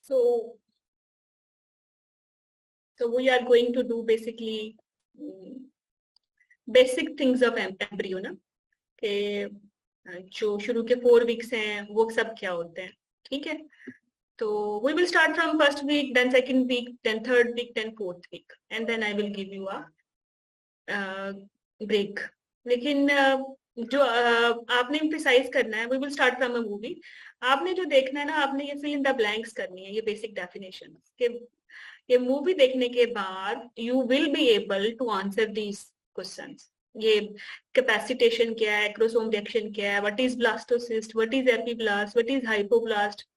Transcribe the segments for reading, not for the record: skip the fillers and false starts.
So, we are going to do basically basic things of embryo ना, कि जो शुरू के 4 वीक्स हैं वो सब क्या होते हैं, ठीक है। तो we will start from first week, then second week, then third week, then fourth week, and then I will give you a break. लेकिन जो आपने इम्प्रिसाइज करना है, we will start from a movie. आपने जो देखना है ना, आपने ये फिल इन द ब्लैंक्स करनी है, ये बेसिक डेफिनेशन के। ये मूवी देखने के बाद you will be able to answer these questions. ये कैपेसिटेशन क्या है, एक्रोसोम रिएक्शन क्या है, what is blastocyst, what is epiblast, what is hypoblast,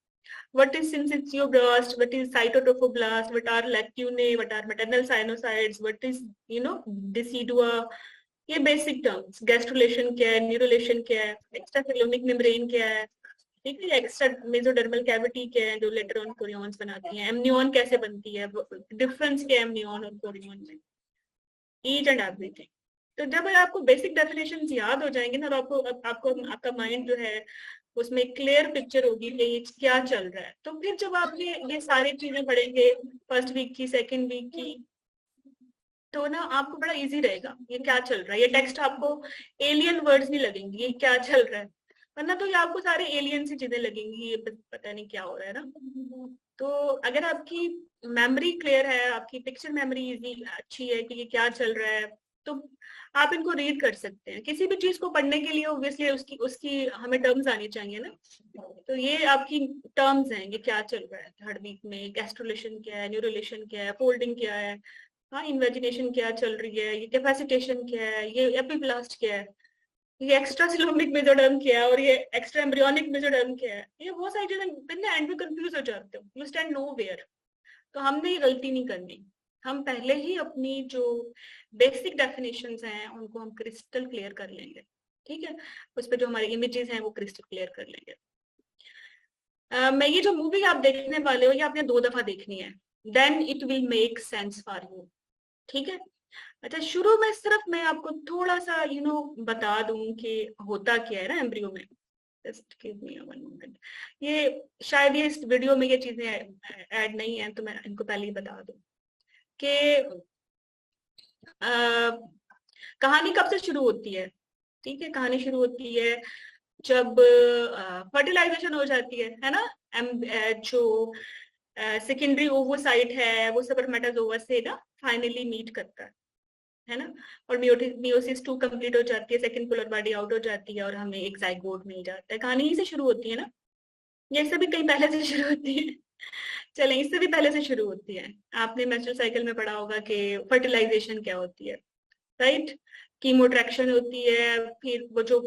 what is syncytioblast, what is cytotrophoblast, what are lacunae, what are maternal sinusoids, what is decidua, ये basic terms. Gastrulation क्या है, न्यूरोलेशन क्या है, extracellular membrane क्या है, ठीक है, एक्स्ट्रा मेसोडर्मल कैविटी क्या है जो लेटर ऑन कोरियंस बनाती है, एमनियन कैसे बनती है, डिफरेंस क्या है एमनियन और कोरियन में, ईच एंड एवरीथिंग। तो जब आपको बेसिक डेफिनेशंस याद हो जाएंगे ना, और आपको आपका माइंड जो है उसमें क्लियर पिक्चर होगी कि ये क्या चल रहा है, तो फिर जब आप ये सारी चीजें पढ़ेंगे फर्स्ट वीक की, सेकेंड वीक की, तो ना आपको बड़ा इजी रहेगा ये क्या चल रहा है। ये टेक्स्ट आपको एलियन वर्ड्स नहीं लगेंगे, ये क्या चल रहा है, वरना तो ये आपको सारे एलियन सी चीजें लगेंगी, ये पता नहीं क्या हो रहा है ना। तो अगर आपकी मेमोरी क्लियर है, आपकी पिक्चर मेमोरी इजी अच्छी है कि ये क्या चल रहा है, तो आप इनको रीड कर सकते हैं। किसी भी चीज को पढ़ने के लिए ऑब्वियसली उसकी उसकी हमें टर्म्स आनी चाहिए ना। तो ये आपकी टर्म्स हैं, ये क्या चल रहा है थर्ड वीक में, गैस्ट्रुलेशन क्या है, न्यूरोलेशन क्या है, फोल्डिंग क्या है, हाँ इन्वेजिनेशन क्या चल रही है, ये कैपेसिटेशन क्या है, ये एपिब्लास्ट क्या है, ये एक्स्ट्रा सिलोमिक मेसोडर्म क्या है, और ये एक्स्ट्रा एम्ब्रियोनिक मेसोडर्म क्या है, ये बहुत सारी चीजें फिर ना एंड में कंफ्यूज हो जाते हो, यू स्टैंड नो वेयर। तो हमने ये गलती नहीं करनी, हम पहले ही अपनी जो बेसिक डेफिनेशंस हैं उनको हम क्रिस्टल क्लियर कर लेंगे, ठीक है। उस पर जो हमारे इमेजेस हैं वो क्रिस्टल क्लियर कर लेंगे। मैं ये जो मूवी आप देखने वाले हो ये आपने 2 दफा देखनी है, then it will make sense for you, ठीक है। अच्छा, शुरू में सिर्फ मैं आपको थोड़ा सा बता दूं कि होता क्या है ना एम्ब्रियो में। Just give me one moment. ये शायद ये इस वीडियो में ये चीजें ऐड नहीं है, तो मैं इनको पहले ही बता दूं कि कहानी कब से शुरू होती है, ठीक है। कहानी शुरू होती है जब फर्टिलाइजेशन हो जाती है ना। जो सेकेंडरी ओवोसाइट है वो स्पर्मेटोजोआ से ना फाइनली मीट करता है ना, और मियोसिस 2 कंप्लीट हो जाती है, सेकंड पोलर बॉडी आउट हो जाती है और हमें एक जाइगोट मिल जाता है। कहानी यहीं से शुरू होती है ना, ये इससे भी कहीं पहले से शुरू होती है। चलें, इससे भी पहले से शुरू होती है। आपने मेंस्ट्रुअल साइकिल में पढ़ा होगा कि फर्टिलाइजेशन क्या होती है, राइट। कीमोट्रैक्शन होती है, फिर वो जो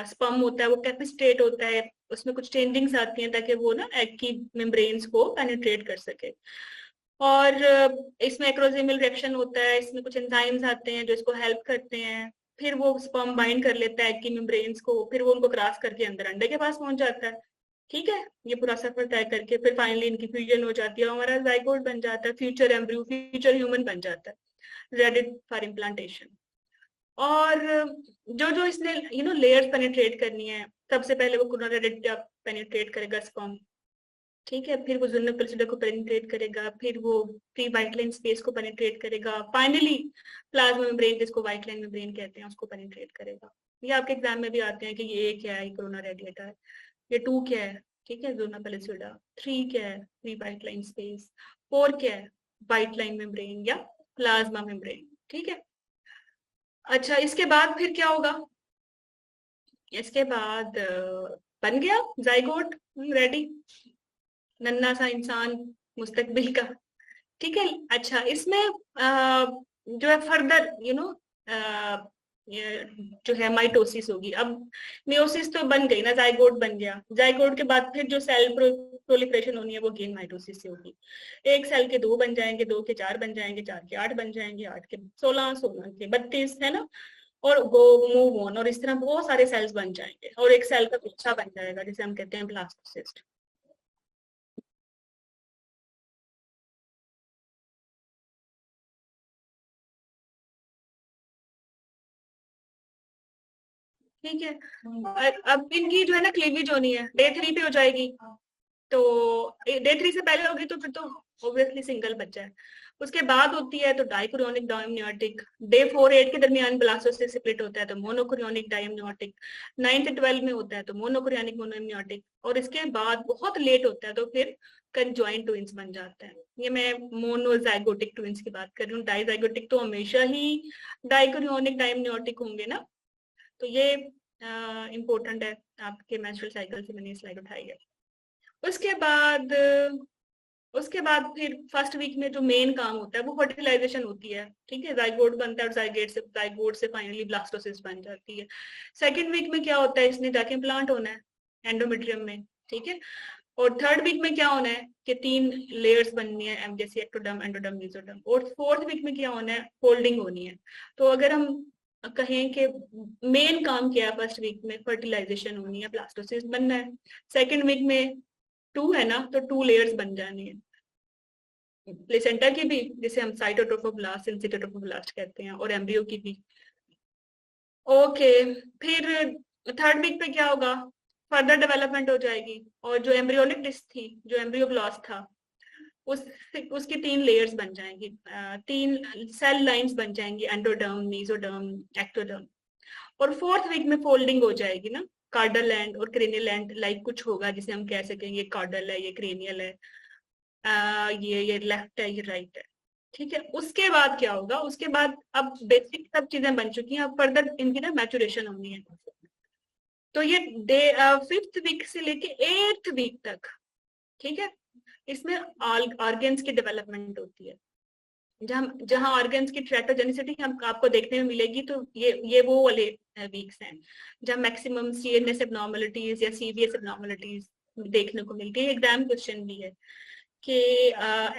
स्पर्म होता है वो कैपिस्टेट होता है, उसमें कुछ चेंजिंग्स आती हैं ताकि वो ना एग की मेम्ब्रेन्स को पेनिट्रेट कर सके। और इसमें एक्रोजिमल रिएक्शन होता है, इसमें कुछ एंजाइम्स आते हैं जो इसको हेल्प करते हैं। फिर वो स्पर्म बाइंड कर लेता है एग की मेम्ब्रेन्स को, फिर वो उनको क्रॉस करके अंदर अंडे के पास पहुंच जाता है, ठीक है। ये पूरा सफर तय करके फिर फाइनली इनकी फ्यूजन हो जाती है, हमारा जाइगोट बन जाता है, फ्यूचर एम्ब्रियो, फ्यूचर ह्यूमन बन जाता है, रेडी फॉर इम्प्लांटेशन। और जो जो इसने लेयर्स पेनिट्रेट करनी है, सबसे पहले वो कोरोना पेनिट्रेट करेगा स्पर्म, ठीक है। फिर वो जुनल प्लेसिडा को पेनिट्रेट करेगा, फिर वो प्री व्हाइट लाइन स्पेस को पेनिट्रेट करेगा, फाइनली प्लाज्मा मेम्ब्रेन जिसको व्हाइट लाइन मेम्ब्रेन कहते हैं उसको पेनिट्रेट करेगा। ये आपके एग्जाम में भी आते हैं कि ये क्या है, कोरोना रेडिएटर है, ये 2 क्या है, ठीक है, जुनल प्लेसिडा, 3 क्या है, प्री व्हाइट लाइन स्पेस, 4 क्या है, व्हाइट लाइन मेम्ब्रेन या प्लाज्मा मेम्ब्रेन, ठीक है। अच्छा, इसके बाद फिर क्या होगा, इसके बाद बन गया जाइगोट, रेडी, नन्ना सा इंसान मुस्तकबिल का, ठीक है। अच्छा, इसमें जो है फर्दर जो है माइटोसिस होगी। अब मियोसिस तो बन गई ना, जाइगोट बन गया, जाइगोट के बाद फिर जो सेल प्रोलिफरेशन होनी है वो गेन माइटोसिस से होगी। एक सेल के 2 बन जाएंगे, 2 के 4 बन जाएंगे, 4 के 8 बन जाएंगे, 8 के 16, 16 के 32, है ना, और गो मूव ऑन, और इस तरह बहुत सारे सेल्स बन जाएंगे और एक सेल का गुच्छा बन जाएगा जिसे हम कहते हैं ब्लास्टोसिस्ट। ठीक है। अब इनकी जो है ना क्लीवेज होनी है, डे 3 पे हो जाएगी, तो डे 3 से पहले होगी तो फिर तो ऑब्वियसली सिंगल बच्चा है। उसके बाद होती है तो डाइक्रोनिक डायम्नियोटिक। डे 4-8 के दरमियान ब्लास्टोसिस्ट स्प्लिट होता है तो मोनोक्रोनिक डायम्नियोटिक। 9 से 12 में होता है तो मोनोक्रोनिक मोनोम्नियोटिक। और इसके बाद बहुत लेट होता है तो फिर कंजॉइंट ट्विंस बन जाते हैं। ये मैं मोनोजाइगोटिक ट्विंस की बात कर रही हूँ। डाइजाइगोटिक तो हमेशा ही डाइक्रोनिक डायम्नियोटिक होंगे ना। तो ये इम्पोर्टेंट है आपके मेंस्ट्रुअल साइकिल से, मैंने स्लाइड उठाई है। उसके बाद उसके बाद फिर फर्स्ट वीक में जो मेन काम होता है वो फर्टिलाइजेशन होती है। ठीक है, जाइगोट बनता है और जाइगोट से फाइनली ब्लास्टोसिस बन जाती है। सेकेंड वीक में क्या होता है, इसने जाके इम्प्लांट होना है एंडोमेट्रियम में। ठीक है, और थर्ड वीक में क्या होना है कि 3 लेयर्स बननी है, जैसे एक्टोडर्म, एंडोडर्म, मेसोडर्म। और फोर्थ वीक में क्या होना है, फोल्डिंग होनी है। तो अगर हम कहें कि मेन काम क्या है फर्स्ट वीक में, फर्टिलाइजेशन होनी है, ब्लास्टोसिस बनना है। सेकेंड वीक में 2 है ना, तो 2 लेयर्स बन जानी है प्लेसेंटा की भी, जिसे हम साइटोट्रोफोब्लास्ट, सिंसिटोट्रोफोब्लास्ट कहते हैं, और एम्ब्रियो की भी। ओके, फिर थर्ड वीक पे क्या होगा, फर्दर डेवलपमेंट हो जाएगी। और जो एम्ब्रियोनिक डिस्क थी, जो एम्ब्रियोब्लास्ट था, उस उसकी 3 लेयर्स बन जाएंगी, 3 सेल लाइंस बन जाएंगी, एंडोडर्म, मेसोडर्म, एक्टोडर्म। और फोर्थ वीक में फोल्डिंग हो जाएगी ना, कार्डल एंड और क्रेनियल एंड लाइक कुछ होगा जिसे हम कह सकें ये कार्डल है, ये क्रेनियल है, ये लेफ्ट है, ये राइट है। ठीक है, उसके बाद क्या होगा, उसके बाद अब बेसिक सब चीजें बन चुकी हैं, अब फर्दर इनकी ना मैचुरेशन होनी है। तो ये डे 5th वीक से लेके 8th वीक तक, ठीक है, इसमें ऑर्गेन्स की डेवलपमेंट होती है। जहां जहां ऑर्गेन्स की ट्रैक्टोजेनिसिटी हम आपको देखने में मिलेगी, तो ये वो वाले वीक्स हैं जहां मैक्सिमम सीएनएस एबनॉर्मलिटीज या सीवीएस एबनॉर्मलिटीज देखने को मिलती है। एग्जाम क्वेश्चन भी है कि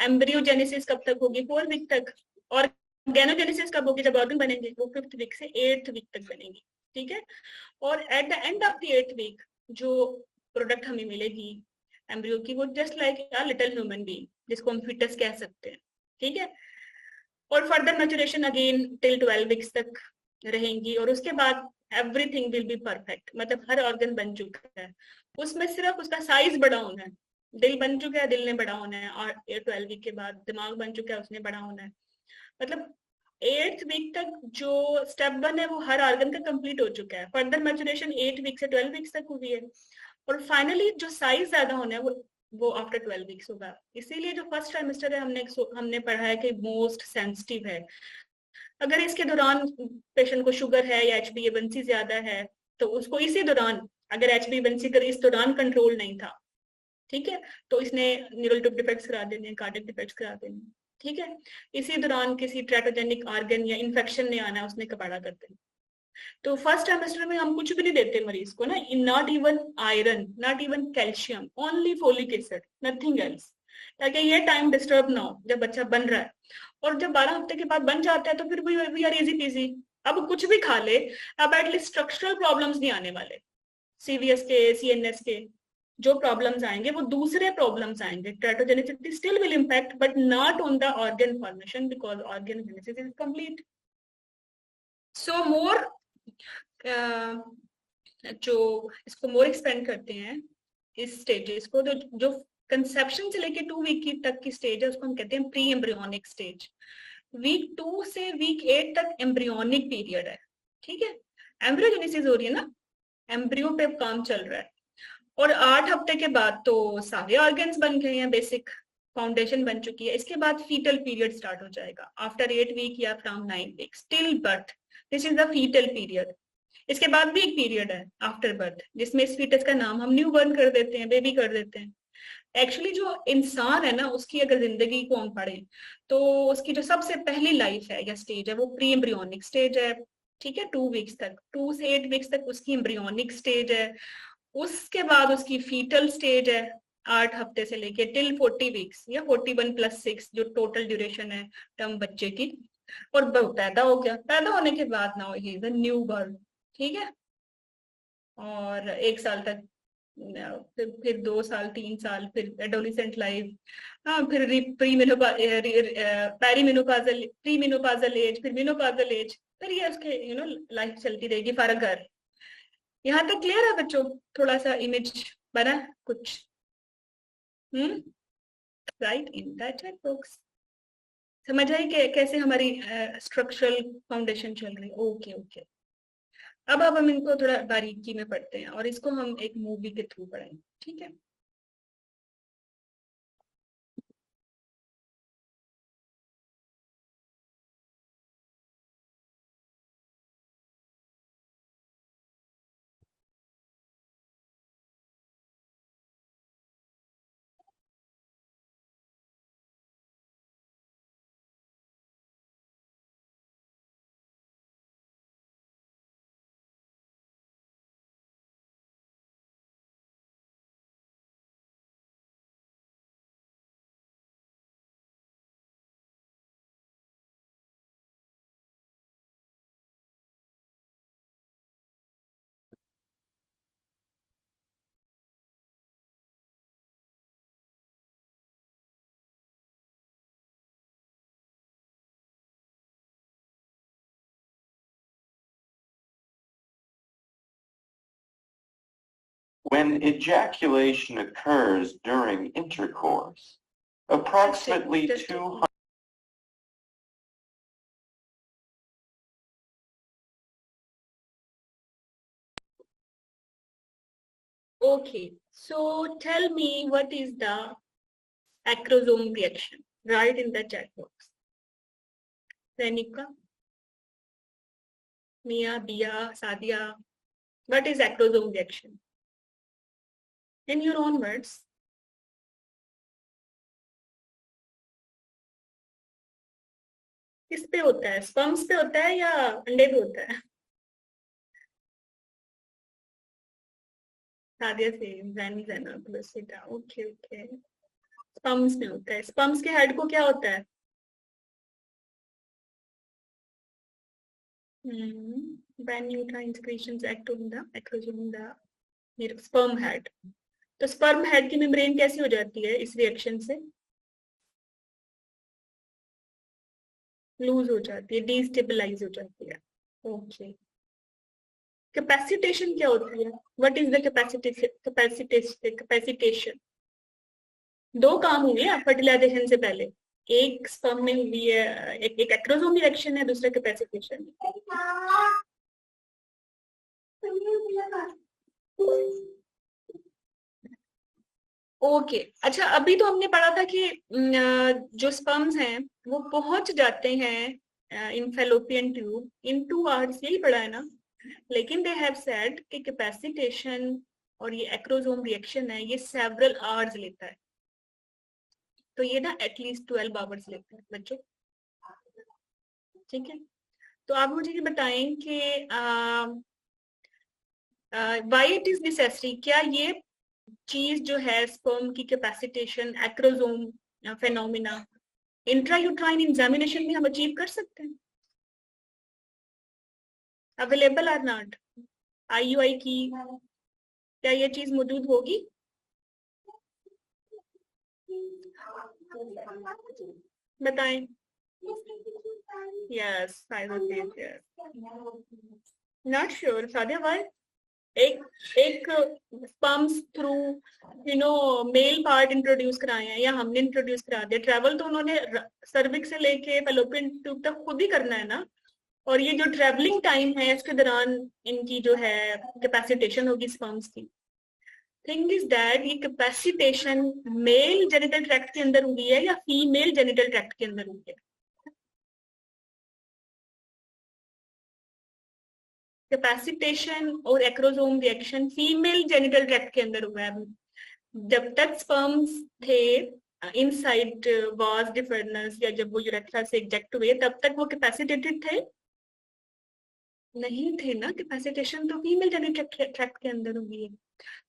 एम्ब्रियोजेनेसिस कब तक होगी, 4 वीक तक। और ऑर्गेनोजेनेसिस कब होगी, जब ऑर्गन बनेंगे, वो 5th वीक से 8th वीक तक बनेगी। ठीक है, और at the end of the 8th week जो प्रोडक्ट हमें मिलेगी एम्ब्रियो की, वो just like a little human being, जिसको हम फिटस कह सकते हैं। ठीक है, और further maturation again till 12 weeks तक रहेंगी। और उसके बाद एवरीथिंग विल बी परफेक्ट, मतलब हर ऑर्गन बन चुका है, उसमें सिर्फ उसका साइज बड़ा होना है। दिल बन चुका है, दिल ने बड़ा होना है, और 12 वीक के बाद दिमाग बन चुका है, उसने बड़ा होना है। मतलब 8th वीक तक जो स्टेप 1 है वो हर ऑर्गन का कंप्लीट हो चुका है। फर्दर मैचुरेशन 8 वीक से 12 वीक्स तक हुई है। और फाइनली जो साइज ज्यादा होना है वो आफ्टर 12 वीक्स होगा। इसीलिए जो फर्स्ट ट्राइमेस्टर है, हमने पढ़ा है कि मोस्ट सेंसिटिव है। अगर इसके दौरान पेशेंट को शुगर है या HbA1c ज्यादा है, तो उसको इसी दौरान, अगर HbA1c कर इस दौरान कंट्रोल नहीं था, ठीक है, तो इसने न्यूरल ट्यूब डिफेक्ट्स करा देने, कार्डियक डिफेक्ट्स करा देने। ठीक है, इसी दौरान किसी ट्रेटोजेनिक ऑर्गन या इन्फेक्शन ने आना है, उसने कबाड़ा कर देना। तो फर्स्ट ट्राइमेस्टर में हम कुछ भी नहीं देते मरीज को ना, not even iron, not even calcium, only folic acid, nothing else, ताकि ये टाइम डिस्टर्ब ना हो जब बच्चा बन रहा है। और जब 12 हफ्ते के बाद बन जाता है तो फिर वी आर इजी पीजी, अब कुछ भी खा ले, अब एटलीस्ट स्ट्रक्चरल प्रॉब्लम्स नहीं आने वाले। सीवीएस के, सीएनएस के जो प्रॉब्लम्स आएंगे वो दूसरे प्रॉब्लम्स आएंगे। Teratogenicity still will impact but not on the organ formation because organ genesis is complete. So more जो इसको मोर एक्सपेंड करते हैं इस स्टेजेस को, तो जो कंसेप्शन से लेके 2 वीक की तक की स्टेज है उसको हम कहते हैं प्री एम्ब्रियोनिक स्टेज। वीक 2 से वीक 8 तक एम्ब्रियोनिक पीरियड है। ठीक है, एम्ब्रियोजेनेसिस हो रही है ना, एम्ब्रियो पे काम चल रहा है। और 8 हफ्ते के बाद तो सारे ऑर्गन्स बन गए हैं, बेसिक फाउंडेशन बन चुकी है। इसके बाद फीटल पीरियड स्टार्ट हो जाएगा आफ्टर 8 वीक या from 9 weeks till birth. This is the fetal period. इसके बाद भी एक पीरियड है आफ्टर बर्थ, जिसमें इस फीटस का नाम हम न्यू बर्न कर देते हैं, बेबी कर देते हैं। एक्चुअली जो इंसान है ना, उसकी अगर जिंदगी को हम पढ़े तो उसकी जो सबसे पहली लाइफ है या स्टेज है वो प्री एम्ब्रियोनिक स्टेज है। ठीक है, 2 वीक्स तक, 2 से 8 वीक्स तक उसकी एम्ब्रियोनिक स्टेज है। उसके बाद उसकी फीटल स्टेज है 8 हफ्ते से लेके टिल 40 वीक्स या 41+6 जो टोटल ड्यूरेशन है टर्म बच्चे की। और पैदा हो गया, पैदा होने के बाद ना ही इज न्यू बर्न। ठीक है, और 1 साल तक, फिर 2 साल, 3 साल, फिर एडोलिसेंट लाइफ, हाँ, फिर पेरीमेनोपाजल, प्री मेनोपाजल एज, फिर मेनोपाजल एज, फिर ये उसके लाइफ चलती रहेगी फर्क घर। यहाँ तक क्लियर है बच्चों? थोड़ा सा इमेज बना कुछ? Right in the chat box. समझ आई कि कैसे हमारी स्ट्रक्चरल फाउंडेशन चल रही है। Okay okay. अब हम इनको थोड़ा बारीकी में पढ़ते हैं और इसको हम एक मूवी के थ्रू पढ़ेंगे, ठीक है। When ejaculation occurs during intercourse, approximately 200. Okay, so tell me what is the acrosome reaction? Write in the chat box. Renika, Mia, Bia, Sadia, what is acrosome reaction? In your own words. किस पे होता है? Sperms पे होता है या अंडे पे होता है? सादिया से ओके ओके। स्पर्म्स में होता है। स्पर्म्स के हेड को क्या होता है? When uterine secretions act on the acrosome, the sperm head. तो स्पर्म हेड की मेम्ब्रेन कैसी हो जाती है इस रिएक्शन से? लूज हो जाती है, डिस्टेबलाइज हो जाती है। ओके। कैपेसिटेशन क्या होती है? What is the capacitation? दो काम हुए फर्टिलाइजेशन से पहले। एक स्पर्म में हुई है, एक एक्रोसोम रिएक्शन है, दूसरा कैपेसिटेशन। ओके अच्छा, अभी तो हमने पढ़ा था कि जो स्पर्म्स हैं वो पहुंच जाते हैं इन फैलोपियन ट्यूब इन 2 आवर्स, यही पढ़ा है ना। लेकिन दे हैव सेड कि कैपेसिटेशन और ये एक्रोसोम रिएक्शन है, ये सेवरल आवर्स लेता है। तो ये ना एटलीस्ट 12 आवर्स लेता है बच्चों, ठीक है। तो आप मुझे ये बताएं कि व्हाई इट इज नेसेसरी, क्या ये चीज जो है स्पर्म की capacitation, acrosome phenomena, intrauterine examination में हम अचीव कर सकते हैं? Available are not? आईयूआई की क्या ये चीज मौजूद होगी? बताएं। Yes, not sure Sadia, why? एक sperms through male part introduce कराए हैं या हमने इंट्रोड्यूस करा दिया? ट्रैवल तो उन्होंने सर्विक्स से लेके फैलोपियन ट्यूब तक खुद ही करना है ना। और ये जो ट्रेवलिंग टाइम है इसके दौरान इनकी जो है कैपेसिटेशन होगी स्पर्म्स की। थिंग इज दैट ये कैपेसिटेशन मेल जेनिटल ट्रैक्ट के अंदर हुई है या फीमेल जेनिटल ट्रैक्ट के अंदर हुई है? कैपेसिटेशन और acrosome reaction female genital tract के अंदर हुआ है। जब तक स्पर्म्स थे इनसाइड वाज डिफरेंस, या जब वो यूरेथ्रा से इजेक्ट हुए तब तक वो कैपेसिटेटेड थे? नहीं थे ना। कैपेसिटेशन तो फीमेल जेनिटल ट्रैक्ट के अंदर हुई है।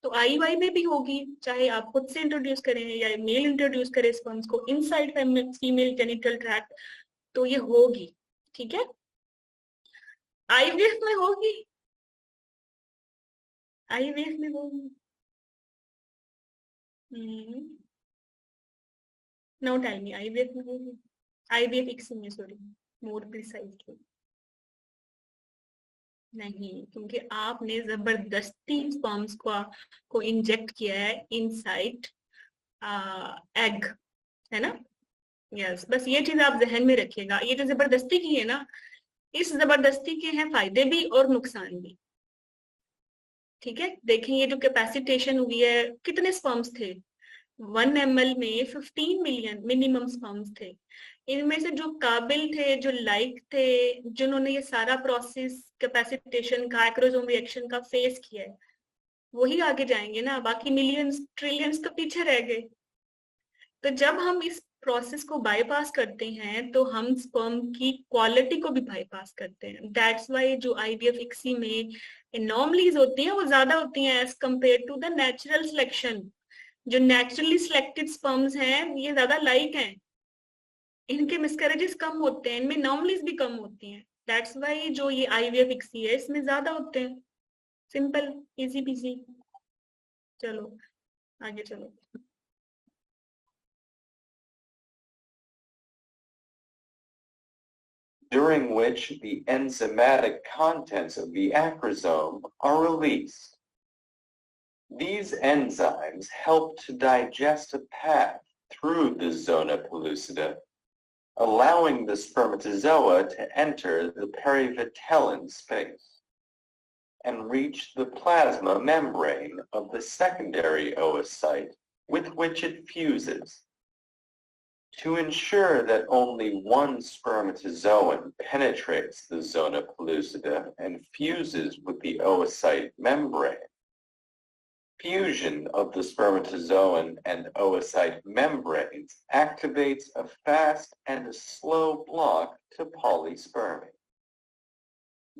तो आईवाई में भी होगी, चाहे आप खुद से इंट्रोड्यूस करें या मेल इंट्रोड्यूस करे स्पर्म्स को इनसाइड फीमेल जेनिटल ट्रैक्ट, तो ये होगी, ठीक है। आईवीएफ में होगी, आईवीएफ में होगी। नो टेल मी, आईवीएफ में होगी? आईवीएफ इक्सी में, सॉरी, मोर प्रिसाइजली नहीं, क्योंकि आपने जबरदस्ती स्पर्म्स को इंजेक्ट किया है इनसाइड एग, है ना? यस, बस ये चीज आप जहन में रखिएगा। ये जो जबरदस्ती की है ना, इस जबरदस्ती के हैं फायदे भी और नुकसान भी। ठीक है, देखें ये जो कैपेसिटेशन हुई है, कितने स्पर्म्स थे? 1 ml में 15 मिलियन मिनिमम स्पर्म्स थे। इनमें से जो काबिल थे, जो लाइक थे, जिन्होंने ये सारा प्रोसेस कैपेसिटेशन का, एक्रोसोम रिएक्शन का फेस किया है, वही आगे जाएंगे ना। बाकी मिलियंस ट्रिलियंस तो पीछे रह गए। तो जब हम इस प्रोसेस को बाईपास करते हैं तो हम स्पर्म की क्वालिटी को भी बाईपास करते हैं। दैट्स वाई जो आईवीएफ इक्सी में एनॉमलीज होती हैं वो ज्यादा होती हैं as compare to the natural selection. जो नेचुरली सिलेक्टेड स्पर्म्स हैं ये ज्यादा लाइक हैं, इनके मिसकैरेजेस कम होते हैं, इनमें एनॉमलीज भी कम होती हैं। दैट्स वाई जो ये आईवीएफ इक्सी है इसमें ज्यादा होते हैं। Simple, easy PG. चलो आगे चलो। during which the enzymatic contents of the acrosome are released. These enzymes help to digest a path through the zona pellucida, allowing the spermatozoa to enter the perivitelline space and reach the plasma membrane of the secondary oocyte with which it fuses. To ensure that only one spermatozoon penetrates the zona pellucida and fuses with the oocyte membrane, fusion of the spermatozoon and oocyte membranes activates a fast and a slow block to polyspermy.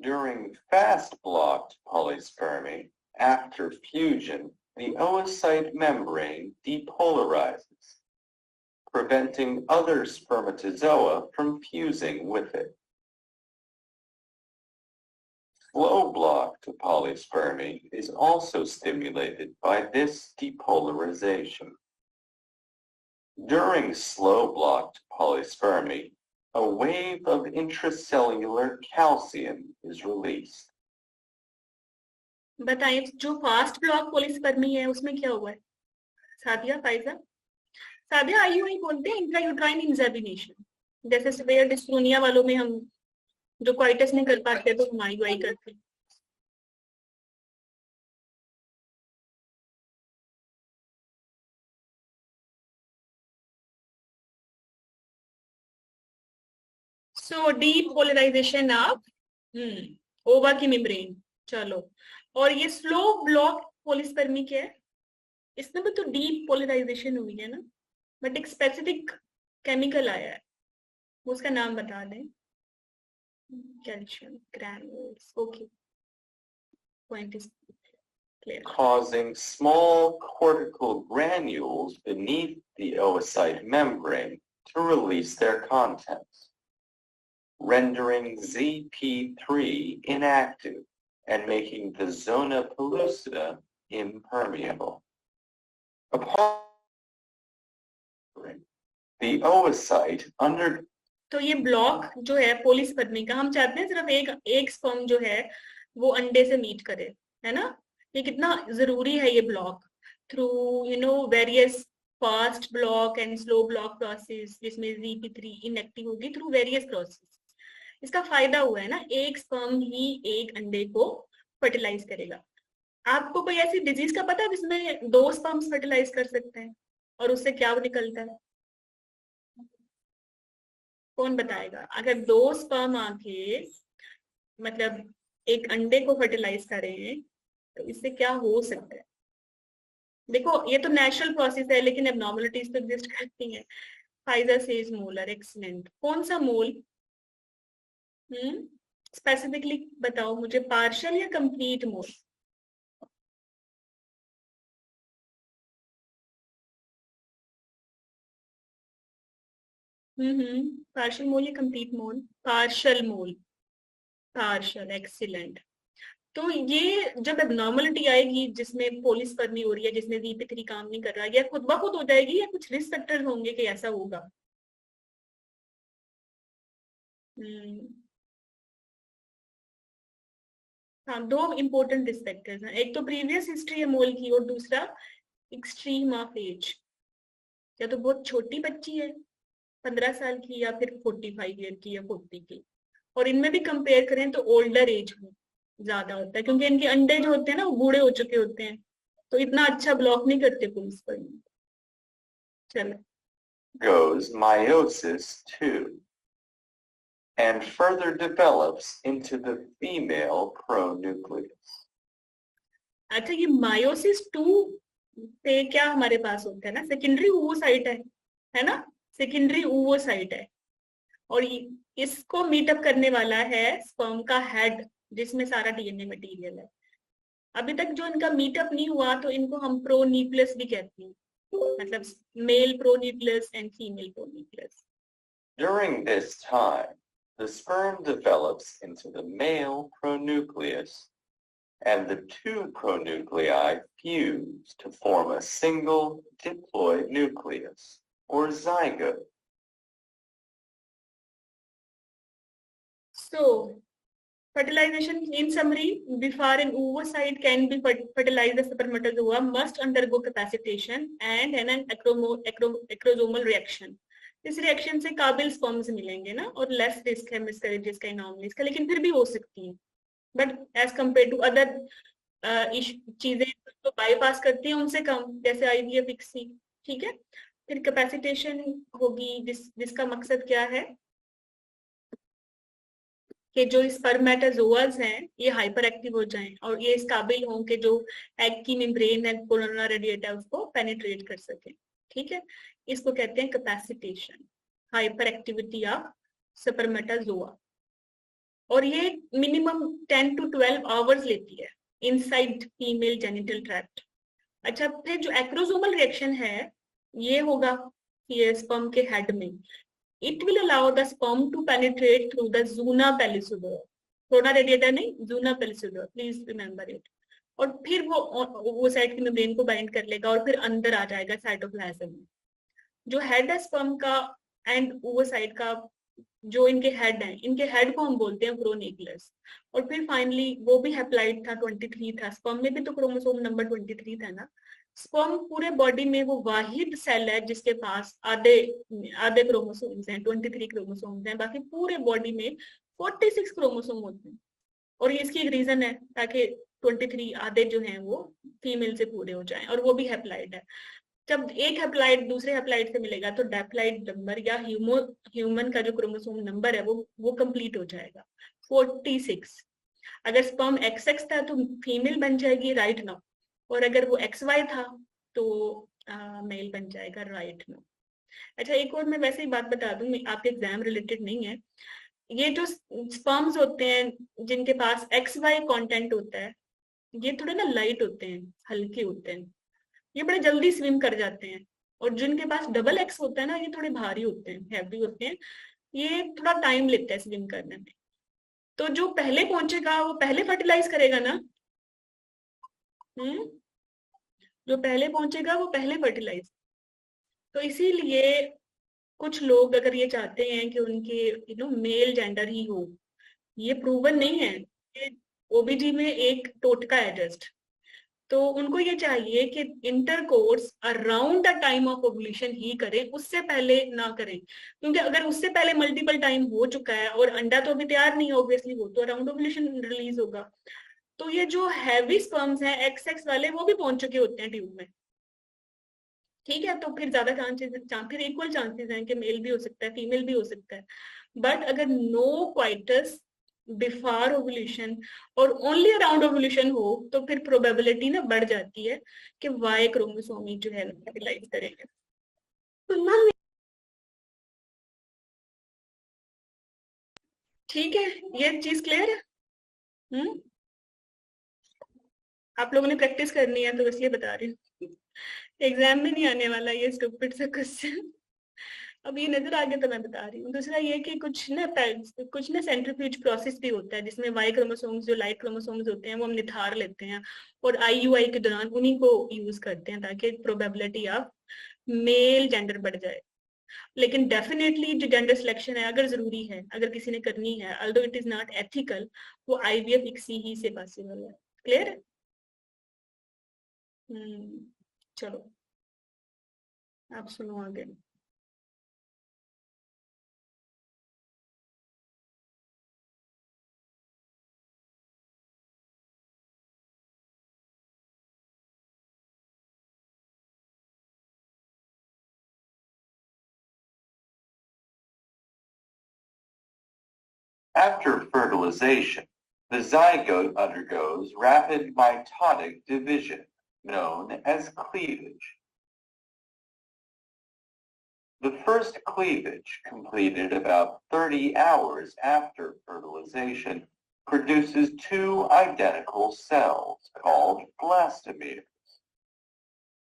During fast blocked polyspermy, after fusion, the oocyte membrane depolarizes, preventing other spermatozoa from fusing with it. Slow block to polyspermy is also stimulated by this depolarization. During slow blocked polyspermy, a wave of intracellular calcium is released. बताइए जो fast block polyspermy है उसमें क्या हुआ है? Sadia, Pfizer? Sadia IUI बोलते हैं, intrauterine insemination. जैसे स्पेयर डिस्ट्रोनिया वालों में हम जो क्वाइटस नहीं कर पाते तो हम आईयूआई करते हैं। सो डीपोलराइजेशन ऑफ ओवा की मेम्ब्रेन। चलो, और ये स्लो ब्लॉक पॉलीस्पर्मी क्या है? इसमें भी तो डीप पोलराइजेशन हुई है ना, बट एक स्पेसिफिक केमिकल आया है, उसका नाम बता दें। Calcium granules. Okay, point is clear. Causing small cortical granules beneath the oocyte membrane to release their contents, rendering ZP3 inactive and making the zona pellucida impermeable. Upon the oocyte under तो ये block जो है polyspermy का, हम चाहते हैं सिर्फ एक स्पर्म जो है वो अंडे से मीट करे, है ना? ये कितना जरूरी है ये block, through various fast block and slow block process, जिसमें ZP3 इनएक्टिव होगी थ्रू वेरियस प्रोसेस। इसका फायदा हुआ है ना, एक स्पर्म ही एक अंडे को फर्टिलाइज करेगा। आपको कोई ऐसी डिजीज का पता है जिसमें 2 स्पर्म्स फर्टिलाइज कर सकते हैं और उससे क्या निकलता है? कौन बताएगा? अगर 2 स्पर्म आके मतलब एक अंडे को फर्टिलाइज करें तो इससे क्या हो सकता है? देखो ये तो नेचुरल प्रोसेस है, लेकिन एबनॉर्मलिटीज तो एग्जिस्ट करती हैं। Pfizer says molar, excellent. कौन सा मोल? स्पेसिफिकली बताओ मुझे, पार्शियल या कंप्लीट मोल? पार्शियल मोल या कंप्लीट मोल? पार्शियल मोल, पार्शियल, एक्सीलेंट। तो ये जब एबनॉर्मलिटी आएगी जिसमें पॉलीस्पर्मी हो रही है, जिसमें ZP3 काम नहीं कर रहा, या खुद ब खुद हो जाएगी या कुछ रिस्क फैक्टर्स होंगे कि ऐसा होगा? हाँ, 2 इंपॉर्टेंट रिस्क फैक्टर्स हैं, एक तो प्रीवियस हिस्ट्री है मोल की और दूसरा एक्सट्रीम ऑफ एज। या तो बहुत छोटी बच्ची है 15 साल की, या फिर 45 ईयर की या 40 की। और इनमें भी कंपेयर करें तो ओल्डर एज में ज्यादा होता है, क्योंकि इनके अंडे जो होते हैं ना वो बूढ़े हो चुके होते हैं, तो इतना अच्छा ब्लॉक नहीं करते पुलिस पर। चलो, goes meiosis II and further develops into the female pronucleus. अच्छा ये मायोसिस 2 पे क्या हमारे पास होता है ना, सेकेंडरी oocyte है ना, सेकेंडरी oocyte है। और इसको मीटअप करने वाला है स्पर्म का हेड, जिसमें सारा डीएनए मटेरियल है। अभी तक जो इनका मीटअप नहीं हुआ तो इनको हम प्रोन्यूक्लियस भी कहते हैं, मतलब male pronucleus and female pronucleus. During this time, the sperm develops into the male pronucleus, and the two pronuclei fuse to form a single diploid nucleus, or zygote. So, fertilization in summary, before an oocyte can be fertilized, the spermatozoa must undergo capacitation and an acrosomal reaction. इस reaction से काबिल sperms मिलेंगे ना, और less risk है miscarriages का, anomalies का, लेकिन फिर भी हो सकती है। But as compare to other चीजें तो बाईपास करती हैं उनसे कम, जैसे आईवीएफ इक्सी। ठीक है, फिर कैपेसिटेशन होगी, जिसका मकसद क्या है कि जो स्पर्मेटोजोआज हैं ये हाइपर एक्टिव हो जाएं और ये इस काबिल हों कि जो एग की मेम्ब्रेन है, कोरोना रेडिएटा, उसको पेनिट्रेट कर सके। ठीक है, इसको कहते हैं capacitation, hyper activity of spermatozoa. और ये मिनिमम 10 to 12 आवर्स लेती है इनसाइड फीमेल जेनिटल ट्रैक्ट। अच्छा, फिर जो एक्रोसोमल रिएक्शन है ये होगा ये स्पर्म के हेड में। It will allow the sperm to penetrate through the zona pellucidum. थोड़ा रेडिएटर नहीं, zona pellucidum, please remember it. और फिर वो साइड की मेम्ब्रेन को बाइंड कर लेगा और फिर अंदर आ जाएगा साइटोप्लाज्म में। जो हेड है स्पर्म का एंड वो साइड का, जो इनके हेड हैं, इनके हेड को हम बोलते हैं प्रोन्यूक्लियस। और फिर फाइनली वो भी हैप्लाइड था, 23 था। स्पर्म में भी तो क्रोमोसोम नंबर 23 था ना। स्पर्म पूरे बॉडी में वो वाहिद सेल है जिसके पास आधे आधे क्रोमोसोम्स हैं, 23 क्रोमोसोम्स हैं, बाकी पूरे बॉडी में 46 क्रोमोसोम होते हैं। और ये इसकी एक रीजन है ताकि 23 आधे जो हैं वो फीमेल से पूरे हो जाएं, और वो भी हैप्लाइड है। जब एक हैप्लाइड दूसरे हैप्लाइड से मिलेगा तो डैप्लाइड नंबर या ह्यूमन का जो क्रोमोसोम नंबर है वो कंप्लीट हो जाएगा, 46। अगर स्पर्म XX था तो फीमेल बन जाएगी, राइट नाउ। और अगर वो XY था तो मेल बन जाएगा, राइट नाउ। अच्छा, एक और मैं वैसे ही बात बता दूं, आपके एग्जाम रिलेटेड नहीं है। ये जो स्पर्म्स होते हैं जिनके पास XY कंटेंट होता है, ये थोड़े ना लाइट होते हैं, हल्के होते हैं, ये बड़े जल्दी स्विम कर जाते हैं। और जिनके पास डबल X होता है ना, ये थोड़े भारी होते हैं, हैवी होते हैं, ये थोड़ा टाइम लेता है स्विम करने में। तो जो पहले पहुंचेगा वो पहले फर्टिलाइज करेगा ना। जो पहले पहुंचेगा वो पहले फर्टिलाइज। तो इसीलिए कुछ लोग अगर ये चाहते हैं कि उनके मेल जेंडर ही हो, ये प्रूवन नहीं है, ओबीजी में एक टोटका है जस्ट। तो उनको ये चाहिए कि intercourse around the time of ovulation ही करें, उससे पहले ना करें। क्योंकि अगर उससे पहले मल्टीपल टाइम हो चुका है और अंडा तो अभी तैयार नहीं है ऑब्वियसली, वो तो अराउंड ओव्यूलेशन रिलीज होगा। तो ये जो हैवी स्पर्म्स हैं XX वाले, वो भी पहुंच चुके होते हैं ट्यूब में। ठीक है, तो फिर ज्यादा फिर इक्वल चांसेस हैं कि मेल भी हो सकता है, फीमेल भी हो सकता है। बट अगर नो क्वाइटस बिफोर ओवुलेशन और ओनली अराउंड ओवुलेशन हो तो फिर प्रोबेबिलिटी ना बढ़ जाती है कि वाई क्रोमोसोमी जो है फर्टिलाइज करेंगे। ठीक है, ये चीज क्लियर है। आप लोगों ने प्रैक्टिस करनी है तो इसलिए बता रही हूँ, एग्जाम में नहीं आने वाला ये स्टूपिड सा क्वेश्चन। अब ये नजर आ गया तो मैं बता रही हूँ। दूसरा ये कि कुछ ना सेंट्रीफ्यूज प्रोसेस भी होता है जिसमें वाई क्रोमोसोम्स, जो लाइट क्रोमोसोम्स होते हैं, वो हम निथार लेते हैं और IUI के दौरान उन्हीं को यूज करते हैं ताकि प्रोबेबिलिटी ऑफ मेल जेंडर बढ़ जाए। लेकिन डेफिनेटली जो जेंडर सिलेक्शन है, अगर जरूरी है, अगर किसी ने करनी है, although it is not ethical, वो IVF इक्सी ही से पॉसिबल है। क्लियर है? चलो। आप सुनो आगे। After fertilization, the zygote undergoes rapid mitotic division, known as cleavage. The first cleavage, completed about 30 hours after fertilization, produces two identical cells called blastomeres.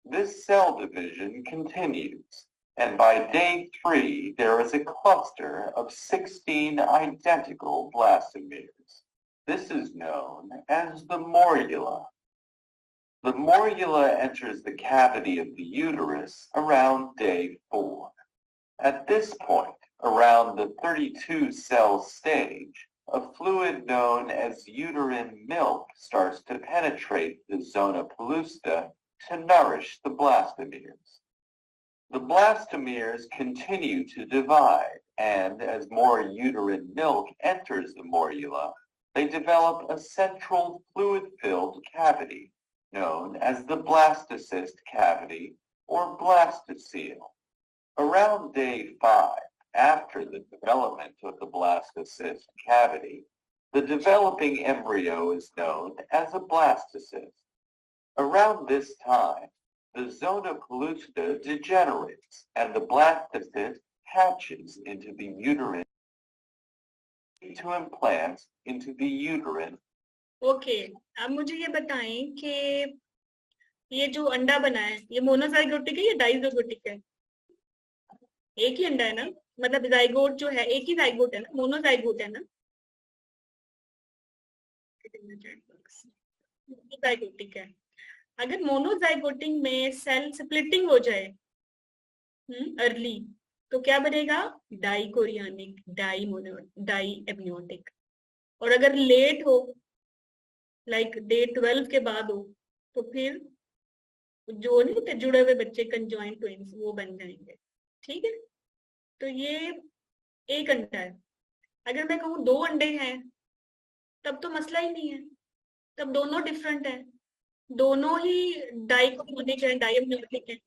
This cell division continues, and by day 3 there is a cluster of 16 identical blastomeres. This is known as the morula. The morula enters the cavity of the uterus around day 4. At this point, around the 32-cell stage, a fluid known as uterine milk starts to penetrate the zona pellucida to nourish the blastomeres. The blastomeres continue to divide, and as more uterine milk enters the morula, they develop a central fluid-filled cavity known as the blastocyst cavity or blastocele. Around day 5, after the development of the blastocyst cavity, the developing embryo is known as a blastocyst. Around this time, the zona pellucida degenerates and the blastocyst hatches into the uterine to implant into the uterine. Okay, अब मुझे ये बताएं कि ये जो अंडा बना है ये मोनोजाइगोटिक है या डाइजाइगोटिक है? एक ही अंडा है ना, मतलब जाइगोट जो है एक ही जाइगोट है ना, मोनोजाइगोट है ना? जाइगोटिक है। अगर मोनोजाइगोटिक में सेल स्प्लिटिंग हो जाए अर्ली, तो क्या बनेगा? डाइकोरियानिक, डाई एमनियोटिक। और अगर लेट हो, लाइक डे 12 के बाद हो, तो फिर जो नहीं होते जुड़े हुए बच्चे कंजॉइंट ट्विंस वो बन जाएंगे। ठीक है, तो ये एक अंडा है। अगर मैं कहूँ 2 अंडे हैं, तब तो मसला ही नहीं है, तब दोनों डिफरेंट है, दोनों ही डाइकोरियानिक है, डाई एमनियोटिक है।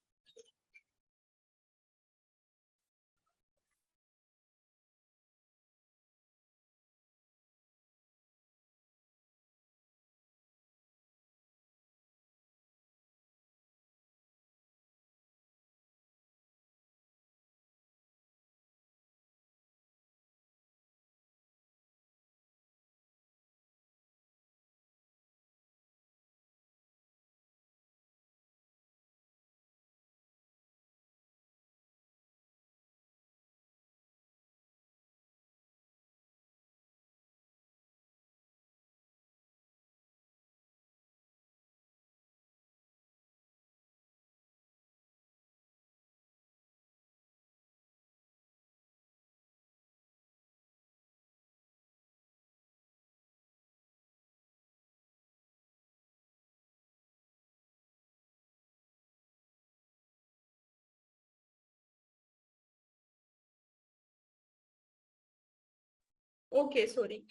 Okay, sorry.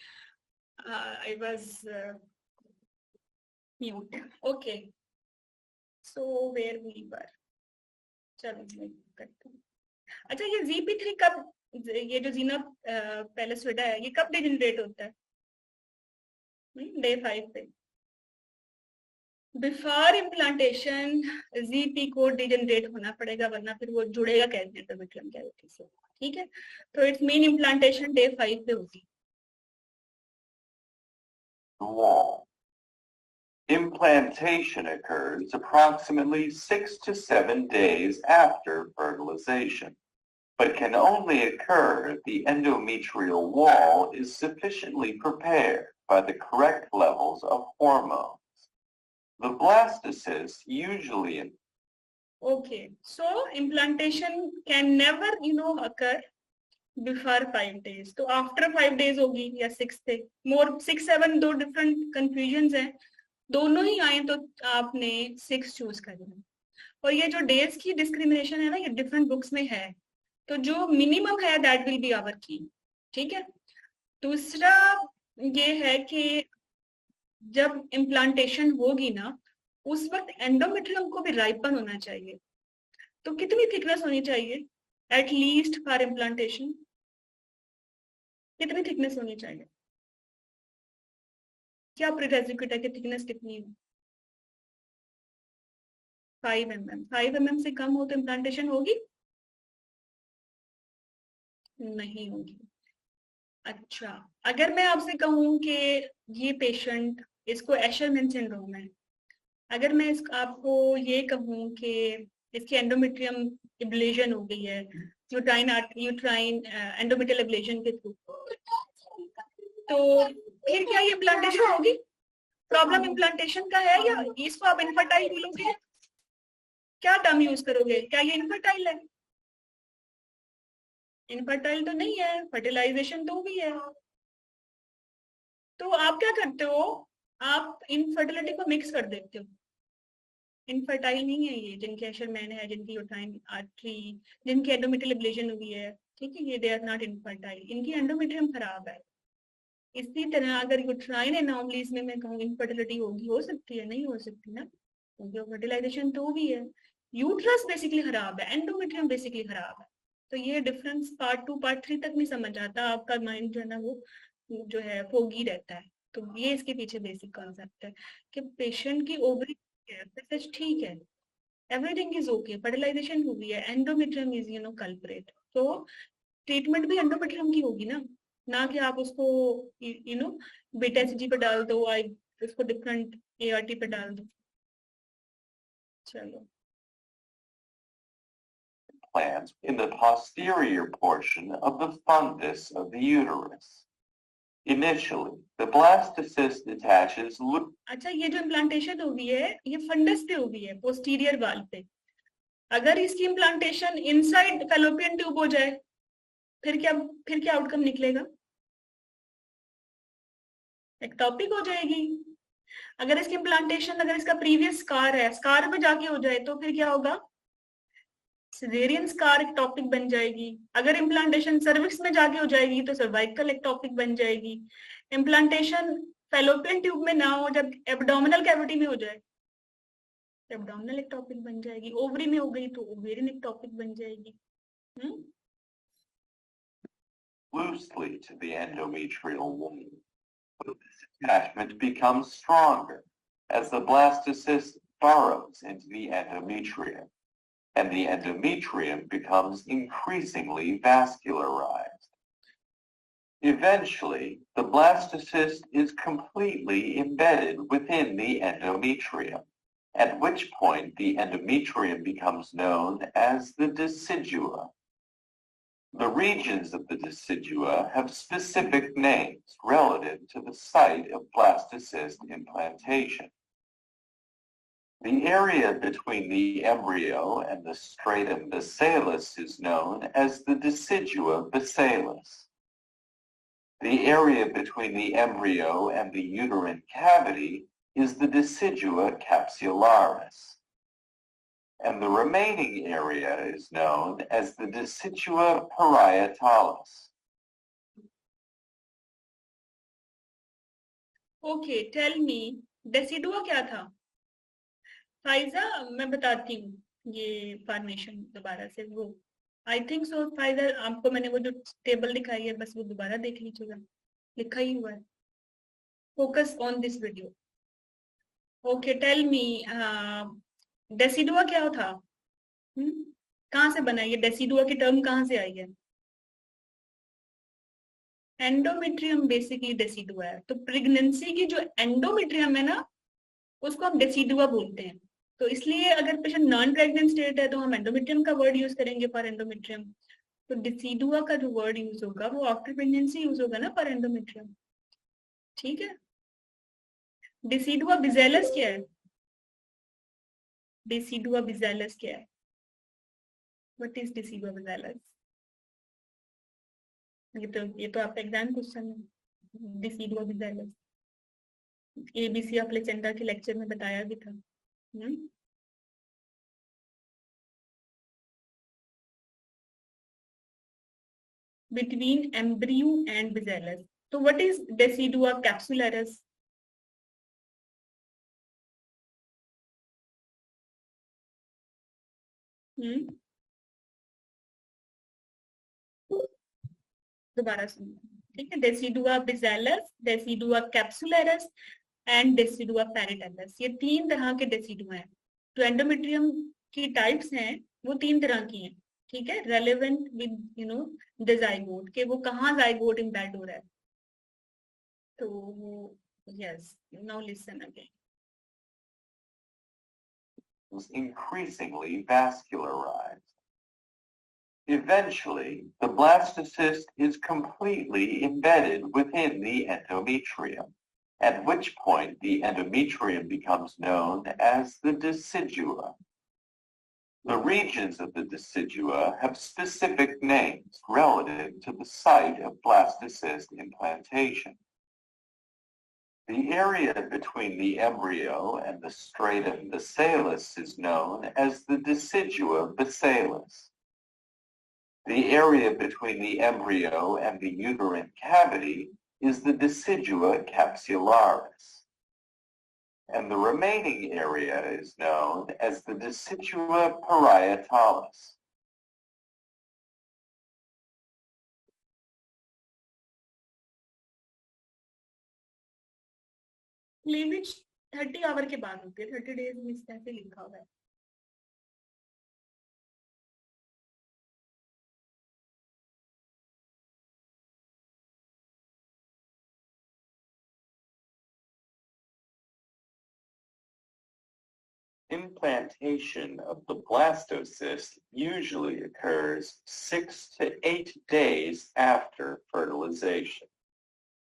I was mute. Okay. So where we were? चलो मैं करती हूँ। अच्छा, ये ZP3 कब, ये जो जीना पैलेसविडा है, ये कब डिजेनरेट होता है? डे 5 पे। बिफोर इम्प्लांटेशन ZP को डिजेनरेट होना पड़ेगा, वरना फिर वो जुड़ेगा कैसे एंडोमेट्रियम कैविटी से। ठीक है, तो इट्स मीन इम्प्लांटेशन डे 5 पे होगी। Wall. Implantation occurs approximately 6 to 7 days after fertilization, but can only occur if the endometrial wall is sufficiently prepared by the correct levels of hormones. The blastocyst usually... Okay, so implantation can never, occur before 5 days. तो after 5 days होगी या 6 day, more 6-7 दो different confusions हैं, दोनों ही आए तो आपने 6 choose करना। और ये जो डेज की डिस्क्रिमिनेशन है ना, ये डिफरेंट बुक्स में है, तो जो मिनिमम है दैट विल बी आवर की। ठीक है। दूसरा ये है कि जब इम्प्लांटेशन होगी ना, उस वक्त एंडोमेट्रियम को भी राइपन होना चाहिए। तो कितनी थिकनेस होनी चाहिए एट लीस्ट फॉर इम्प्लांटेशन? कितनी थिकनेस होनी चाहिए? क्या प्रीरेक्विजिट है कि थिकनेस कितनी हो? 5 mm। 5 mm से कम हो तो इम्प्लांटेशन होगी? नहीं होगी। अच्छा, अगर मैं आपसे कहूं कि ये पेशेंट, इसको एशरमैन सिंड्रोम है, अगर मैं आपको ये कहूं कि इसकी एंडोमेट्रियम एब्लेशन हो गई है, यूट्राइन एंडोमेट्रियल एब्लेशन के थ्रू, तो फिर क्या ये इम्प्लांटेशन होगी? प्रॉब्लम इम्प्लांटेशन का है या इसको आप इनफर्टाइल बोलोगे? क्या टर्म यूज करोगे? क्या ये इनफर्टाइल है? इनफर्टाइल तो नहीं है, फर्टिलाइजेशन तो भी है। तो आप क्या करते हो? आप इनफर्टिलिटी को मिक्स कर देते हो। इनफर्टाइल नहीं है ये, जिनके एशरमैन है, जिनकी यूट्राइन आर्टरी, जिनकी एंडोमेट्रियल एब्लेशन हुई है, ठीक है, ये दे आर नॉट इनफर्टाइल, इनकी एंडोमेट्रियम खराब है। इसी तरह अगर यूट्राइन एनोमलीज में मैं कहूँ इनफर्टिलिटी होगी, हो सकती है, नहीं हो सकती ना, क्योंकि फर्टिलाइजेशन तो भी है। यूट्रस बेसिकली खराब है, एंडोमेट्रियम बेसिकली खराब है। तो ये डिफरेंस पार्ट 2 पार्ट 3 तक नहीं समझ आता, आपका माइंड जो है ना वो जो है फोगी रहता है। तो ये इसके पीछे बेसिक कॉन्सेप्ट है कि पेशेंट की ओवरी ठीक है, एवरीथिंग इज ओके, फर्टिलाइजेशन हुई है, एंडोमेट्रियम इज कल्प्रेट, तो ट्रीटमेंट भी एंडोमेट्रियम की होगी ना, ना कि आप उसको बीटा एचजी पे डाल दो, उसको डिफरेंट एआरटी पे डाल दो। चलो, Plants in the posterior portion of the fundus of the uterus. Initially, the blastocyst attaches. अच्छा, ये जो इम्प्लांटेशन हुई है ये फंडस पे हुई है, पोस्टीरियर वाल पे। अगर इसकी इम्प्लांटेशन इनसाइड फैलोपियन ट्यूब हो जाए, फिर क्या आउटकम निकलेगा? एक्टोपिक हो जाएगी। अगर इसकी इम्प्लांटेशन, अगर इसका प्रीवियस स्कार है, स्कार पे जाके हो जाए, तो फिर क्या होगा? सिजेरियन स्कार एक्टोपिक बन जाएगी। अगर इम्प्लांटेशन सर्विक्स में जाके हो जाएगी तो सर्वाइकल एक्टोपिक बन जाएगी। इम्प्लांटेशन फैलोपियन ट्यूब में ना हो, जब एब्डोमिनल कैविटी में हो जाए, एब्डोमिनल एक्टोपिक बन जाएगी। ओवरी में हो गई तो ओवेरियन एक्टोपिक बन जाएगी। Loosely to the endometrial wall, but this attachment becomes stronger as the blastocyst burrows into the endometrium, and the endometrium becomes increasingly vascularized. Eventually, the blastocyst is completely embedded within the endometrium, at which point the endometrium becomes known as the decidua. The regions of the decidua have specific names relative to the site of blastocyst implantation. The area between the embryo and the stratum basalis is known as the decidua basalis. The area between the embryo and the uterine cavity is the decidua capsularis, and the remaining area is known as the decidua parietalis. Okay, tell me, decidua क्या था? Pfizer, मैं बताती हूँ ये formation दोबारा से, वो I think so Pfizer, आपको मैंने वो जो टेबल दिखाई है बस वो दोबारा देख लीजिएगा, लिखा ही हुआ है। Focus on this video. Okay, tell me, decidua क्या था? कहाँ से बना? ये डेसिडुआ की टर्म कहाँ से आई है? एंडोमेट्रियम बेसिकली डेसिडुआ है। तो प्रेगनेंसी की जो एंडोमेट्रियम है ना, उसको हम डेसिडुआ बोलते हैं। तो इसलिए अगर पेशेंट नॉन प्रेग्नेंट स्टेट है तो हम एंडोमेट्रियम का वर्ड यूज करेंगे फॉर एंडोमेट्रियम। तो डेसिडुआ का जो वर्ड यूज होगा वो आफ्टर प्रेगनेंसी यूज होगा ना फॉर एंडोमेट्रियम। ठीक है। डेसिडुआ बिजेलस क्या है? डेसिडुआ बिजेलस क्या है? What is decidua basalis? ये तो आपका एग्जाम क्वेश्चन है, डेसिडुआ बिजेलस। एबीसी प्लेसेंटा के लेक्चर में बताया भी था। between embryo and bacillus. So what is Decidua capsularis? दोबारा सुनिए, ठीक है। Decidua bacillus, Decidua capsularis and Decidua paritalis, ये 3 तरह के डेसिडुआ हैं। तो एंडोमेट्रियम की टाइप्स हैं वो 3 तरह की हैं, ठीक है। रेलेवेंट विद द जाइगोट, के वो कहाँ जाइगोट इम्बेड हो रहा है। तो yes, now listen again. Increasingly vascularized. Eventually, the blastocyst is completely embedded within the endometrium, at which point the endometrium becomes known as the decidua. The regions of the decidua have specific names relative to the site of blastocyst implantation. The area between the embryo and the stratum basalis is known as the decidua basalis. The area between the embryo and the uterine cavity is the decidua capsularis. And the remaining area is known as the decidua parietalis. Cleavage 30 hour के बाद होती है, 30 days में इस तरह से लिखा हुआ है। Implantation of the blastocyst usually occurs 6 to 8 days after fertilization.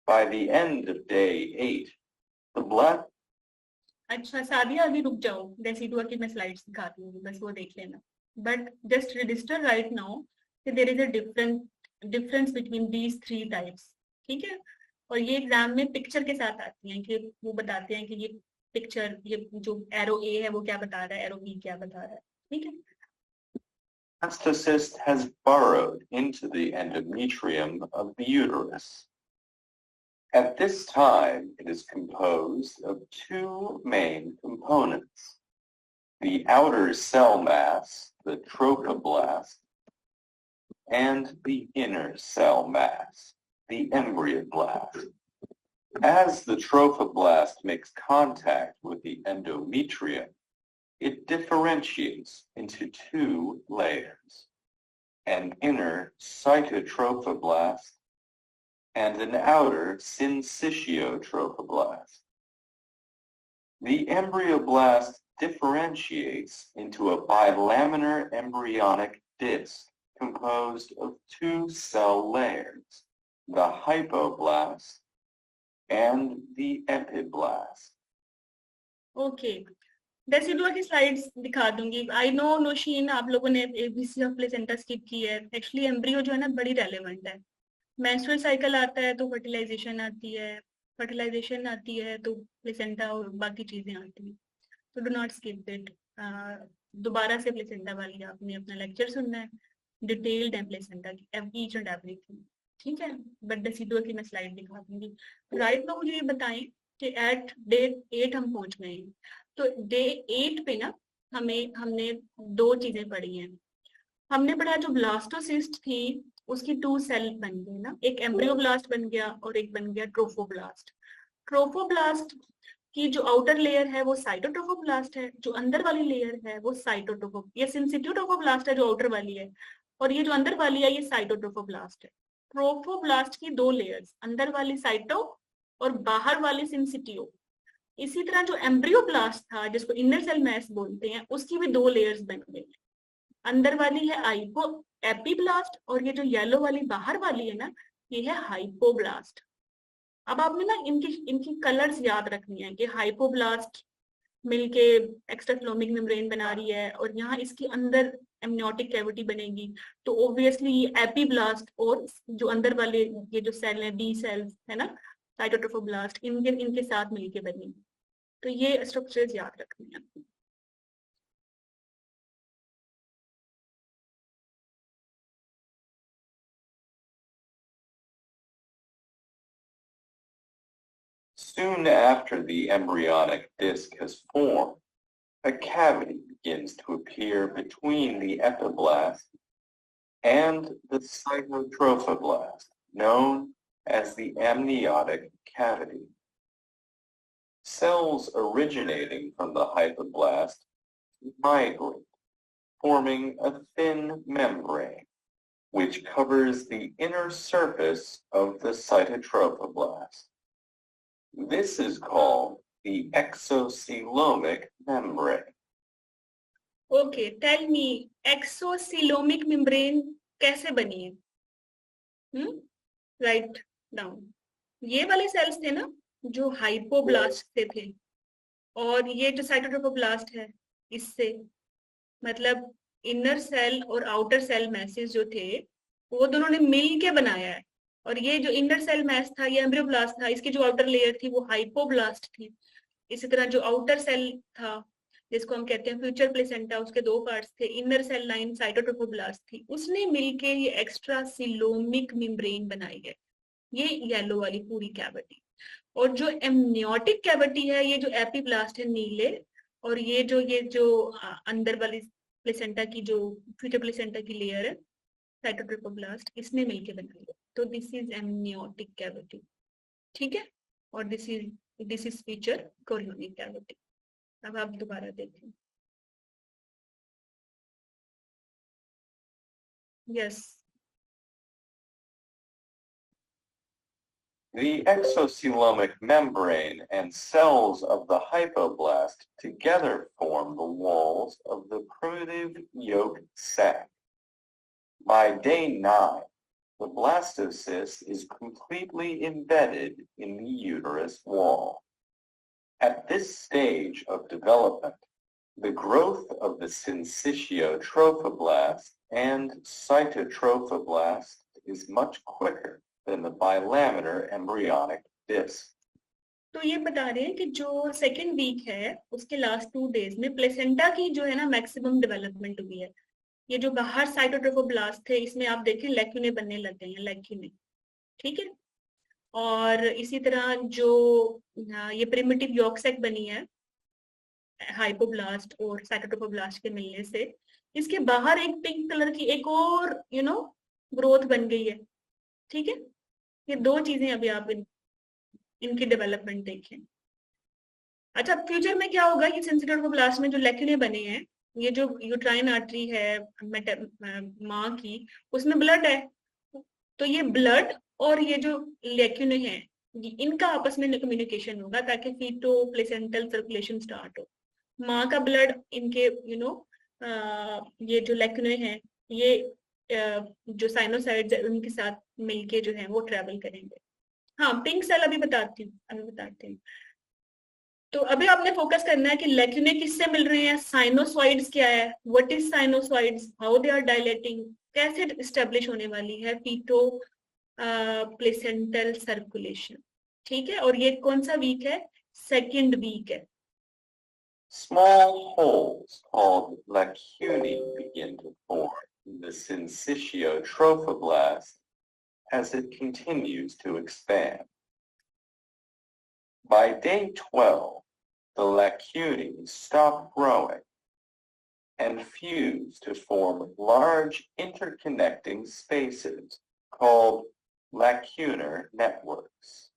By the end of day 8, the blast... अच्छा सादिया, अभी रुक जाओ, डेसिडुआ की मैं स्लाइड्स दिखाती हूँ, बस वो देख लेना। But just register right now कि there is a difference between these 3 types, ठीक है। और ये एग्जाम में पिक्चर के साथ आती हैं कि वो बताते हैं कि ये पिक्चर, ये जो एरो ए है वो क्या बता रहा है, एरो बी क्या बता रहा है, ठीक है। Blastocyst has burrowed into the endometrium of the uterus. At this time, it is composed of 2 main components: the outer cell mass, the trophoblast, and the inner cell mass, the embryoblast. As the trophoblast makes contact with the endometrium, it differentiates into 2 layers: an inner cytotrophoblast and an outer syncytiotrophoblast. The embryoblast differentiates into a bilaminar embryonic disc composed of 2 cell layers, the hypoblast and the epiblast. Okay, decidua की slides दिखा दूंगी। I know Nosheen, आप लोगों ने ABC of placenta skip की है। Actually embryo जो है ना बड़ी रेलेवेंट है। मेंस्ट्रुअल साइकिल आता है तो फर्टिलाइजेशन आती है, फर्टिलाइजेशन आती है तो प्लेसेंटा और बाकी चीजें आती हैं। तो डू नॉट स्किप इट। दोबारा से प्लेसेंटा वाली आपने अपना लेक्चर सुनना है, डिटेल्ड है प्लेसेंटा की ईच एंड एवरीथिंग, ठीक है। बट डेसिडुआ की मैं स्लाइड दिखा दूंगी। राइट नाउ मुझे ये बताएं कि एट डे 8 हम पहुंच गए हैं। तो डे 8 पे ना हमने 2 चीजें पढ़ी हैं। हमने पढ़ा जो ब्लास्टोसिस्ट थी उसकी 2 सेल बन गए ना, एक एम्ब्रियोब्लास्ट बन गया और एक बन गया ट्रोफोब्लास्ट। ट्रोफोब्लास्ट की जो आउटर लेयर है वो साइटोट्रोफोब्लास्ट है, जो अंदर वाली लेयर है वो ये सिंसिटियोट्रोफोब्लास्ट है जो आउटर वाली है, और ये जो अंदर वाली है ये साइटोट्रोफोब्लास्ट है। ट्रोफोब्लास्ट की 2 लेयर्स, अंदर वाली साइटो और बाहर वाली सिंसिटियो। इसी तरह जो एम्ब्रियोब्लास्ट था जिसको इनर सेल मैस बोलते हैं, उसकी भी 2 लेयर्स बन गई। अंदर वाली है एपिब्लास्ट और ये जो येलो वाली बाहर वाली है ना, ये है हाइपोब्लास्ट। अब आपने ना इनकी कलर्स याद रखनी है कि हाइपोब्लास्ट मिलके एक्स्ट्राफ्लोमिक मेम्ब्रेन बना रही है और यहाँ इसके अंदर एमनियोटिक कैविटी बनेगी, तो ऑब्वियसली ये एपिब्लास्ट और जो अंदर वाले ये जो सेल है बी सेल्स है ना, साइटोट्रोफोब्लास्ट, इनके साथ मिलके बनेगी। तो ये स्ट्रक्चर्स याद रखनी है। Soon after the embryonic disc has formed, a cavity begins to appear between the epiblast and the cytotrophoblast, known as the amniotic cavity. Cells originating from the hypoblast migrate, forming a thin membrane, which covers the inner surface of the cytotrophoblast. This is called the exocoelomic membrane. Okay, tell me, exocoelomic membrane कैसे बनी है? Write down. ये वाले sales थे ना जो hypoblast से थे, और ये जो साइटोट्रोफोब्लास्ट है इससे, मतलब इनर सेल और आउटर सेल मैसेज जो थे वो दोनों ने मिल के बनाया है. और ये जो इनर सेल मैस था ये एम्ब्रियोब्लास्ट था, इसकी जो आउटर लेयर थी वो हाइपोब्लास्ट थी. इसी तरह जो आउटर सेल था जिसको हम कहते हैं फ्यूचर प्लेसेंटा, उसके दो पार्ट्स थे, इनर सेल लाइन साइटोट्रोफोब्लास्ट थी, उसने मिलके ये एक्स्ट्रा सिलोमिक मेम्ब्रेन बनाई है, ये येलो वाली पूरी कैविटी. और जो एमनियोटिक कैविटी है, ये जो एपीब्लास्ट है नीले, और ये जो अंदर वाली प्लेसेंटा की जो फ्यूचर प्लेसेंटा की लेयर है साइटोट्रोफोब्लास्ट, इसने मिलके बनाई है. तो दिस इज एमनियोटिक कैविटी, ठीक है. और this is future chorionic cavity. अब आप दोबारा देखें. Yes. The exocoelomic membrane and cells of the hypoblast together form the walls of the primitive yolk sac. By day 9, the blastocyst is completely embedded in the uterus wall. At this stage of development, the growth of the syncytiotrophoblast and cytotrophoblast is much quicker than the bilaminar embryonic disc. तो ये बता रहे हैं कि जो second week है उसके last 2 days में प्लेसेंटा की जो है ना मैक्सिमम डेवलपमेंट हुई है. ये जो बाहर साइटोट्रोफोब्लास्ट थे इसमें आप देखें लैक्यूने बनने लग गए हैं, लैक्यूने, ठीक है. और इसी तरह जो ये प्रिमिटिव यॉर्क सैक बनी है हाइपोब्लास्ट और साइटोट्रोफोब्लास्ट के मिलने से, इसके बाहर एक पिंक कलर की एक और ग्रोथ बन गई है, ठीक है. ये 2 चीजें अभी आप इनकी डेवलपमेंट देखें. अच्छा, फ्यूचर में क्या होगा, ये सिंसिटियोट्रोफोब्लास्ट में जो लैक्यूने बने हैं, ये जो यूट्राइन आर्टरी है माँ की, उसमें ब्लड है. तो ये ब्लड और ये जो लैक्यूने हैं इनका आपस में कम्युनिकेशन होगा ताकि फीटो प्लेसेंटल सर्कुलेशन स्टार्ट हो. माँ का ब्लड इनके ये जो लैक्यूने हैं ये जो साइनोसाइड्स है उनके साथ मिलके जो है वो ट्रेवल करेंगे. हाँ, पिंक सेल अभी बताती हूँ. तो अभी आपने फोकस करना है कि लैक्यूने किससे मिल रहे हैं, साइनोसॉइड्स क्या है, what is sinusoids, how they are dilating, कैसे एस्टेब्लिश होने वाली है फीटो प्लेसेंटल सर्कुलेशन, ठीक है. और ये कौन सा वीक है, सेकेंड वीक है. Small holes called lacunae begin to form in the syncytiotrophoblast as it continues to expand. By day 12, the lacunae stop growing and fuse to form large interconnecting spaces called lacunar networks.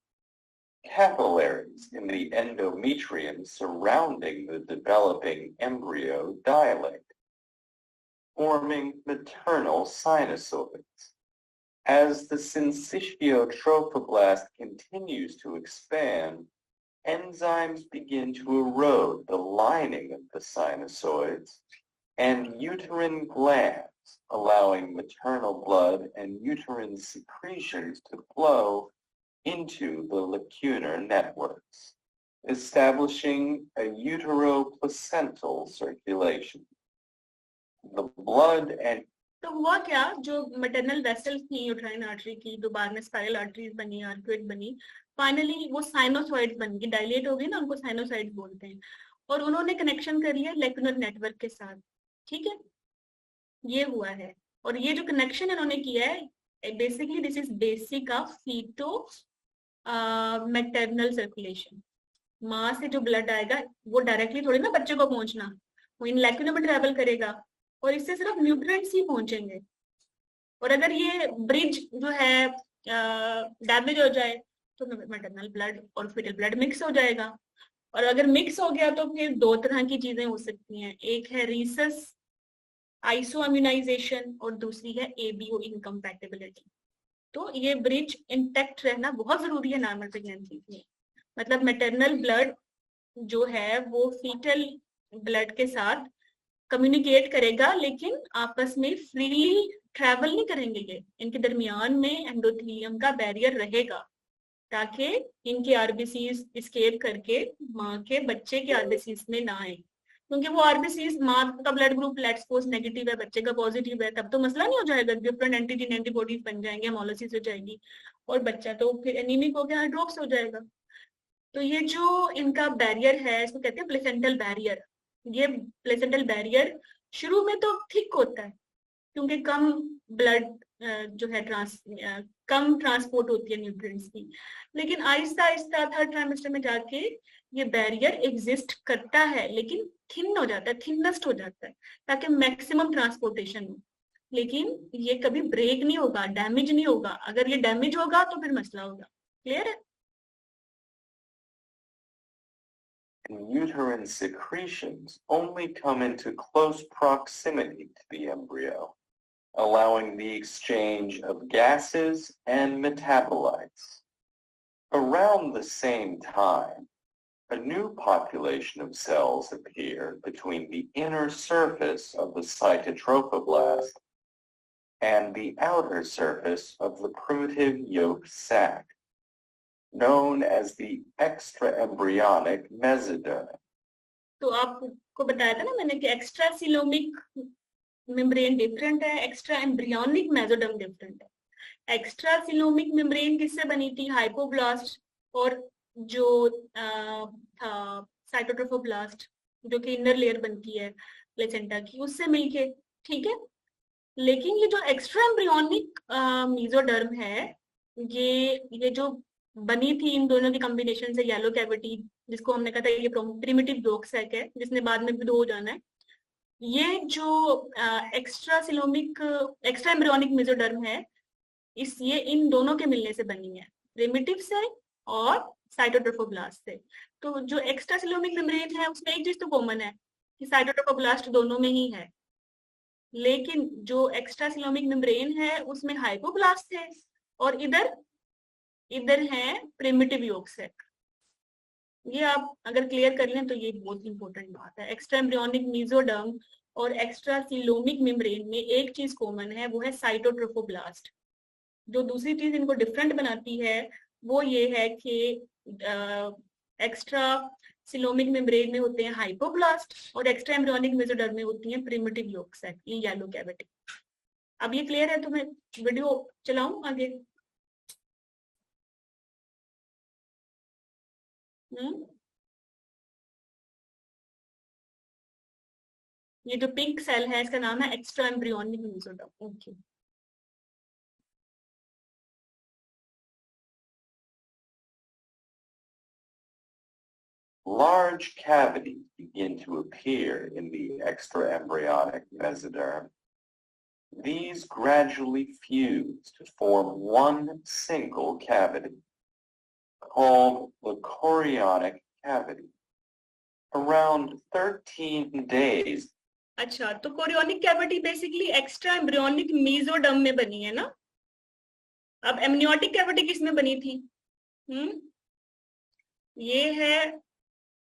Capillaries in the endometrium surrounding the developing embryo dilate, forming maternal sinusoids. As the syncytiotrophoblast continues to expand, enzymes begin to erode the lining of the sinusoids and uterine glands, allowing maternal blood and uterine secretions to flow into the lacunar networks, establishing a uteroplacental circulation. The blood and तो हुआ क्या, जो maternal vessels थी uterine artery की, जो बाद में spiral arteries बनी, आर्क्वेट बनी, फाइनली वो साइनोसॉइड्स बन गई, डायलेट हो गई ना, उनको साइनोसॉइड्स बोलते हैं. और उन्होंने कनेक्शन कर लिया लैक्यूनर नेटवर्क के साथ, ठीक है. ये हुआ है. और ये जो कनेक्शन इन्होंने किया है basically this is basic of feto maternal circulation, माँ से जो ब्लड आएगा वो डायरेक्टली थोड़ी ना बच्चे को पहुंचना, वो इन लैक्यूना में ट्रेवल करेगा और इससे सिर्फ न्यूट्रिएंट्स ही पहुंचेंगे। और अगर ये ब्रिज जो है डैमेज हो जाए तो मैटरनल ब्लड और फीटल ब्लड मिक्स हो जाएगा। और अगर मिक्स हो गया तो फिर दो तरह की चीजें हो सकती हैं, एक है रीसस आइसोअम्यूनाइजेशन और दूसरी है एबीओ इनकम्पैटिबिलिटी। तो ये ब्रिज इंटैक्ट रहना बहुत जरूरी है नॉर्मल प्रेगनेंसी में। मतलब मैटरनल ब्लड जो है वो फीटल ब्लड के साथ कम्युनिकेट करेगा, लेकिन आपस में फ्रीली ट्रैवल नहीं करेंगे। ये इनके दरमियान में एंडोथेलियम का बैरियर रहेगा ताकि इनके आरबीसीज एस्केप करके माँ के बच्चे के आरबीसीज में ना आए, क्योंकि वो आरबीसीज माँ का blood group let's suppose negative है, बच्चे का पॉजिटिव है, तब तो मसला नहीं हो जाएगा, डिफरेंट एंटीजन एंटीबॉडीज बन जाएंगे, हेमोलिसिस हो जाएगी और बच्चा तो फिर एनीमिक हो गया, ड्रॉप्स हो जाएगा। तो ये जो इनका बैरियर है इसको कहते हैं प्लेसेंटल बैरियर। ये प्लेसेंटल बैरियर शुरू में तो थिक होता है क्योंकि कम ब्लड जो है कम ट्रांसपोर्ट होती है न्यूट्रिएंट्स की, लेकिन आहिस्ता आहिस्ता थर्ड ट्राइमेस्टर में जाके ये बैरियर एग्जिस्ट करता है, लेकिन थिन हो जाता है, थिननेस्ट हो जाता है ताकि मैक्सिमम ट्रांसपोर्टेशन हो। लेकिन ये कभी ब्रेक नहीं होगा, डैमेज नहीं होगा। अगर ये डैमेज होगा तो फिर मसला होगा। क्लियर है? Uterine secretions only come into close proximity to the embryo, allowing the exchange of gases and metabolites. Around the same time, a new population of cells appear between the inner surface of the cytotrophoblast and the outer surface of the primitive yolk sac, known as the extraembryonic mesoderm. तो आपको बताया था ना मैंने कि extra coelomic membrane different है, extra embryonic mesoderm different है। Extra coelomic membrane किससे बनी थी? हाइपोब्लास्ट और जो था साइटोट्रोफोब्लास्ट, जो कि इनर लेयर बनती है प्लेसेंटा की, उससे मिलके। ठीक है, लेकिन ये जो एक्स्ट्रा एम्ब्रियोनिक मेसोडर्म है, ये जो बनी थी इन दोनों की कॉम्बिनेशन से, येलो कैविटी जिसको हमने कहा था ये प्रिमिटिव यॉर्क सैक है जिसने बाद में विडो हो जाना है, ये जो एक्स्ट्रा एम्ब्रियोनिक मेसोडर्म है, ये इन दोनों के मिलने से बनी है, प्रिमिटिव से और साइटोट्रोफोब्लास्ट से। तो जो एक्स्ट्रा सिलोमिक मेम्ब्रेन है उसमें एक चीज तो कॉमन है कि साइटोट्रोफोब्लास्ट दोनों में ही है, लेकिन जो एक्स्ट्रा सिलोमिक मेम्ब्रेन है उसमें हाइपोब्लास्ट है और इधर है प्रिमिटिव यॉर्क सैक। ये आप अगर क्लियर कर लें तो ये बहुत इंपॉर्टेंट बात है। एक्स्ट्रा एम्ब्रियोनिक मेसोडर्म और एक्स्ट्रा सिलोमिक मेम्ब्रेन में एक चीज कॉमन है, वो है साइटोट्रोफोब्लास्ट। जो दूसरी चीज इनको डिफरेंट बनाती है वो ये है कि एक्स्ट्रा सिलोमिक मेम्ब्रेन में होते हैं हाइपोब्लास्ट और एक्स्ट्रा एम्ब्रियोनिक मेसोडर्म में होती हैं प्रिमिटिव यॉर्क सैक, ये येलो कैविटी। अब ये क्लियर है? तो मैं वीडियो चलाऊं आगे? ये जो पिंक सेल है इसका नाम है extra embryonic mesoderm. Okay, Large cavities begin to appear in the extraembryonic mesoderm. These gradually fuse to form one single cavity, called the chorionic cavity. Around 13 days. अच्छा, तो chorionic cavity basically extra embryonic mesoderm में बनी है ना। अब amniotic cavity किसमें बनी थी? ये है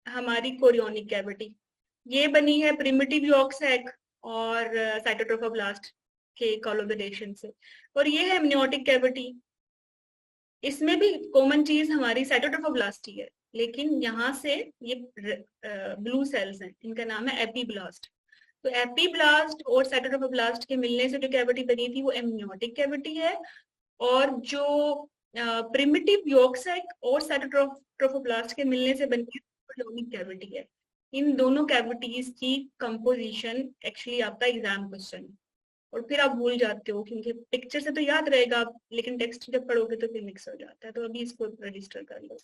हमारी कोरियोनिक कैविटी, ये बनी है प्रिमिटिव यॉर्क सैक और साइटोट्रोफोब्लास्ट के कोलैबोरेशन से, और ये है एमनियोटिक कैविटी। इसमें भी कॉमन चीज हमारी साइटोट्रोफोब्लास्ट ही है, लेकिन यहाँ से ये ब्लू सेल्स हैं, इनका नाम है एपीब्लास्ट। तो एपीब्लास्ट और साइटोट्रोफोब्लास्ट के मिलने से जो कैविटी बनी थी वो एमनियोटिक कैविटी है, और जो प्रिमिटिव यॉर्क सैक और साइटोट्रोफोब्लास्ट के मिलने से बनी है कोरियोनिक कैविटी है। इन दोनों कैविटीज की कंपोजिशन एक्चुअली आपका एग्जाम क्वेश्चन, और फिर आप भूल जाते हो, क्योंकि पिक्चर से तो याद रहेगा आप, लेकिन टेक्स्ट जब पढ़ोगे तो फिर मिक्स हो जाता है। तो अभी इसको रजिस्टर कर लो।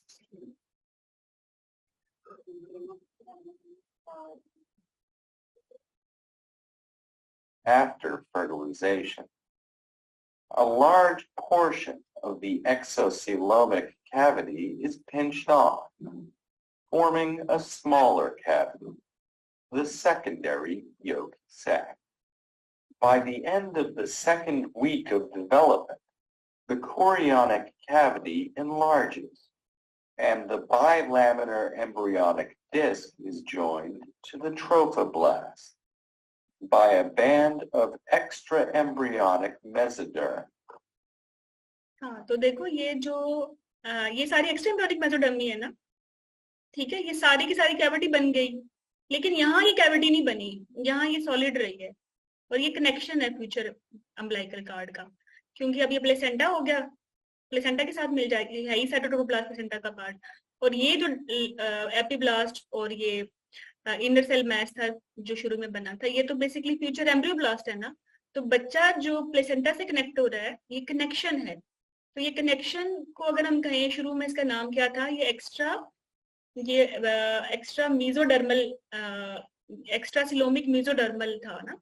After fertilization, a large portion of the exocoelomic cavity is pinched off, forming a smaller cavity, the secondary yolk sac. By the end of the second week of development, the chorionic cavity enlarges, and the bilaminar embryonic disc is joined to the trophoblast by a band of extraembryonic mesoderm. हाँ, तो देखो ये जो ये सारी एक्स्ट्राएम्ब्रियोनिक मेसोडर्मी है ना, ठीक है, ये सारी की सारी कैविटी बन गई, लेकिन यहाँ ये कैविटी नहीं बनी, यहाँ ये सॉलिड रही है, और ये कनेक्शन है फ्यूचर अम्बिलिकल कार्ड का, क्योंकि अब ये प्लेसेंटा हो गया, प्लेसेंटा के साथ मिल जाएगी, है ही साइटोट्रोफोब्लास्ट प्लेसेंटा का पार्ट, और ये जो एपिब्लास्ट और ये इनर सेल मैश था जो शुरू में बना था, ये तो बेसिकली फ्यूचर एम्ब्रियोब्लास्ट है ना। तो बच्चा जो प्लेसेंटा से कनेक्ट हो रहा है, ये कनेक्शन है। तो ये कनेक्शन को अगर हम कहें, शुरू में इसका नाम क्या था, ये extra mesodermal, extra coelomic mesodermal था ना,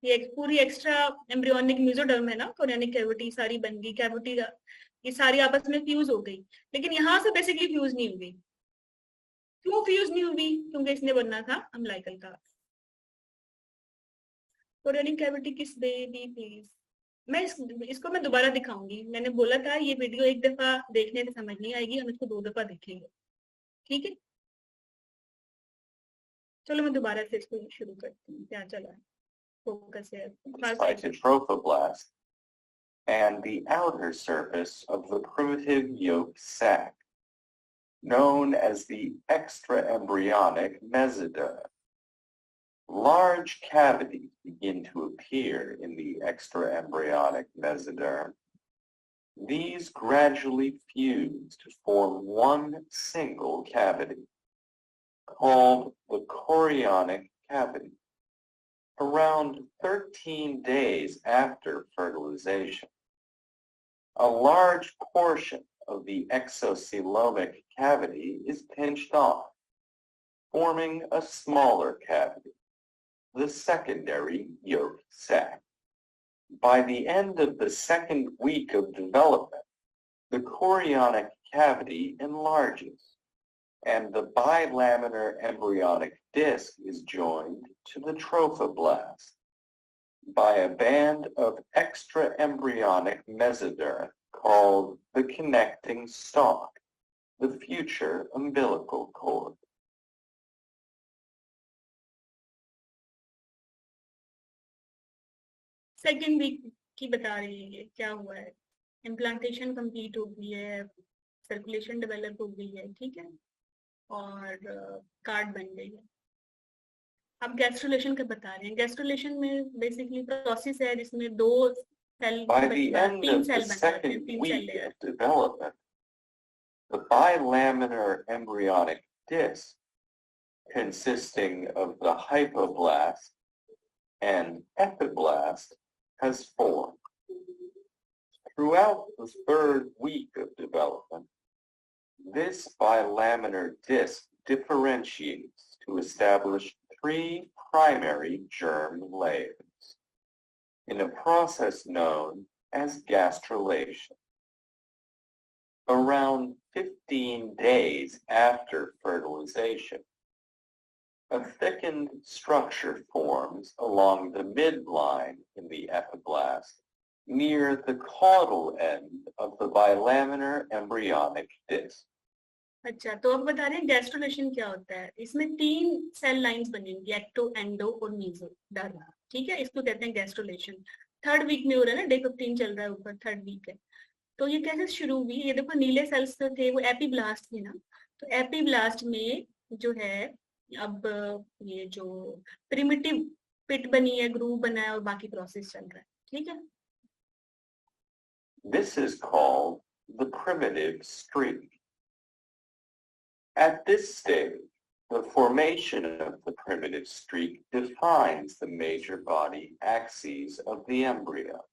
ये पूरी एक्स्ट्रा एम्ब्रियोनिक मीजोडर्म है ना, कोरियनिक कैविटी सारी बन गई, कैविटी ये सारी आपस में फ्यूज हो गई, लेकिन यहाँ से बेसिकली फ्यूज नहीं हुई। क्यों फ्यूज नहीं हुई? क्योंकि इसने बनना था अम्बिलिकल कार्ड। कोरियनिक कैविटी किस बेबी प्लीज, मैं इसको मैं दोबारा दिखाऊंगी, मैंने बोला था ये वीडियो एक दफा देखने से समझ नहीं आएगी, हम इसको 2 दफा देखेंगे, ठीक है। चलो मैं दोबारा से इसको शुरू करती हूँ, क्या चला है, फोकस है Trophoblast and the outer surface of the primitive yolk sac, known as the extraembryonic mesoderm. Large cavities begin to appear in the extraembryonic mesoderm. These gradually fuse to form one single cavity, called the chorionic cavity. Around 13 days after fertilization, a large portion of the exocoelomic cavity is pinched off, forming a smaller cavity, the secondary yolk sac. By the end of the second week of development, the chorionic cavity enlarges, and the bilaminar embryonic disc is joined to the trophoblast by a band of extraembryonic mesoderm called the connecting stalk, the future umbilical cord. Second week की बता रही है, क्या हुआ है, implantation complete हो गई है, सर्कुलेशन डेवलप हो गई है, ठीक है, और कार्ड बन गई है। अब गैस्ट्रुलेशन का बता रहे हैं। गैस्ट्रुलेशन में बेसिकली प्रोसेस है जिसमें 2 cell, By the end of the second week of development, the bilaminar embryonic disc, consisting of the hypoblast and epiblast, has formed. Throughout the third week of development, this bilaminar disc differentiates to establish 3 primary germ layers in a process known as gastrulation. Around 15 days after fertilization, a thickened structure forms along the midline in the epiblast near the caudal end of the bilaminar embryonic disc. अच्छा, तो अब बता रहे हैं gastrulation क्या होता है। इसमें 3 सेल लाइंस बनेंगी, एक्टो, एंडो और मीजो डर्म, ठीक है, इसको कहते हैं गैस्ट्रुलेशन। 3rd वीक में हो रहा है ना, डे 15 चल रहा है ऊपर, 3rd वीक है। तो ये कैसे शुरू हुई, ये देखो नीले सेल्स जो थे वो एपीब्लास्ट थे ना, तो एपीब्लास्ट में जो है अब ये जो प्रिमिटिव पिट बनी है, ग्रूव बना है और बाकी प्रोसेस चल रहा है, ठीक है। This is called the primitive streak. At this stage, The formation of the primitive streak defines the major body axes of the embryo,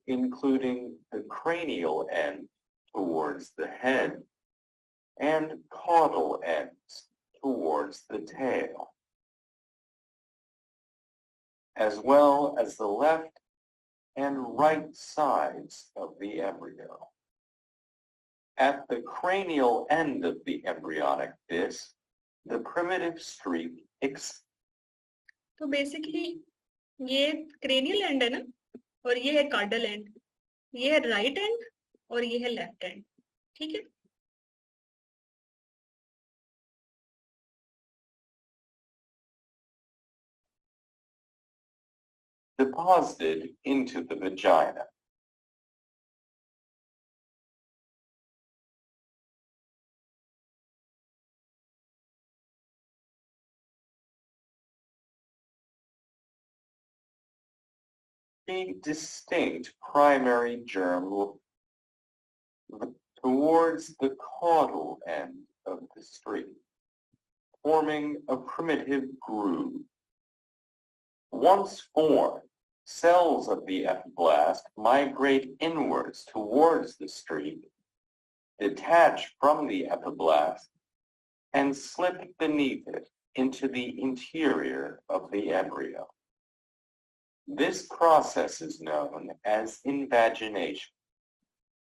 including the cranial end towards the head and caudal ends towards the tail, as well as the left and right sides of the embryo. At the cranial end of the embryonic disc, the primitive streak तो basically ये cranial and है ना, और ये है कार्डल and, ये है right and और ये है लेफ्ट एंड, ठीक है। deposited into the vagina. Three distinct primary germ towards the caudal end of the streak, forming a primitive groove. Once formed, cells of the epiblast migrate inwards towards the streak, detach from the epiblast, and slip beneath it into the interior of the embryo. This process is known as invagination.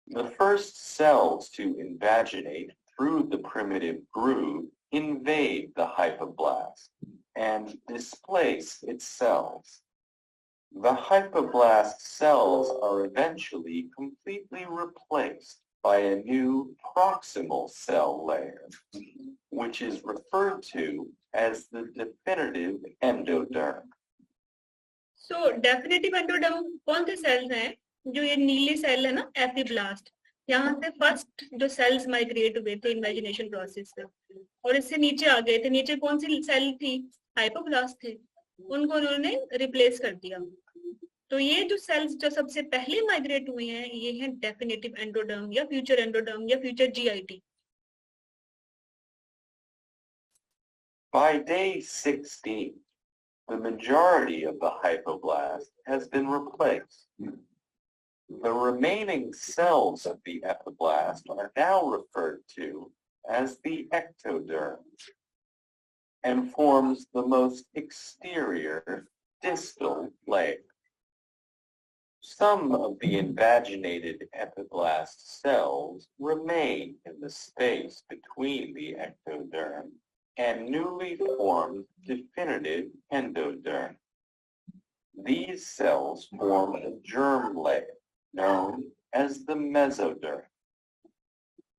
The first cells to invaginate through the primitive groove invade the hypoblast and displace its cells. The hypoblast cells are eventually completely replaced by a new proximal cell layer, which is referred to as the definitive endoderm. So definitive endoderm कौन से sales हैं? जो ये नीले cell है ना, epiblast, यहाँ से फर्स्ट जो सेल्स माइग्रेट हुए थे इन्वेजिनेशन प्रोसेस से, और इससे नीचे आ गए थे। नीचे कौन सी सेल थी? हाइपोब्लास्ट थे, उनको उन्होंने रिप्लेस कर दिया। तो ये जो सेल्स जो सबसे पहले माइग्रेट हुए हैं, ये हैं डेफिनेटिव एंडोडर्म या future GIT. By day 16, the majority of the hypoblast has been replaced. The remaining cells of the epiblast are now referred to as the ectoderm and forms the most exterior distal layer. Some of the invaginated epiblast cells remain in the space between the ectoderm and newly formed definitive endoderm. These cells form a germ layer known as the mesoderm.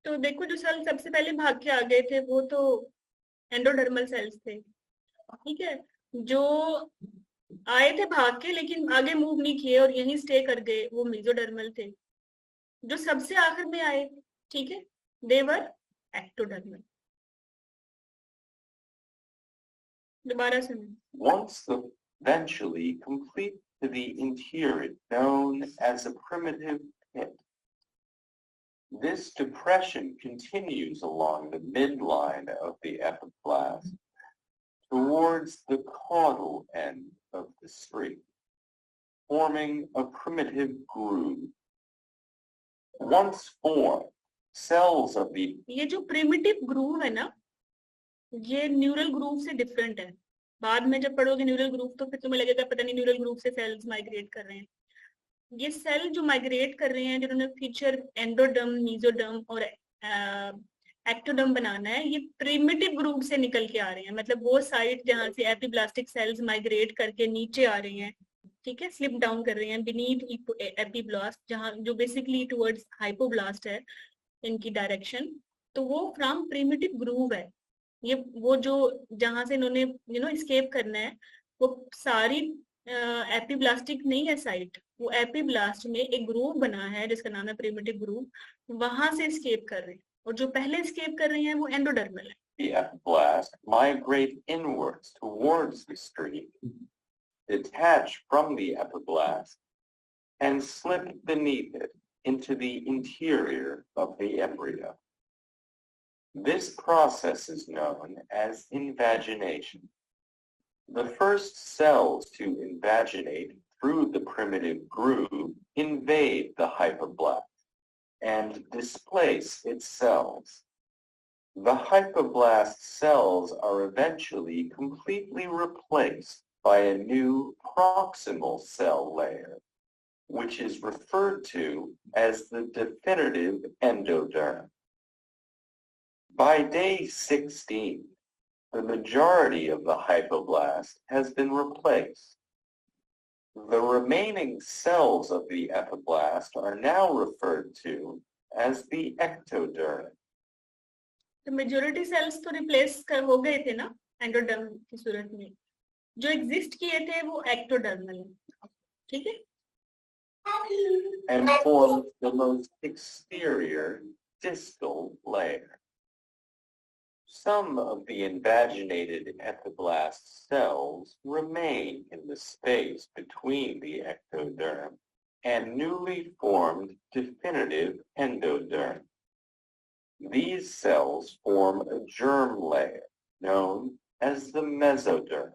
तो देखो, जो cell सबसे पहले भाग के आ गए थे वो तो एंडोडर्मल सेल्स थे, ठीक है। जो आए थे भाग के लेकिन आगे मूव नहीं किए और यहीं स्टे कर गए, वो मेसोडर्मल थे। जो सबसे आखिर में आए, ठीक है, दे वर एक्टोडर्मल। दोबारा सुनो। Once eventually complete to the interior known as a primitive pit. This depression continues along the midline of the epiblast towards the caudal end of the streak, forming a primitive groove. Once formed, cells of the ये जो primitive groove है ना, ये neural groove से different है। बाद में जब पढ़ोगे न्यूरल ग्रूव तो फिर तुम्हें लगेगा पता नहीं न्यूरल ग्रूव से सेल्स माइग्रेट कर रहे हैं। ये सेल जो माइग्रेट कर रहे हैं, जिन्होंने फ्यूचर एंडोडर्म, मेसोडर्म और एक्टोडर्म बनाना है, ये प्रिमिटिव ग्रूव से निकल के आ रहे हैं। मतलब वो साइड जहां से एपिब्लास्टिक सेल्स माइग्रेट करके नीचे आ रहे हैं, ठीक है, स्लिप डाउन कर रहे हैं बीनीथ एपिब्लास्ट, जहां जो बेसिकली टुवर्ड्स हाइपोब्लास्ट है इनकी डायरेक्शन, तो वो फ्रॉम प्रिमिटिव ग्रूव है। ये वो जो जहां से इन्होंने एस्केप करना है, वो सारी एपिब्लास्टिक नहीं है साइट, वो एपिब्लास्ट में एक ग्रूव बना है जिसका नाम है प्रिमिटिव ग्रूव, वहां से एस्केप कर रहे हैं। और जो पहले एस्केप कर रहे हैं वो एंडोडर्मल है। The epiblast migrate inwards towards the streak, detach from the epiblast, and slip beneath it into the interior of the embryo. This process is known as invagination. The first cells to invaginate through the primitive groove invade the hypoblast and displace its cells. The hypoblast cells are eventually completely replaced by a new proximal cell layer, which is referred to as the definitive endoderm. By day 16, the majority of the hypoblast has been replaced. The remaining cells of the epiblast are now referred to as the ectoderm. तो majority sales तो replace हो गए थे ना endoderm की सूरत में, जो exist किए थे वो एक्टोडर्मल है, ठीक है? And form the most exterior distal layer. Some of the invaginated epiblast cells remain in the space between the ectoderm and newly formed definitive endoderm. These cells form a germ layer known as the mesoderm.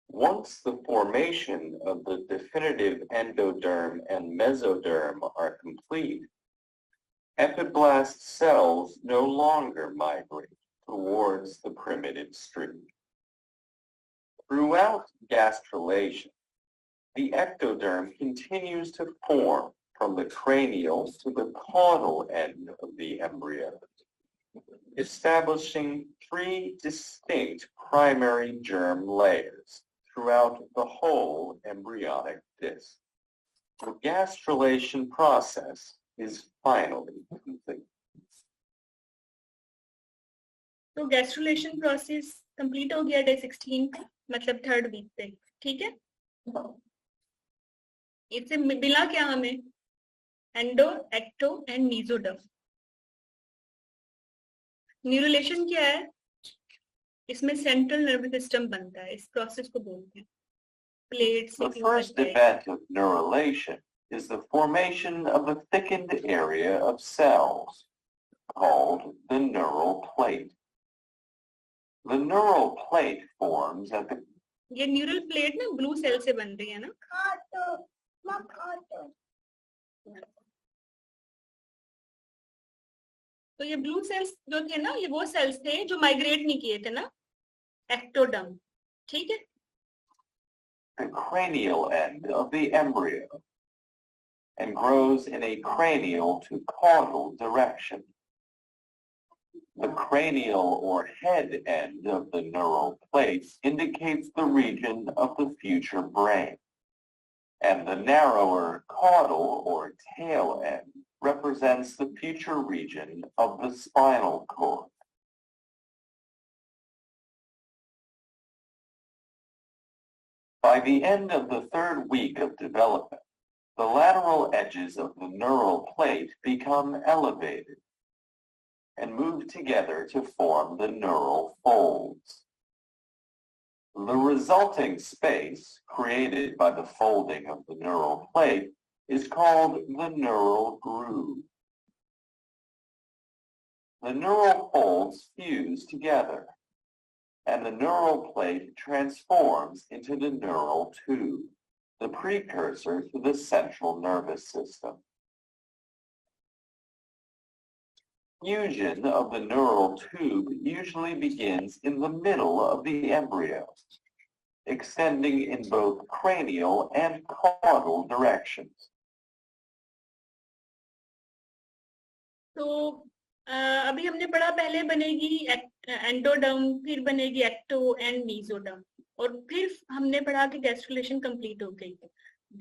Once the formation of the definitive endoderm and mesoderm are complete, epiblast cells no longer migrate towards the primitive stream. Throughout gastrulation, the ectoderm continues to form from the cranial to the caudal end of the embryo, establishing 3 distinct primary germ layers throughout the whole embryonic disc. The gastrulation process is finally complete. तो gastrulation process complete हो गया day 16 पे, मतलब 3rd week पे, ठीक है? इससे मिला क्या हमें? Endo, ecto and mesoderm. Neurulation क्या है? इसमें सेंट्रल नर्वस सिस्टम बनता है, इस प्रोसेस को बोलते हैं plates. The first event of neurulation is the formation of a thickened area of cells called the neural plate. The neural plate forms at the... ये न्यूरल प्लेट ना blue cell से बन रही है ना? तो ये ब्लू सेल्स जो थे ना, ये वो सेल्स थे जो माइग्रेट नहीं किए थे ना, एक्टोडर्म, ठीक है? The cranial end of the embryo and grows in a cranial to caudal direction. The cranial or head end of the neural plate indicates the region of the future brain, and the narrower caudal or tail end represents the future region of the spinal cord. By the end of the 3rd week of development, the lateral edges of the neural plate become elevated and move together to form the neural folds. The resulting space created by the folding of the neural plate is called the neural groove. The neural folds fuse together, and the neural plate transforms into the neural tube, the precursor to the central nervous system. Fusion of the neural tube usually begins in the middle of the embryo, extending in both cranial and caudal directions. तो अभी हमने पढ़ा पहले बनेगी endoderm, फिर बनेगी ecto and mesoderm, और फिर हमने पढ़ा कि गैस्ट्रुलेशन कंप्लीट हो गई।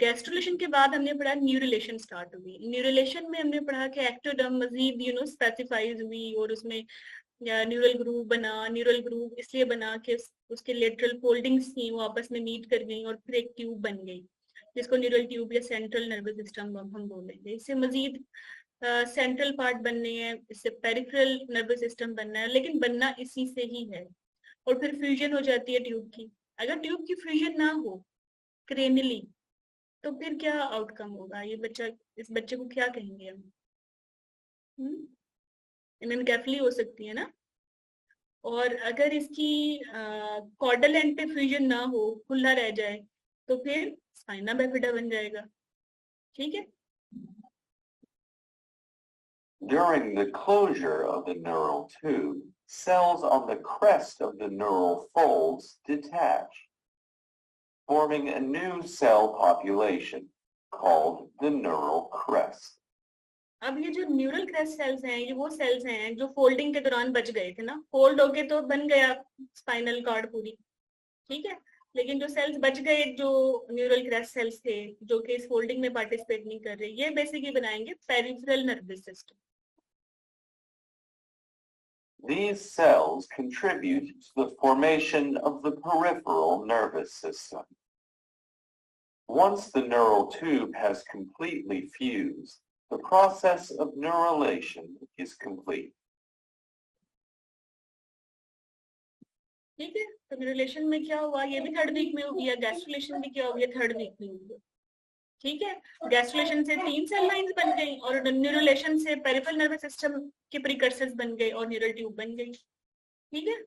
गैस्ट्रुलेशन के बाद हमने पढ़ा न्यूरुलेशन स्टार्ट हुई। न्यूरुलेशन में हमने पढ़ा कि एक्टोडर्म मजीद स्पेसिफाइज हुई और उसमें न्यूरल ग्रूव बना। न्यूरल ग्रूव इसलिए बना कि उसके लेटरल फोल्डिंग्स थी, वो आपस में मीट कर गई और फिर एक ट्यूब बन गई, जिसको न्यूरल ट्यूब या सेंट्रल नर्वस सिस्टम हम बोलेंगे। इससे मजीद सेंट्रल पार्ट बनने हैं, इससे पेरिफेरल नर्वस सिस्टम बनना है, लेकिन बनना इसी से ही है। और फिर फ्यूजन हो जाती है ट्यूब की। अगर ट्यूब की फ्यूजन ना हो क्रेनियली, तो फिर क्या आउटकम होगा? ये बच्चा, इस बच्चे को क्या कहेंगे हम? एनेनकेफली हो सकती है ना। और अगर इसकी कॉर्डल एंड पे फ्यूजन ना हो, खुला रह जाए, तो फिर स्पाइना बिफिडा बन जाएगा। ठीक है। During the closure of the neural tube, cells on the crest of the neural folds detach, forming a new cell population called the neural crest. अब ये जो न्यूरल क्रेस्ट सेल्स हैं, ये वो सेल्स हैं जो फोल्डिंग के दौरान बच गए थे ना, फोल्ड होके तो बन गया स्पाइनल कॉर्ड पूरी, ठीक है, लेकिन जो सेल्स बच गए, जो न्यूरल क्रेस्ट सेल्स थे, जो कि इस फोल्डिंग में पार्टिसिपेट नहीं कर रहे, ये बेसिकली बनाएंगे peripheral nervous system. These cells contribute to the formation of the peripheral nervous system. Once the neural tube has completely fused, the process of neurulation is complete. ठीक है, तो न्यूरलेशन में क्या हुआ, ये भी थर्ड वीक में हो गया, गैस्ट्रुलेशन भी क्या हो गया, थर्ड वीक में हो गया। ठीक है, गैस्ट्रुलेशन से 3 सेल लाइंस बन गई और न्यूरलेशन से पेरिफेरल नर्वस सिस्टम के प्रिकर्सर्स बन गए और न्यूरल ट्यूब बन गई। ठीक है।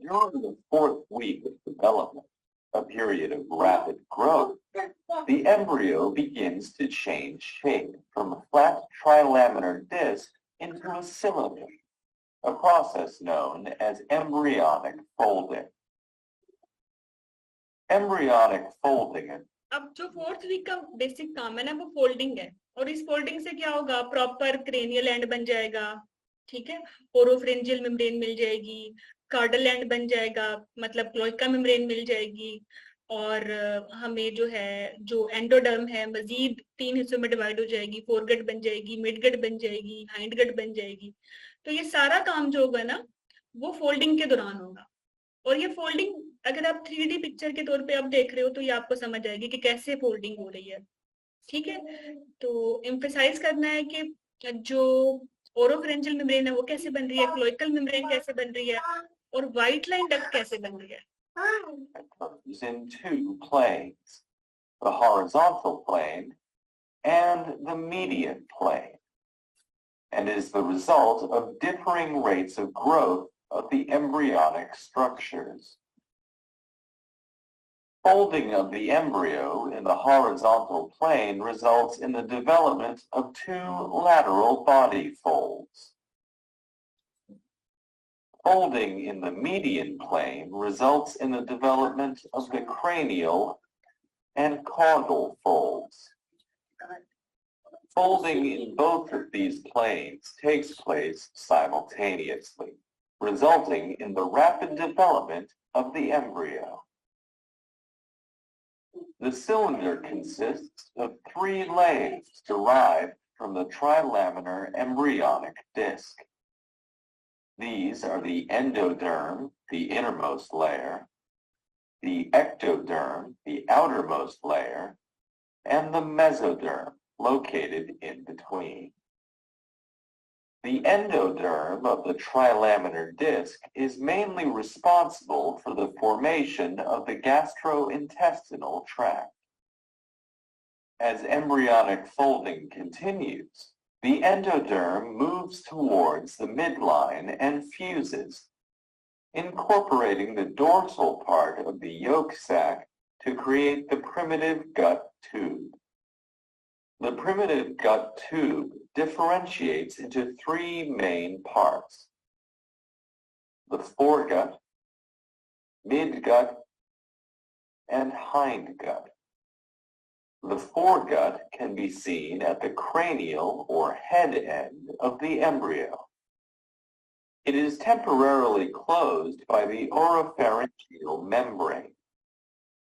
During the fourth week of development, a period of rapid growth, the embryo begins to change shape from a flat trilaminar disc into a cylinder, a process known as embryonic folding. Embryonic folding. अब जो fourth week का basic काम है ना, वो folding है, और इस फोल्डिंग से क्या होगा, प्रॉपर क्रेनियल एंड बन जाएगा। ठीक है, ओरोफ्रेंजियल मेम्ब्रेन मिल जाएगी, कार्डल एंड बन जाएगा, मतलब क्लोइका मेम्ब्रेन मिल जाएगी, और हमें जो है, जो एंडोडर्म है, मजीद 3 हिस्सों में डिवाइड हो जाएगी, फोरगट बन जाएगी, मिडगट बन जाएगी, हाइंडगट बन जाएगी। तो ये सारा काम जो होगा ना, वो फोल्डिंग के दौरान होगा। और ये फोल्डिंग अगर आप 3D पिक्चर के तौर पे आप देख रहे हो, तो ये आपको समझ आएगी कि कैसे फोल्डिंग हो रही है। ठीक है, तो एम्फेसाइज करना है कि जो ओरोफ्रेंजियल मेम्ब्रेन है वो कैसे बन रही है, क्लोइकल मेम्ब्रेन कैसे बन रही है, और व्हाइट लाइन डक्ट कैसे बन रही है। Occurs in 2 planes, the horizontal plane and the median plane, and is the result of differing rates of growth of the embryonic structures. Folding of the embryo in the horizontal plane results in the development of 2 lateral body folds. Folding in the median plane results in the development of the cranial and caudal folds. Folding in both of these planes takes place simultaneously, resulting in the rapid development of the embryo. The cylinder consists of 3 layers derived from the trilaminar embryonic disc. These are the endoderm, the innermost layer, the ectoderm, the outermost layer, and the mesoderm, located in between. The endoderm of the trilaminar disc is mainly responsible for the formation of the gastrointestinal tract. As embryonic folding continues, the endoderm moves towards the midline and fuses, incorporating the dorsal part of the yolk sac to create the primitive gut tube. The primitive gut tube differentiates into 3 main parts: the foregut, midgut, and hindgut. The foregut can be seen at the cranial or head end of the embryo. It is temporarily closed by the oropharyngeal membrane,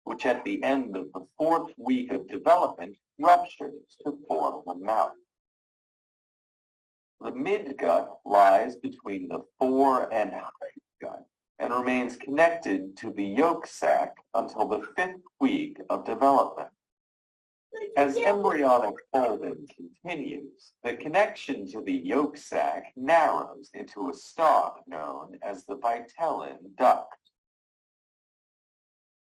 which at the end of the 4th week of development ruptures to form the mouth. The midgut lies between the fore and hindgut and remains connected to the yolk sac until the 5th week of development. As embryonic folding continues, the connection to the yolk sac narrows into a stalk known as the vitellin duct.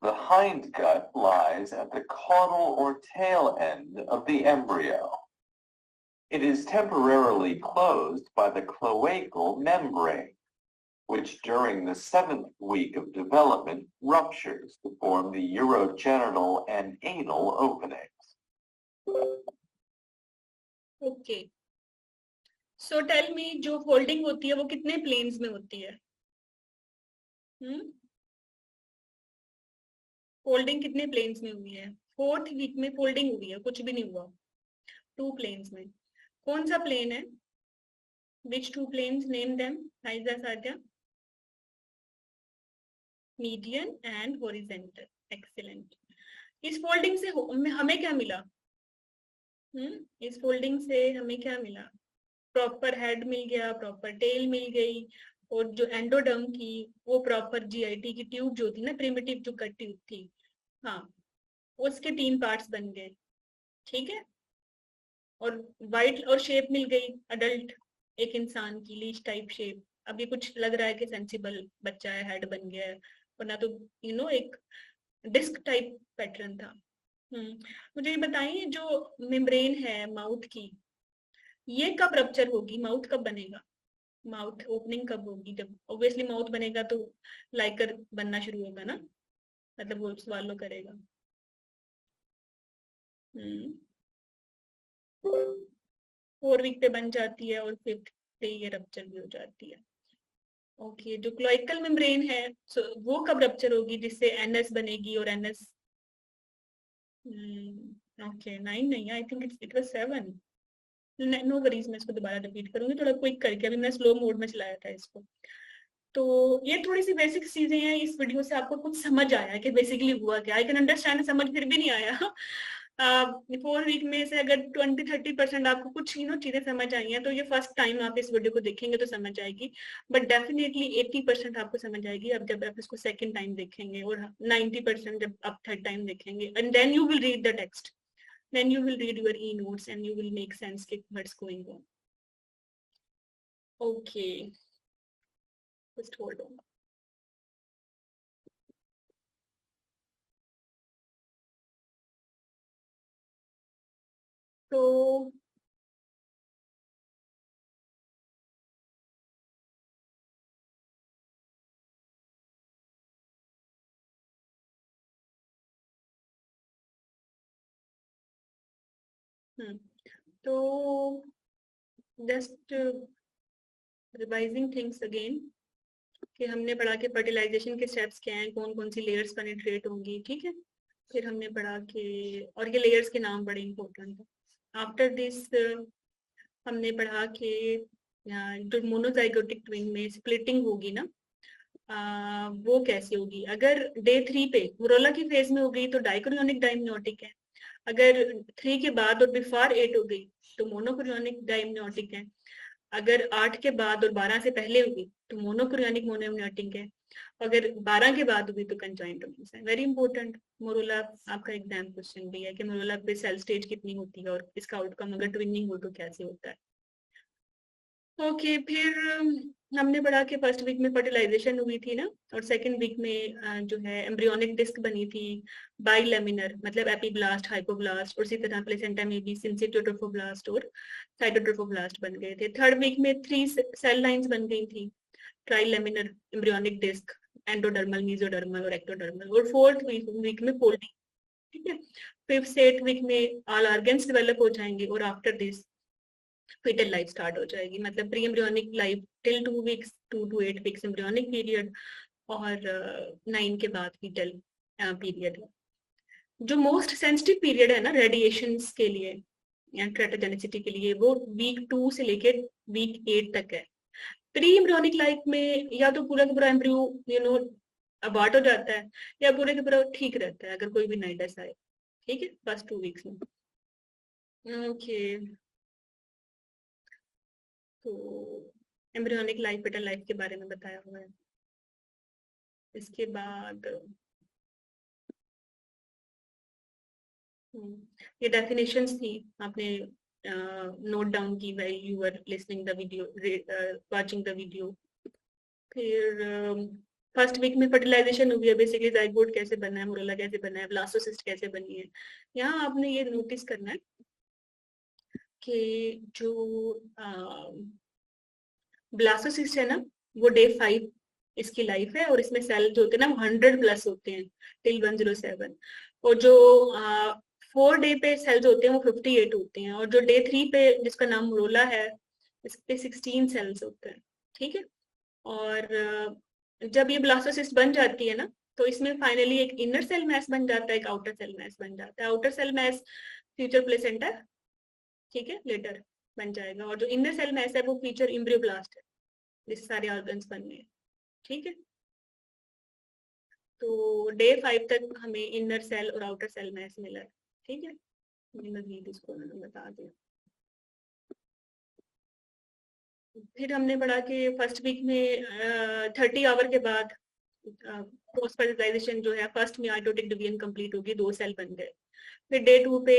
The hindgut lies at the caudal or tail end of the embryo. It is temporarily closed by the cloacal membrane, which during the 7th week of development ruptures to form the urogenital and anal openings. Okay. So tell me, जो folding होती है वो कितने planes में होती है? Folding कितने planes में हुई है? 4th week में folding हुई है, कुछ भी नहीं हुआ. 2 planes में. कौन सा plane है? Which 2 planes? Name them. Aiza Sadhya. Median and horizontal. Excellent. इस folding से हमें क्या मिला? इस folding से हमें क्या मिला? Proper head मिल गया, proper tail मिल गई, और जो एंडोडर्म की वो प्रॉपर जीआईटी की ट्यूब जो थी ना, प्रिमिटिव जो कट ट्यूब थी, हाँ, उसके 3 पार्ट्स बन गए. ठीक है. और वाइट और शेप मिल गई अडल्ट एक इंसान की, लीच टाइप शेप. अब ये कुछ लग रहा है कि सेंसिबल बच्चा है, हेड बन गया है, वरना तो एक डिस्क टाइप पैटर्न था. मुझे ये बताइए, जो मेम्ब्रेन है माउथ की, ये कब रप्चर होगी? माउथ कब बनेगा? माउथ ओपनिंग कब होगी? जब ऑब्वियसली माउथ बनेगा तो लाइकर बनना शुरू होगा ना, मतलब वो स्वालो करेगा. 4 वीक पे बन जाती है और 5th पे ये रप्चर भी हो जाती है. ओके. जो क्लोइकल मेम्ब्रेन है, वो कब रप्चर होगी जिससे एनएस बनेगी? और एनएस ओके 9 नहीं, I think it was 7. No worries, मैं इसको दोबारा रिपीट करूंगी थोड़ा क्विक करके. अभी मैं स्लो मोड में चलाया था इसको. तो ये थोड़ी सी बेसिक चीजें हैं. इस वीडियो से आपको कुछ समझ आया कि बेसिकली हुआ क्या? आई कैन अंडरस्टैंड, समझ फिर भी नहीं आया. 4 वीक में से अगर 20-30% आपको कुछ चीजें समझ आई हैं, तो ये फर्स्ट टाइम आप इस वीडियो को देखेंगे तो समझ आएगी. बट डेफिनेटली 80% आपको समझ आएगी अब जब आप इसको सेकेंड टाइम देखेंगे, और 90% जब आप थर्ड टाइम देखेंगे. And then you will read the text, then you will read your e-notes and you will make sense of what's going on. Okay, just hold on. So तो just revising things again, कि हमने पढ़ा कि fertilisation के steps क्या हैं, कौन कौन सी लेयर्स पेनिट्रेट होंगी. ठीक है. फिर हमने पढ़ा कि, और ये लेयर्स के नाम बड़े इंपॉर्टेंट है. आफ्टर दिस हमने पढ़ा कि जो मोनोजाइगोटिक ट्विन में स्प्लिटिंग होगी ना, वो कैसे होगी. अगर डे 3 पे वोरोला की फेज में हो गई तो डाइकोरियोनिक डायम्नियोटिक है. अगर 3 के बाद और बिफोर 8 हो गई तो मोनोकोरियोनिक डायम्नियोटिक है. अगर 8 के बाद और 12 से पहले होगी तो मोनोकोरियोनिक मोनोम्नियोटिक है. अगर 12 के बाद होगी तो कंजॉइंट है. Very important. मोरोला आपका एग्जाम क्वेश्चन भी है कि मोरोला पे सेल स्टेज कितनी होती है और इसका आउटकम अगर ट्विनिंग हो तो कैसे होता है. ओके. फिर हमने पढ़ा कि फर्स्ट वीक में फर्टिलाइजेशन हुई थी ना, और सेकंड वीक में जो है एम्ब्रियोनिक डिस्क बनी थी, बाइलेमिनर, मतलब एपीब्लास्ट, हाइपोब्लास्ट, और इसी तरह प्लेसेंटा में भी सिंसिट्रोफोब्लास्ट और साइटोट्रोफोब्लास्ट बन गए थे. थर्ड वीक में 3 सेल लाइंस बन गई थी, ट्राइलेमिनर एम्ब्रियोनिक डिस्क, एंडोडर्मल, मेसोडर्मल और एक्टोडर्मल. और फोर्थ वीक में फोल्डिंग. ठीक है. फिफ्थ से 8th वीक में ऑल ऑर्गन्स डेवलप हो जाएंगे, और after this fetal life start हो जाएगी. मतलब pre embryonic life till 2 weeks, 2 to 8 weeks embryonic period, और 9 के बाद fetal पीरियड. जो मोस्ट सेंसिटिव पीरियड है ना रेडिएशंस के लिए या क्रेटोजेनिसिटी के लिए, वो वीक 2 से लेके वीक 8 तक है. प्री एम्ब्रियोनिक लाइफ में या तो पूरा का पूरा एम्ब्रियो अबॉर्ट हो जाता है, या पूरे का पूरा ठीक रहता है अगर कोई भी नाइडस आए. ठीक है. फर्स्ट 2 वीक्स में. ओके. तो एम्ब्रियोनिक लाइफ, फेटल लाइफ के बारे में बताया हुआ है. इसके बाद ये डेफिनेशंस थी, आपने नोट डाउन की while you were listening the video, watching the video. फिर फर्स्ट वीक में फर्टिलाइजेशन हुई है, बेसिकली जाइगोट कैसे बना है, मोरोला कैसे बना है, ब्लास्टोसिस्ट कैसे बनी है। यहाँ आपने ये नोटिस करना है कि जो ब्लास्टोसिस्ट है ना, वो डे 5 इसकी लाइफ है, और इसमें सेल जो होते हैं ना वो 100+ होते हैं टिल 107, और जो 4 डे पे सेल्स होते हैं वो 58 होते हैं, और जो डे 3 पे जिसका नाम मोरोला है इस पे 16 सेल्स होते हैं। ठीक है, और जब ये ब्लास्टोसिस्ट बन जाती है ना, तो इसमें फाइनली एक इनर सेल मैस बन जाता है, एक आउटर सेल मैस बन जाता है। Outer cell mass future placenta, ठीक है, लेटर बन जाएगा, और जो इनर सेल मैस है वो फ्यूचर एम्ब्रियोब्लास्ट है, जिससे सारे ऑर्गन्स बनने हैं। ठीक है, तो डे 5 तक हमें इनर सेल और आउटर सेल मैस मिला है। ठीक है, मजीद इसको मैंने बता दिया। फिर हमने पढ़ा कि फर्स्ट वीक में 30 आवर के बाद पोस्ट फर्टिलाइजेशन जो है, फर्स्ट में आइटोटिक डिवीजन कंप्लीट होगी, 2 सेल बन गए। फिर डे 2 पे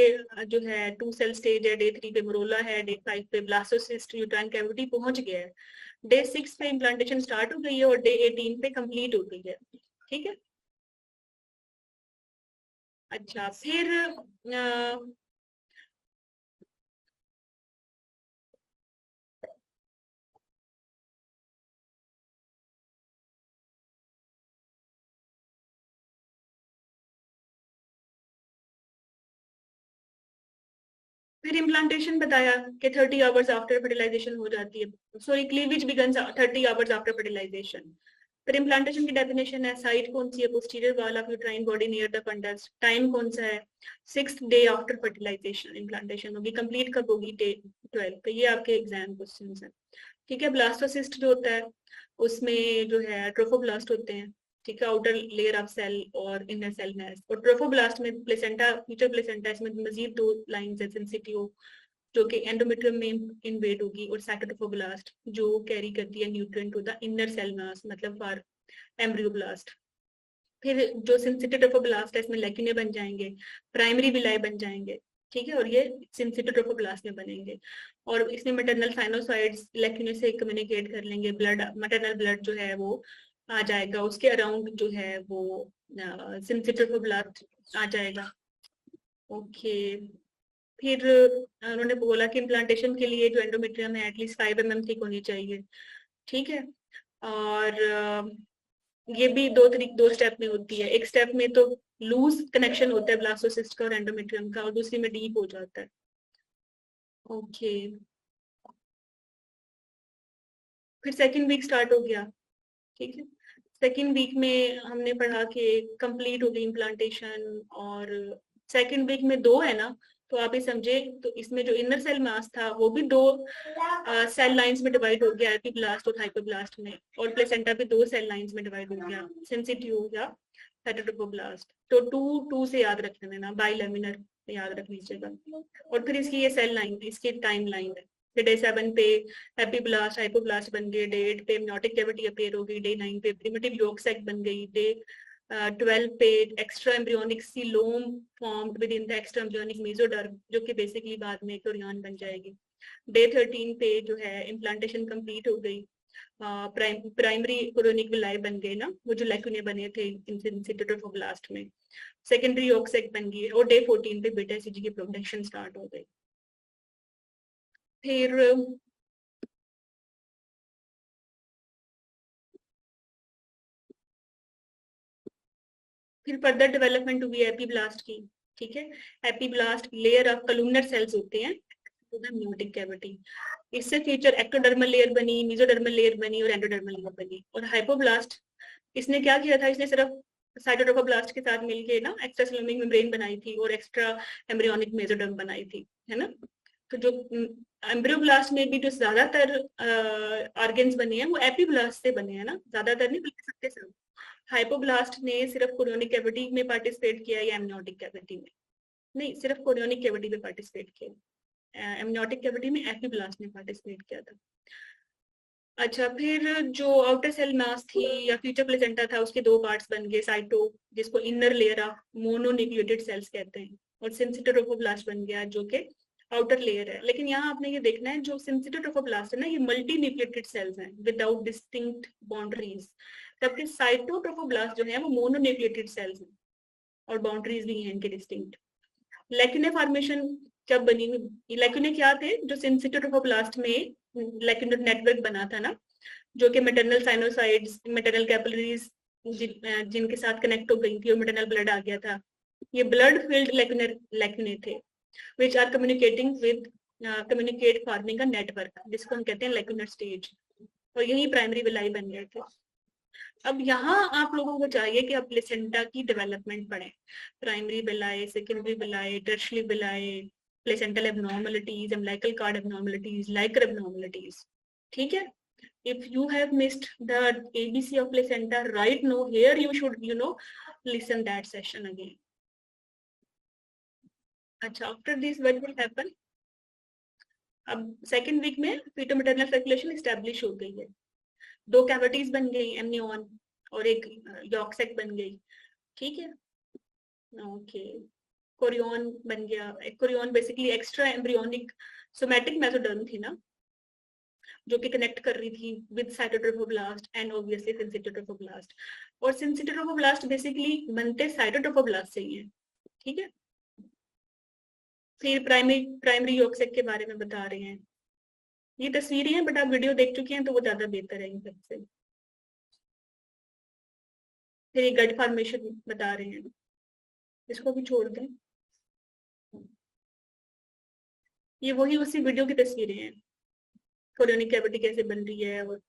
जो है 2 सेल स्टेज है, डे 3 पे मोरोला है, डे 5 पे ब्लास्टोसिस्ट यूट्राइन कैविटी पहुंच गया है, डे 6 पे इम्प्लांटेशन स्टार्ट हो गई है, और डे 18 पे कंप्लीट हो गई है। ठीक है, अच्छा फिर फिर इम्प्लांटेशन बताया कि 30 आवर्स आफ्टर फर्टिलाइजेशन हो जाती है, sorry cleavage begins 30 hours after fertilisation. फिर इम्प्लांटेशन की डेफिनेशन है, साइट कौन सी है, posterior wall of uterine body near the fundus, time कौन सा है, 6th day after fertilisation implantation होगी, कंप्लीट कब होगी, डे 12 पे। ये आपके एग्जाम क्वेश्चंस हैं। ठीक है, ब्लास्टोसिस्ट जो होता है उसमें जो है ट्रोफोब्लास्ट होते हैं, ठीक है, आउटर लेयर ऑफ सेल और इनर सेल मैस, और ट्रोफोब्लास्ट में प्लेसेंटा, फ्यूचर प्लेसेंटा, इसमें मजीद 2 लाइंस है, सिंसिटियो जो कि एंडोमेट्रियम में इन्वेट होगी, और साइटोट्रोफोब्लास्ट जो कैरी करती है nutrient to the inner cell mass, मतलब फॉर एम्ब्रियोब्लास्ट। फिर जो सिंसिटियोट्रोफोब्लास्ट है इसमें लेक्यूने बन जाएंगे, प्राइमरी विलाई बन जाएंगे। ठीक है, और ये सिंसिटियोट्रोफोब्लास्ट में बनेंगे, और इसमें मैटरनल साइनोसाइड्स लेक्यूने से कम्युनिकेट कर लेंगे, ब्लड मैटरनल ब्लड जो है वो आ जाएगा, उसके अराउंड जो है वो सिंसिटियोट्रोफोब्लास्ट आ जाएगा। ओके, फिर उन्होंने बोला कि इम्प्लांटेशन के लिए जो एंडोमेट्रियम है एटलीस्ट 5 mm थिक होनी चाहिए। ठीक है, और ये भी 2 स्टेप में होती है। एक स्टेप में तो लूज कनेक्शन होता है ब्लास्टोसिस्ट का और एंडोमेट्रियम का, और दूसरी में डीप हो जाता है। ओके, फिर सेकंड वीक स्टार्ट हो गया। ठीक है, सेकंड वीक में हमने पढ़ा कि कंप्लीट हो गई इम्प्लांटेशन, और सेकंड वीक में 2 है ना, तो आप ये समझे, तो इसमें जो इनर सेल मास था वो भी 2 सेल लाइंस में डिवाइड हो गया, एपिब्लास्ट और हाइपोब्लास्ट में, और प्लेसेंटा भी 2 सेल लाइंस में डिवाइड हो गया, सेंसिटिव या हेटेरोब्लास्ट। तो 2 से याद रख लेना, बाइलेमिनर याद रख लीजिएगा। और फिर इसकी ये सेल लाइन, इसकी टाइम लाइन है, डे 7 पे एपिब्लास्ट हाइपोब्लास्ट बन गए, डे 8 पे एमनियोटिक कैविटी अपीयर हो गई, डे 9 पे प्रिमिटिव यॉर्क सैक बन गई, डे 12 पे extra embryonic coelom formed with in the extra embryonic mesoderm, जो कि बेसिकली बाद में कोरियन बन जाएगी। डे 13 पे जो है इम्प्लांटेशन कंप्लीट हो गई, प्राइमरी कोरोनिक विलाई बन गए ना, वो जो लेक्यूने बने थे इंसिटियोट्रोफोब्लास्ट में, सेकेंडरी यॉर्क सैक बन गई, और डे 14 पे बीटा सीजी की प्रोडक्शन स्टार्ट हो गई। फिर फर्दर डेवलपमेंट हुई एपीब्लास्ट की। ठीक है, एपीब्लास्ट लेयर ऑफ कलुमनर सेल्स होते हैं एमनियोटिक कैविटी, इससे फ्यूचर एक्टोडर्मल लेयर बनी, मेसोडर्मल लेयर बनी, और एंडोडर्मल लेयर बनी। और हाइपोब्लास्ट इसने क्या किया था, इसने सिर्फ साइटोट्रोफोब्लास्ट के साथ मिलके ना एक्स्ट्रा सेलुलोमिक मेम्ब्रेन बनाई थी और एक्स्ट्रा एम्ब्रियोनिक मेसोडर्म बनाई थी, है ना। तो जो एम्ब्रियोब्लास्ट में भी जो ज्यादातर ऑर्गन्स बने हैं वो एपीब्लास्ट से बने हैं ना, ज्यादातर नहीं बल्कि सकते सब। हाइपोब्लास्ट ने सिर्फ कोरियोनिक कैविटी में पार्टिसिपेट किया या एमनियोटिक कैविटी में, नहीं सिर्फ कोरियोनिक कैविटी में पार्टिसिपेट किया, एमनियोटिक कैविटी में एपीब्लास्ट ने पार्टिसिपेट किया था। अच्छा, फिर जो आउटर सेल मास थी या फ्यूचर प्लेसेंटा था, उसके 2 पार्ट्स बन गए, साइटो जिसको inner layer of mononucleotide cells कहते हैं, और सिंसिटिव ट्रोफोब्लास्ट बन गया जो कि आउटर लेयर है। लेकिन यहाँ आपने ये देखना है जो सिंसिटिव ट्रोफोब्लास्ट है ना, ये मल्टी न्यूक्लिएटेड सेल्स हैं विदाउट डिस्टिंक्ट बाउंड्रीज, जबकि साइटोट्रोफोब्लास्ट जो है वो मोनोन्यूक्लिएटेड सेल्स हैं और बाउंड्रीज भी हैं इनके डिस्टिंक्ट। लेक्यूने फॉर्मेशन जब बनी हुई, लेक्यूने क्या थे, जो सिंसिटिव ट्रोफोब्लास्ट में लेक्यूनर नेटवर्क बना था ना, जो कि मैटरनल साइनोसाइड्स, मैटरनल कैपिलरीज जिनके साथ कनेक्ट हो गई थी और मैटरनल ब्लड आ गया था, ये ब्लड फील्ड लेक्यूने थे which are communicating with communicate forming a network, जिसको हम कहते हैं लेक्यूनर स्टेज, और यही प्राइमरी विलाई बन गए थे। अब यहाँ आप लोगों को चाहिए कि आप प्लेसेंटा की डेवलपमेंट पढ़ें, primary villi, secondary villi, tertiary villi, placental abnormalities, umbilical cord abnormalities, liquor abnormalities. ठीक है, if you have missed the ABC of placenta right now, here you should listen that session again. अच्छा, after this what will happen? अब second week में feto maternal circulation establish हो गई है, 2 cavities बन गई, एमनियन और एक यॉर्क सैक बन गई। ठीक है, ओके, कोरियन बन गया। Chorion basically extra embryonic somatic mesoderm थी ना, जो कि कनेक्ट कर रही थी with cytotrophoblast and obviously syncytiotrophoblast. और सिंसिटिव ट्रोफोब्लास्ट बेसिकली बनते साइटोट्रोफोब्लास्ट से ही है। ठीक है, फिर प्राइमरी यॉर्क के बारे में बता रहे हैं। ये तस्वीरें हैं बट आप वीडियो देख चुके हैं तो वो ज्यादा बेहतर है इन सबसे। फिर ये गट फॉर्मेशन बता रहे हैं, इसको भी छोड़ दें। ये वही उसी वीडियो की तस्वीरें हैं, कोरियोनिक कैविटी कैसे बन रही है और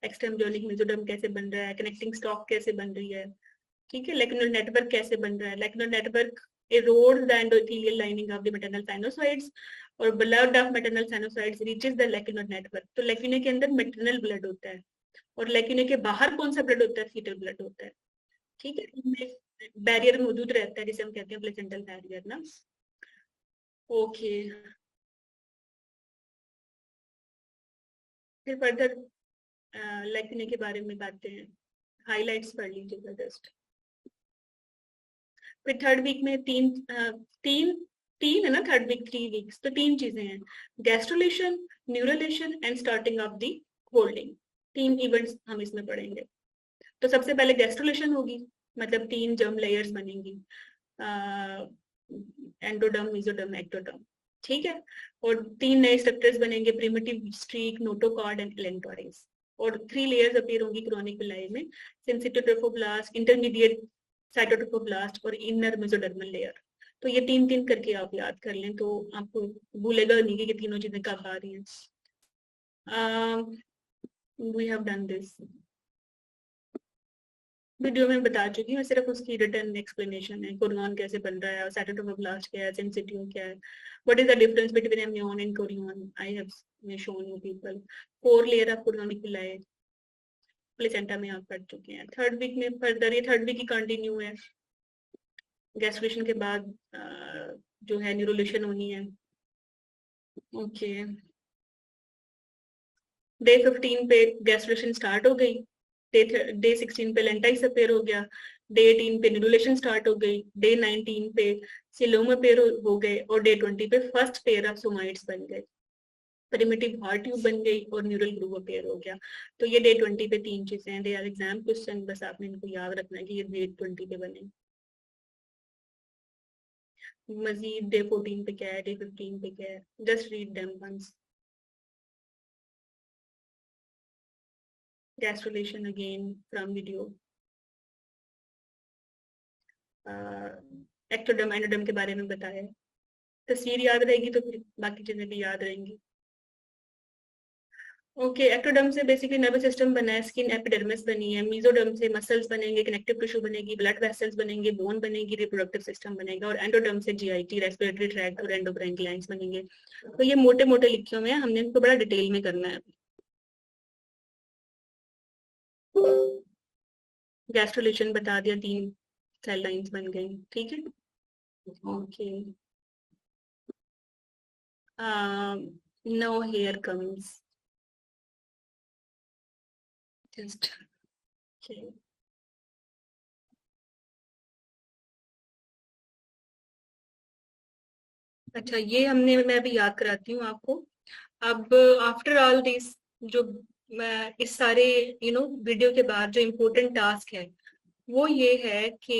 एक्सट्राएम्ब्रियोनिक मेसोडर्म कैसे बन रहा है, कनेक्टिंग स्टॉक कैसे बन रही है। ठीक है, लेक्यूनर नेटवर्क कैसे बन रहा है। लेक्यूनर network erodes the endothelial lining of the maternal sinusoids और blood of maternal sinusoids reaches the lacunar network। तो लेक्यूने के अंदर मैटरनल ब्लड होता है और लेक्यूने के बाहर कौन सा ब्लड होता है, फीटल ब्लड होता है। ठीक है, इनमें बैरियर मौजूद रहता है जिसे हम कहते हैं प्लेसेंटल बैरियर ना। ओके, फिर फर्दर लेक्यूने के बारे में बातें हैं, हाइलाइट्स पढ़ लीजिएगा जस्ट। फिर थर्ड वीक में तीन है ना, थर्ड वीक 3 वीक्स, तो 3 चीजें हैं, gastrulation, neurulation and starting of the folding. 3 events हम इसमें पढ़ेंगे। तो सबसे पहले गैस्ट्रोलेशन होगी, मतलब 3 जर्म लेयर्स बनेंगी, एंडोडर्म, मेसोडर्म, एक्टोडर्म। ठीक है, और 3 नए स्ट्रक्चर्स बनेंगे, प्रिमिटिव स्ट्रीक, नोटोकॉर्ड एंड एलेंटोरिस। और 3 लेयर्स अपीयर होंगी क्रोनिक विलाई में, सिंसिटिव ट्रोफोब्लास्ट, इंटरमीडिएट साइटोट्रोफोब्लास्ट और इनर मेसोडर्मल लेयर। तो ये 3 करके आप याद कर लें तो आपको भूलेगा नहीं कि ये तीनों चीजें कब आ रही हैं। We have done this, video में बता चुकी हूँ, सिर्फ उसकी रिटर्न एक्सप्लेनेशन है, कोरियन कैसे बन रहा है और साइटोट्रोफोब्लास्ट क्या है, सिंसिटिव क्या है, what is the difference between amnion and Korean. I have shown you people 4 layer of chorionic villi placenta में आप पढ़ चुके हैं। थर्ड वीक में फर्दर, ये थर्ड वीक की कंटिन्यू है, गैस्ट्रोलेशन के बाद जो है न्यूरोलेशन होनी है। ओके, डे 15 पे गैस्ट्रोलेशन स्टार्ट हो गई, डे 16 पे लेंटाइस अपेयर हो गया, डे 18 पे न्यूरोलेशन स्टार्ट हो गई, डे 19 पे सिलोम अपेयर हो गए और डे 20 पे फर्स्ट पेयर ऑफ सोमाइट्स बन गए, प्रिमिटिव हार्ट ट्यूब बन गई और न्यूरल ग्रूव अपेयर हो गया। तो ये डे 20 पे 3 चीजें हैं, दे आर एग्जाम क्वेश्चन, बस आपने इनको याद रखना है कि ये डे 20 पे बने। मजीद डे 14 पे क्या है, डे 15 पे क्या है, just read them once. Gastrulation again from video, ectoderm endoderm के बारे में बताया, तस्वीर याद रहेगी तो फिर बाकी चीजें भी याद रहेंगी। ओके, एक्टोडर्म से बेसिकली नर्वस सिस्टम बना है, स्किन एपिडर्मिस बनी है, मेसोडर्म से मसल्स बनेंगे, कनेक्टिव टिश्यू बनेगी, ब्लड वेसल्स बनेंगे, बोन बनेगी, रिप्रोडक्टिव सिस्टम बनेगा, और एंडोडर्म से जीआईटी, रेस्पिरेटरी ट्रैक्ट और एंडोक्राइन ग्लैंड्स बनेंगे। तो ये मोटे मोटे लिखे हुए हैं, हमने इनको बड़ा डिटेल में करना है। गैस्ट्रोलेशन बता दिया, 3 सेल लाइंस बन गई। ठीक है, okay, no here comes, just okay. अच्छा, ये मैं अभी याद कराती हूँ आपको। अब आफ्टर ऑल दिस, जो इस सारे वीडियो के बाद जो इम्पोर्टेंट टास्क है वो ये है कि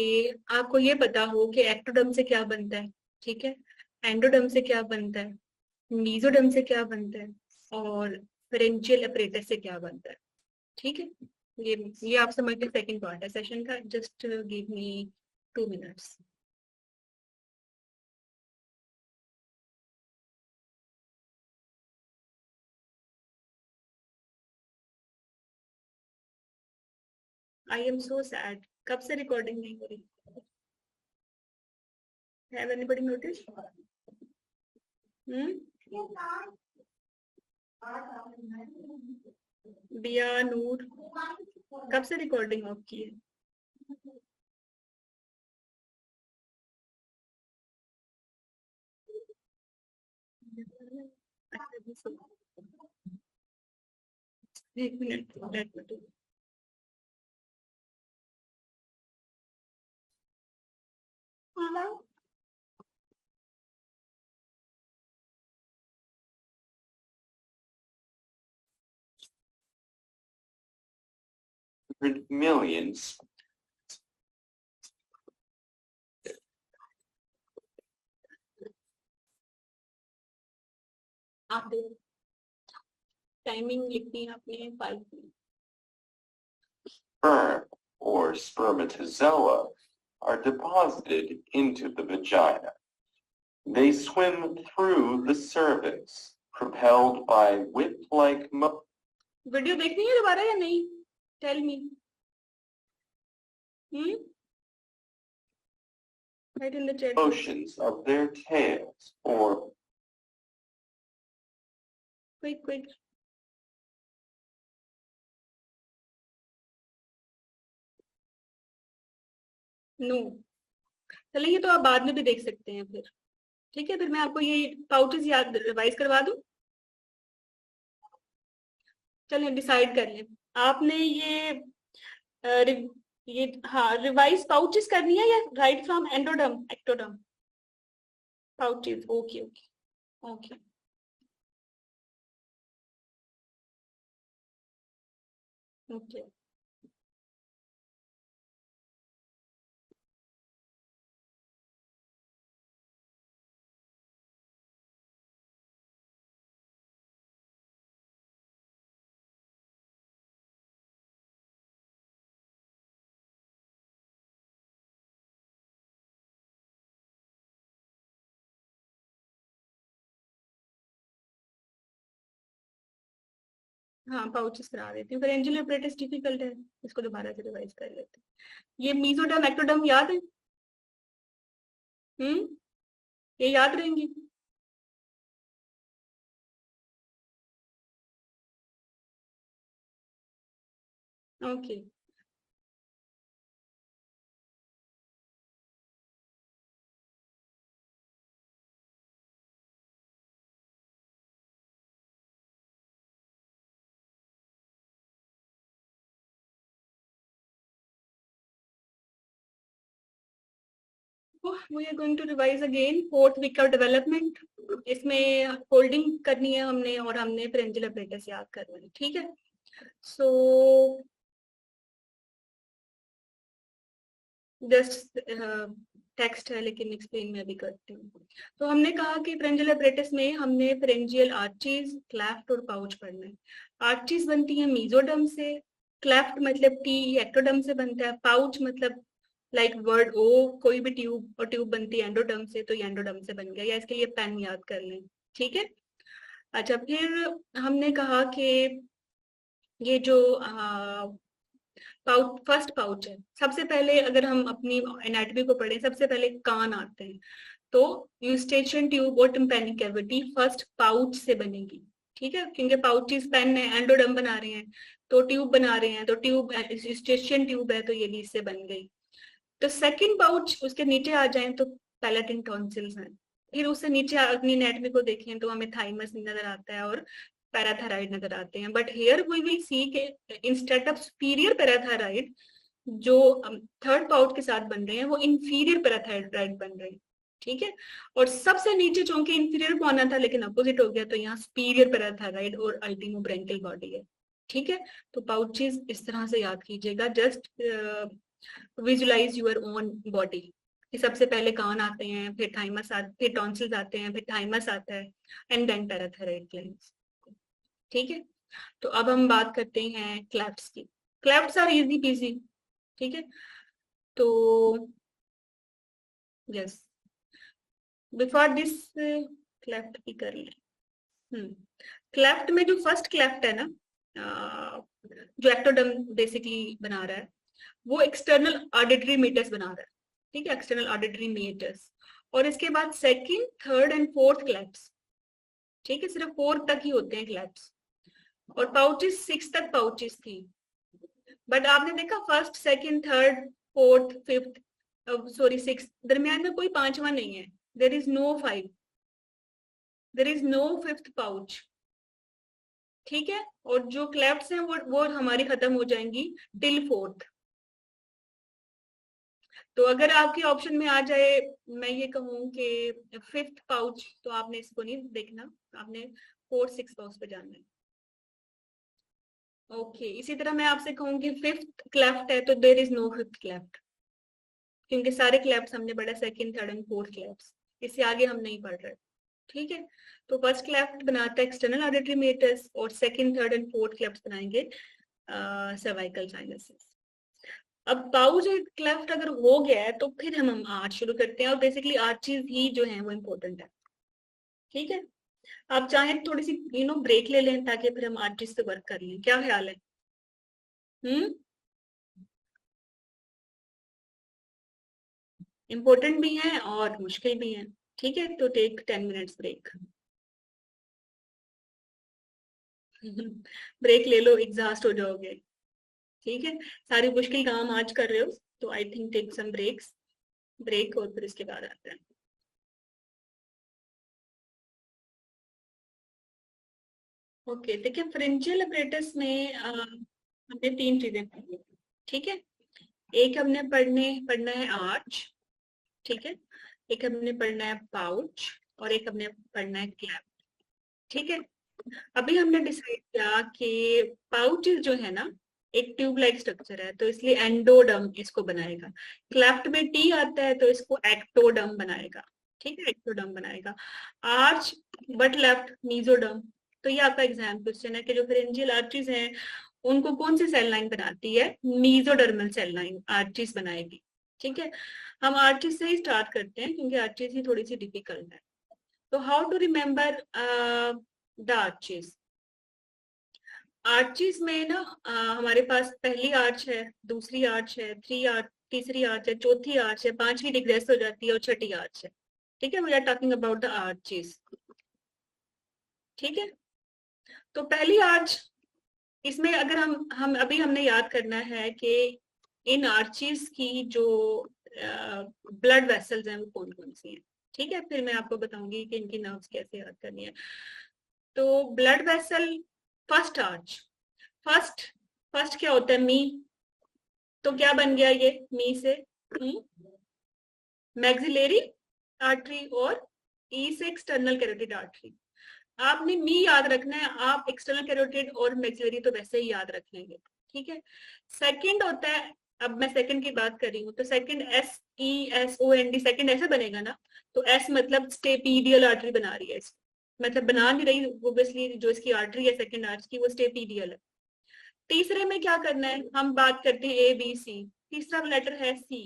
आपको ये पता हो कि एक्टोडर्म से क्या बनता है, ठीक है, एंडोडर्म से क्या बनता है, मीजोडर्म से क्या बनता है, और फेरेंजियल अपरेटस से क्या बनता है, ठीक है। ये आप समझ के सेकंड पार्ट है सेशन का। Just give me 2 minutes। I am so sad, कब से रिकॉर्डिंग नहीं हो रही? Have anybody notice? दिया, नूर, कब से रिकॉर्डिंग ऑफ की है? एक minute, let me do. Millions. आप टाइमिंग लिखनी है आपने 5 minute. Sperm or spermatozoa are deposited into the vagina. They swim through the cervix, propelled by whip-like video देखनी है दोबारा या नहीं? Tell me. Write in the chat. motions of their tails or quick. No, चलिए ये तो आप बाद में भी देख सकते हैं फिर, ठीक है। फिर मैं आपको ये पाउचेस याद रिवाइज करवा दूं। चलिए डिसाइड कर लें, आपने ये हाँ रिवाइज पाउचेस करनी है या right from endoderm ectoderm? Pouches, okay okay okay. Okay, हाँ पाउचेस करा देती हूँ। फिर एंजियो अपरेटस डिफिकल्ट है, इसको दोबारा से रिवाइज कर लेते हैं। ये मीजोडर्म एक्टोडर्म याद है? ये याद रहेंगी? Okay. We are going to revise again fourth week of development. इसमें होल्डिंग करनी है हमने और हमने पेरेंजियल अपरेटस याद करना है, ठीक है। सो जस्ट टेक्स्ट है लेकिन एक्सप्लेन मैं भी करती हूँ। तो हमने कहा कि पेरेंजियल अपरेटस में हमने पेरेंजियल आर्चीज, क्लेफ्ट और पाउच पढ़ना है। आर्चीज बनती है मीजोडर्म से, क्लेफ्ट मतलब टी एक्टोडर्म से बनता है, पाउच मतलब लाइक वर्ड ओ कोई भी ट्यूब, और ट्यूब बनती है एंडोडर्म से, तो ये एंडोडर्म से बन गया, या इसके लिए पेन याद कर लें, ठीक है। अच्छा, फिर हमने कहा कि ये जो पाउच, फर्स्ट पाउच है, सबसे पहले अगर हम अपनी एनाटॉमी को पढ़ें सबसे पहले कान आते हैं, तो यूस्टेशियन ट्यूब और टिम्पैनिक कैविटी फर्स्ट पाउच से बनेगी, ठीक है, क्योंकि पाउचेस पेन है, एंडोडर्म बना रहे हैं तो ट्यूब बना रहे हैं, तो ट्यूब यूस्टेशियन ट्यूब है तो ये भी इससे बन गई। तो सेकंड पाउच उसके नीचे आ जाए तो पैलेटिन टॉन्सिल्स हैं। फिर उससे नीचे अपनी एनाटॉमी को देखें तो हमें थाइमस नजर आता है और पैराथायराइड नजर आते हैं। But here we will see के इंस्टेड ऑफ सुपीरियर पैराथायराइड जो थर्ड पाउट के साथ बन रहे हैं वो इंफीरियर पैराथायराइड बन रहे हैं, ठीक है। और सबसे नीचे चूंकि इंफीरियर को आना था लेकिन अपोजिट हो गया, तो यहाँ सुपीरियर पैराथायराइड और अल्टीमोब्रेंकियल बॉडी है। ठीक है, तो पाउचेस इस तरह से याद कीजिएगा, just visualise your own body कि सबसे पहले कान आते हैं, फिर थाइमस फिर टॉन्सिल्स आते हैं, फिर थाइमस आता है, एंड देन पैराथायराइड ग्लैंड्स। ठीक है, तो अब हम बात करते हैं क्लेफ्ट्स की। Clefts are easy peasy. ठीक है, तो यस, बिफोर दिस क्लेफ्ट की कर लें। क्लेफ्ट में जो फर्स्ट क्लेफ्ट है ना, जो एक्टोडर्म बेसिकली बना रहा है, वो एक्सटर्नल ऑडिटरी मीटर्स बना रहा है। ठीक है, एक्सटर्नल ऑडिटरी मीटर्स। और इसके बाद सेकंड, थर्ड एंड फोर्थ क्लेफ्ट्स। ठीक है, सिर्फ 4 तक ही होते हैं क्लेफ्ट्स, और पाउचेस 6 तक पाउचेस थी। बट आपने देखा first, second, third, fourth, fifth, sorry 6, दरमियान में कोई 5वां नहीं है। There is no 5, there is no 5th pouch. ठीक है, और जो क्लेफ्ट्स हैं वो हमारी खत्म हो जाएंगी टिल 4th। तो अगर आपके ऑप्शन में आ जाए, मैं ये कहूँ कि 5th पाउच, तो आपने इसको नहीं देखना, आपने 4th 6th पाउच पे जाना है। ओके, इसी तरह मैं आपसे कहूंगी 5th क्लेफ्ट है तो there is no 5th cleft, क्योंकि सारे क्लेफ्ट हमने पढ़ा, second, third and fourth cleft, इससे आगे हम नहीं पढ़ रहे। ठीक है, तो फर्स्ट क्लेफ्ट बनाता है एक्सटर्नल ऑडिटरी मीटर्स, और second, third and fourth cleft बनाएंगे सर्वाइकल साइनसेस। अब पाउच क्लेफ्ट अगर हो गया है तो फिर हम आर्च शुरू करते हैं, और बेसिकली आर्चेस ही जो है वो इम्पोर्टेंट है। ठीक है, आप चाहें थोड़ी सी ब्रेक ले लें ताकि फिर हम आर्चेस से वर्क कर लें, क्या ख्याल है? इम्पोर्टेंट भी है और मुश्किल भी है। ठीक है, तो टेक 10 मिनट्स ब्रेक। ब्रेक ले लो, एग्जॉस्ट हो जाओगे। ठीक है, सारी मुश्किल काम आज कर रहे हो, तो I think take some breaks, break, और फिर इसके बाद आते हैं। ओके, देखिए फ्रेंजियल अपरेटस में हमने 3 चीजें पढ़ी। ठीक है, एक हमने पढ़ना है आर्च। ठीक है, एक हमने पढ़ना है पाउच, और एक हमने पढ़ना है क्लैप। ठीक है, अभी हमने डिसाइड किया कि पाउचेस जो है ना, एक ट्यूब लाइक स्ट्रक्चर है, तो इसलिए एंडोडम इसको बनाएगा। क्लेफ्ट में टी आता है तो इसको एक्टोडम बनाएगा। ठीक है, एक्टोडम बनाएगा। Arch but left mesoderm. तो ये आपका एग्जाम क्वेश्चन है कि जो फेरेंजियल आर्चेस हैं उनको कौन सी सेल लाइन बनाती है? मीजोडर्मल सेल लाइन आर्चेस बनाएगी। ठीक है, हम आर्चेस से ही स्टार्ट करते हैं क्योंकि आर्चेस ही थोड़ी सी डिफिकल्ट है। तो how to remember the arches? Arches में ना हमारे पास पहली आर्च है, दूसरी आर्च है, तीसरी आर्च है, चौथी आर्च है, 5वीं डिग्रेस हो जाती है, और छठी आर्च है। ठीक है, we are talking about the arches. ठीक है, तो पहली आर्च, इसमें अगर हम अभी हमने याद करना है कि इन आर्चेस की जो ब्लड वेसल्स हैं वो कौन कौन सी हैं। ठीक है, फिर मैं आपको बताऊंगी कि इनकी नर्व्स कैसे याद करनी है। तो blood vessel, first arch, first first क्या होता है? मी। तो क्या बन गया ये मी से? मैक्सिलरी आर्टरी, और ई से एक्सटर्नल कैरोटिड आर्टरी। आपने मी याद रखना है, आप एक्सटर्नल कैरोटिड और मैक्सिलरी तो वैसे ही याद रख लेंगे। ठीक है, सेकंड होता है, अब मैं सेकंड की बात कर रही हूँ, तो सेकंड SESOND, सेकंड ऐसे बनेगा ना, तो S मतलब स्टेपीडियल आर्टरी बना रही है, मतलब बना नहीं रही, ओब्वियसली जो इसकी आर्टरी है सेकंड आर्च की वो स्टेपीडियल है। तीसरे में क्या करना है? हम बात करते हैं ABC, तीसरा लेटर है C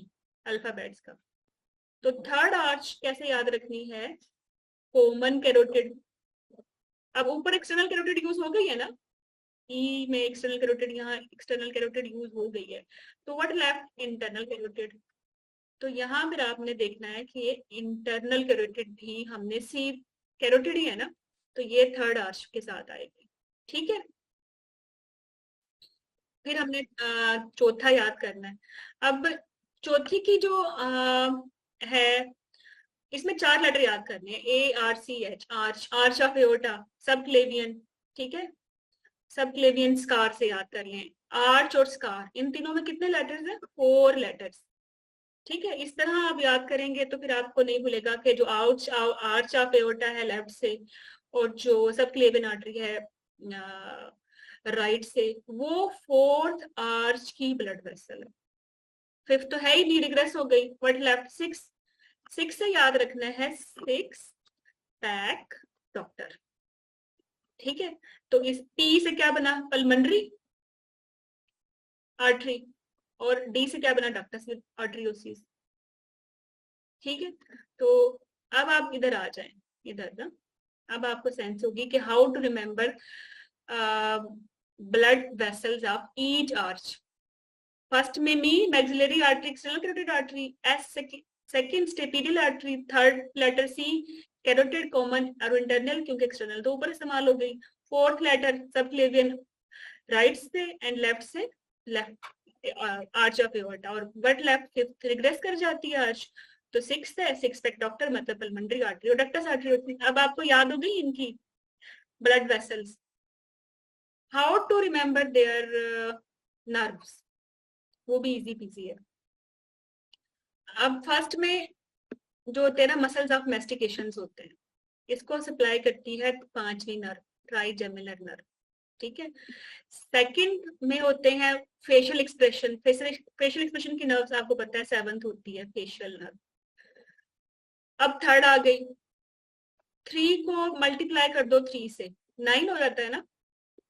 अल्फाबेट्स का। तो थर्ड आर्च कैसे याद रखनी है? Common carotid. अब ऊपर एक्सटर्नल कैरोटिड यूज हो गई है ना, ई में एक्सटर्नल कैरोटिड, यहाँ एक्सटर्नल कैरोटिड यूज हो गई है, तो व्हाट लेफ्ट? Internal carotid. तो यहाँ फिर आपने देखना है कि इंटरनल कैरोटिड भी हमने सी कैरोटिड ही है ना, तो ये थर्ड आर्च के साथ आएगी। ठीक है, फिर हमने चौथा याद करना है। अब चौथी की जो है, इसमें 4 लेटर याद करने हैं, ARCH, arch, arch of aorta, सब क्लेवियन। ठीक है, सब क्लेवियन स्कार से याद कर लें। आर्च और स्कार, इन तीनों में कितने लेटर्स हैं? 4 लेटर्स। ठीक है, इस तरह आप याद करेंगे तो फिर आपको नहीं भूलेगा कि जो आर्च ऑफ एओर्टा है लेफ्ट से और जो सबक्लेवियन आर्टरी है राइट से, वो फोर्थ आर्च की ब्लड वेसल है। फिफ्थ तो है ही नहीं, रिग्रेस हो गई। बट लेफ्ट सिक्स, सिक्स से याद रखना है, सिक्स पैक डॉक्टर। ठीक है, तो इस पी से क्या बना, पल्मोनरी आर्टरी, और डी से क्या बना, डक्टस आर्टरियोसिस। ठीक है, तो अब आप इधर आ जाएं, इधर ना, अब आपको सेंस होगी कि how to remember blood vessels of each arch. First में मी maxillary artery, external carotid artery, S second stapedial artery, third letter C carotid common और इंटरनल क्योंकि एक्सटर्नल तो ऊपर इस्तेमाल हो गई, फोर्थ लेटर सबक्लेवियन राइट से एंड लेफ्ट से लेफ्ट आर्च ऑफ एओर्टा, और बट लेफ्ट फिफ्थ रिग्रेस कर जाती है आर्च, तो सिक्स है, सिक्स पैक डॉक्टर मतलब पल्मोनरी आर्टरी और डक्टस आर्टरी होती है। अब आपको याद हो गई इनकी blood vessels, how to remember their nerves, वो भी इजी पीजी है। अब फर्स्ट में जो होते हैं ना मसल्स ऑफ मेस्टिकेशन होते हैं, इसको सप्लाई करती है पांचवी नर्व, ट्राइजेमिनल नर्व। ठीक है, सेकंड में होते हैं फेशियल एक्सप्रेशन, फेशियल एक्सप्रेशन की नर्व्स आपको पता है सेवंथ होती है फेशियल नर्व। अब थर्ड आ गई, थ्री को मल्टीप्लाई कर दो थ्री से, नाइन हो जाता है ना,